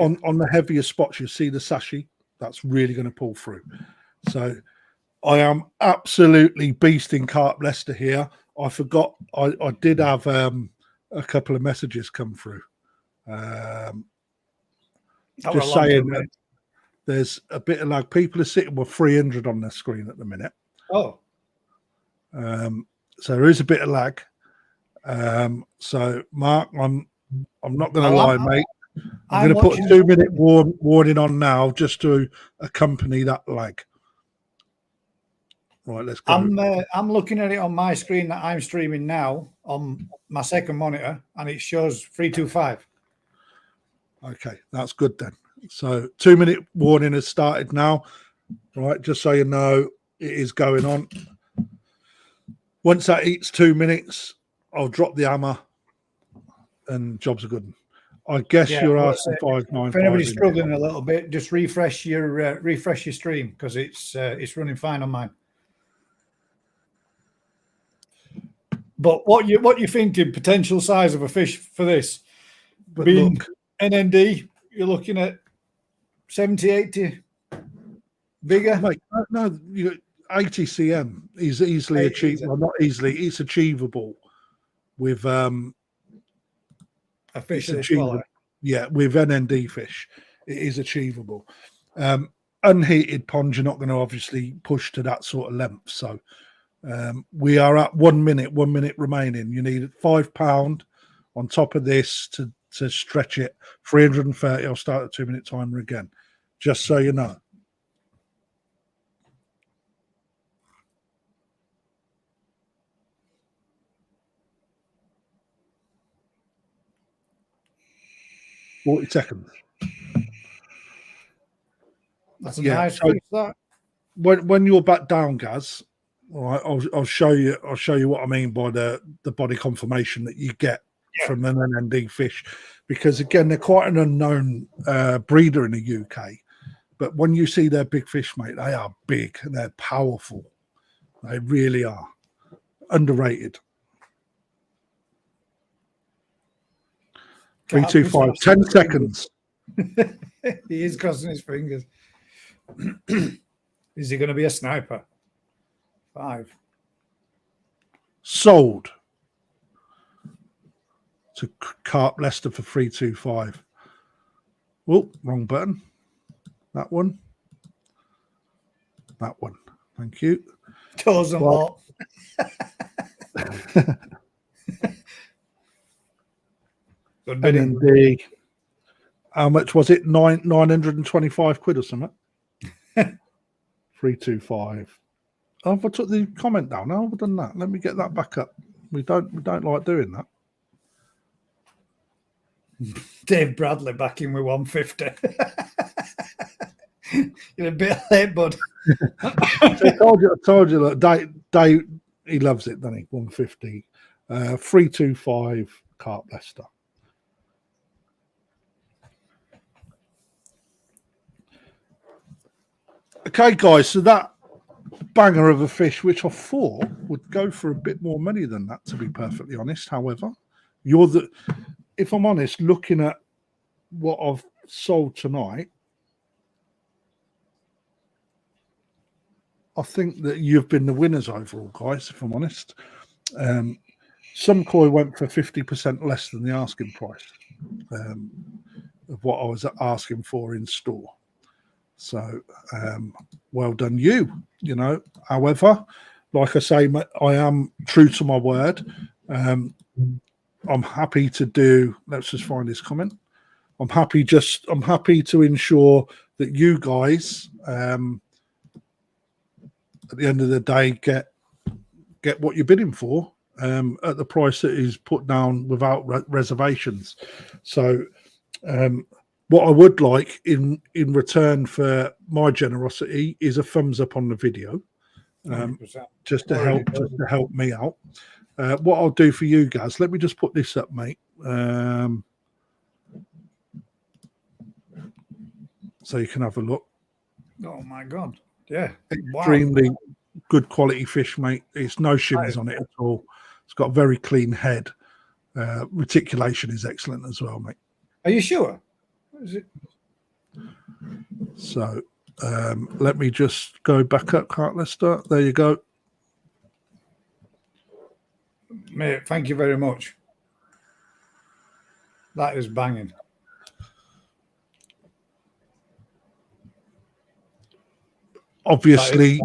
On the heavier spots, you see the sashi. That's really going to pull through. So I am absolutely beasting Carp Leicester here. I forgot I did have a couple of messages come through. Just saying that there's a bit of lag. People are sitting with 300 on their screen at the minute. Oh. So there is a bit of lag. So Mark, I'm not going to lie, mate. I'm going to put a 2-minute warning on now just to accompany that lag. Right, let's go. I'm looking at it on my screen that I'm streaming now on my second monitor, and it shows 325. Okay, that's good then. So 2-minute warning has started now. Right, just so you know, it is going on. Once that eats 2 minutes, I'll drop the hammer, and jobs are good. I guess you're asking 595. If anybody's struggling a little bit, just refresh your stream because it's running fine on mine. But what you thinking potential size of a fish for this? But being look, NND, you're looking at 70, 80 bigger. Mate, no, 80 cm is easily achievable. Well, not easily, it's achievable with a fish with NND fish. It is achievable. Unheated ponds, you're not going to obviously push to that sort of length. So we are at 1 minute remaining. You need £5 on top of this to stretch it. 330. I'll start the 2-minute timer again, just so you know. $40 seconds. That's a nice fish, that. When you're back down, Gaz, all right, I'll show you what I mean by the body conformation that you get from an NND fish, because again they're quite an unknown breeder in the UK. But when you see their big fish, mate, they are big and they're powerful. They really are. Underrated. 325, 10 seconds. He is crossing his fingers. Is he going to be a sniper? 5. Sold to Carp Leicester for 325. Oh, wrong button. That one. That one. Thank you. Doesn't lot. And then how much was it? 925 quid or something? 325. Oh, if I took the comment down, how have I done that? Let me get that back up. We don't like doing that. Dave Bradley back in with 150. You're a bit late, bud. So I told you that Dave, he loves it, doesn't he? 150. 325 carp Leicester. Okay, guys, so that banger of a fish, which I thought would go for a bit more money than that, to be perfectly honest. However, if I'm honest, looking at what I've sold tonight, I think that you've been the winners overall, guys, if I'm honest. Some koi went for 50% less than the asking price of what I was asking for in store. So, well done you, you know. However, like I say, I am true to my word. I'm happy to do, let's just find this comment. I'm happy to ensure that you guys, at the end of the day, get what you're bidding for at the price that is put down without reservations. So, what I would like in return for my generosity is a thumbs up on the video, just to help me out. What I'll do for you guys, let me just put this up, mate. So you can have a look. Oh my God! Yeah, Extremely good quality fish, mate. It's no shimmers on it at all. It's got a very clean head. Reticulation is excellent as well, mate. Are you sure? Is it? So let me just go back up, Carp Leicester. There you go. Mate, thank you very much. That is banging. Obviously,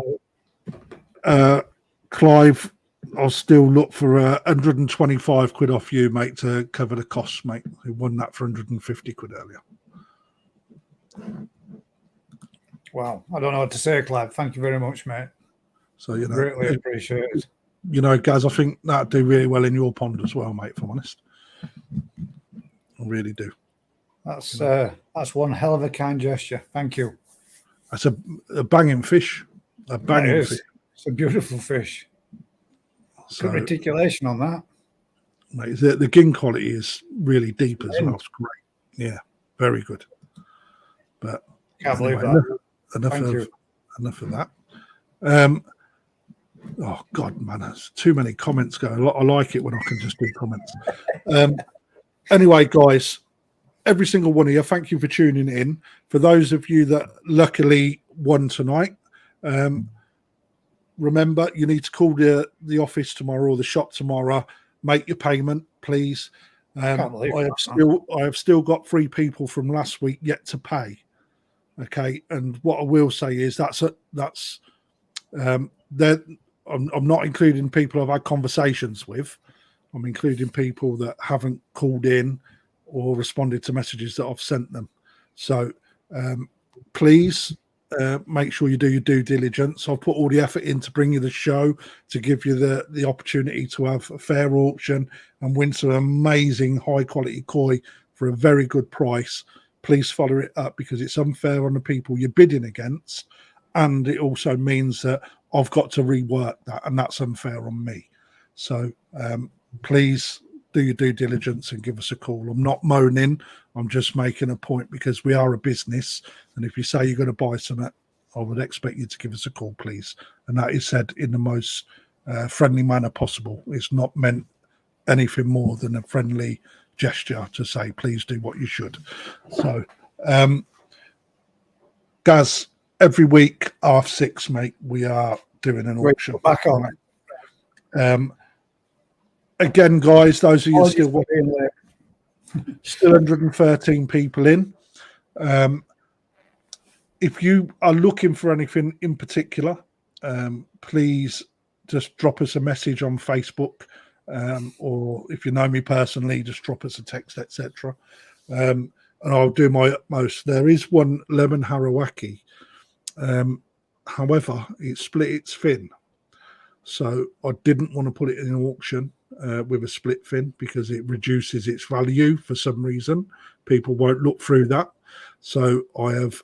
Clive, I'll still look for 125 quid off you, mate, to cover the costs, mate. Who won that for 150 quid earlier. Wow. I don't know what to say, Clive. Thank you very much, mate. So, you know, greatly appreciate it. You know, guys, I think that'd do really well in your pond as well, mate, if I'm honest. I really do. That's one hell of a kind gesture. Thank you. That's a banging fish. A banging fish. It's a beautiful fish. Good reticulation on that. Mate, the gin quality is really deep as well. It's great. Yeah, very good. But can't believe that. Enough of that. Oh God, man, there's too many comments going. I like it when I can just do comments. Anyway, guys, every single one of you, thank you for tuning in. For those of you that luckily won tonight, remember you need to call the office tomorrow or the shop tomorrow. Make your payment, please. I have still got 3 people from last week yet to pay. Okay, and what I will say is I'm not including people I've had conversations with. I'm including people that haven't called in or responded to messages that I've sent them. So please make sure you do your due diligence. I've put all the effort in to bring you the show, to give you the opportunity to have a fair auction and win some amazing high quality koi for a very good price. Please follow it up, because it's unfair on the people you're bidding against, and it also means that I've got to rework that, and that's unfair on me. So please do your due diligence and give us a call. I'm not moaning. I'm just making a point, because we are a business. And if you say you're going to buy something, I would expect you to give us a call, please. And that is said in the most friendly manner possible. It's not meant anything more than a friendly gesture to say, please do what you should. So, Gaz, every week, 6:30, mate, we are doing an auction. Back on. Again, guys, those of you still watching, still 113 people in. If you are looking for anything in particular, please just drop us a message on Facebook, or if you know me personally, just drop us a text, etc. And I'll do my utmost. There is one lemon harawaki. However, it split its fin, so I didn't want to put it in an auction. with a split fin because it reduces its value for some reason. People won't look through that. So I have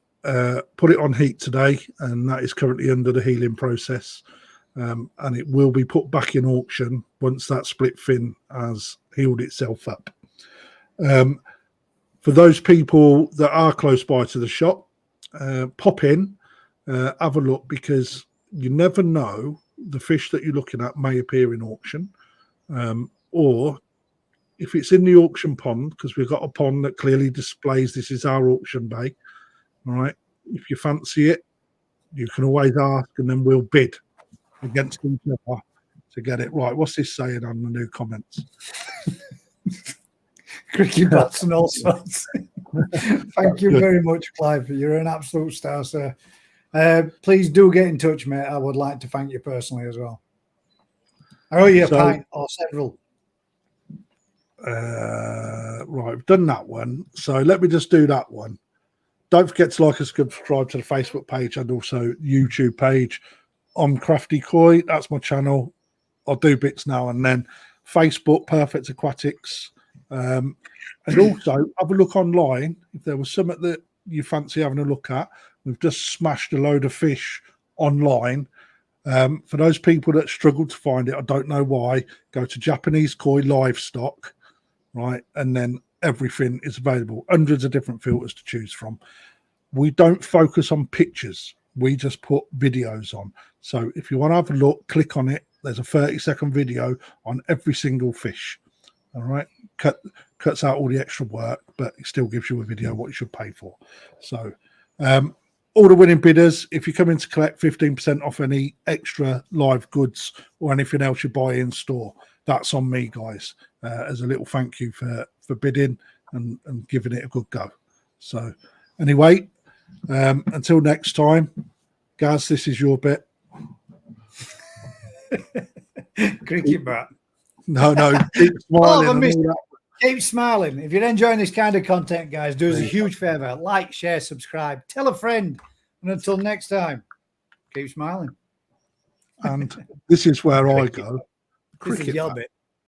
put it on heat today, and that is currently under the healing process. And it will be put back in auction once that split fin has healed itself up. For those people that are close by to the shop, pop in, have a look, because you never know, the fish that you're looking at may appear in auction, or if it's in the auction pond, because we've got a pond that clearly displays this is our auction bay. All right, if you fancy it, you can always ask, and then we'll bid against each other to get it right. What's this saying on the new comments? Cricket bats and all sorts. Thank you very much, Clive. You're an absolute star, sir. Please do get in touch, mate. I would like to thank you personally as well. I owe you a pint or several. Right, I've done that one. So let me just do that one. Don't forget to like and subscribe to the Facebook page and also YouTube page. I'm Krafty Koi. That's my channel. I'll do bits now and then. Facebook, Perfect Aquatics. And also have a look online if there was something that you fancy having a look at. We've just smashed a load of fish online. For those people that struggle to find it, I don't know why, go to Japanese Koi Livestock, right? And then everything is available. Hundreds of different filters to choose from. We don't focus on pictures. We just put videos on. So if you want to have a look, click on it. There's a 30-second video on every single fish. All right. Cuts out all the extra work, but it still gives you a video what you should pay for. So all the winning bidders, if you come in to collect 15% off any extra live goods or anything else you buy in store, that's on me, guys, as a little thank you for bidding and giving it a good go. So anyway, until next time, Gaz, this is your bit. Cricket bat. No, keep smiling. Keep smiling. If you're enjoying this kind of content, guys, do us a huge favor. Like, share, subscribe, tell a friend. And until next time, keep smiling. And this is where I go. This is your bit.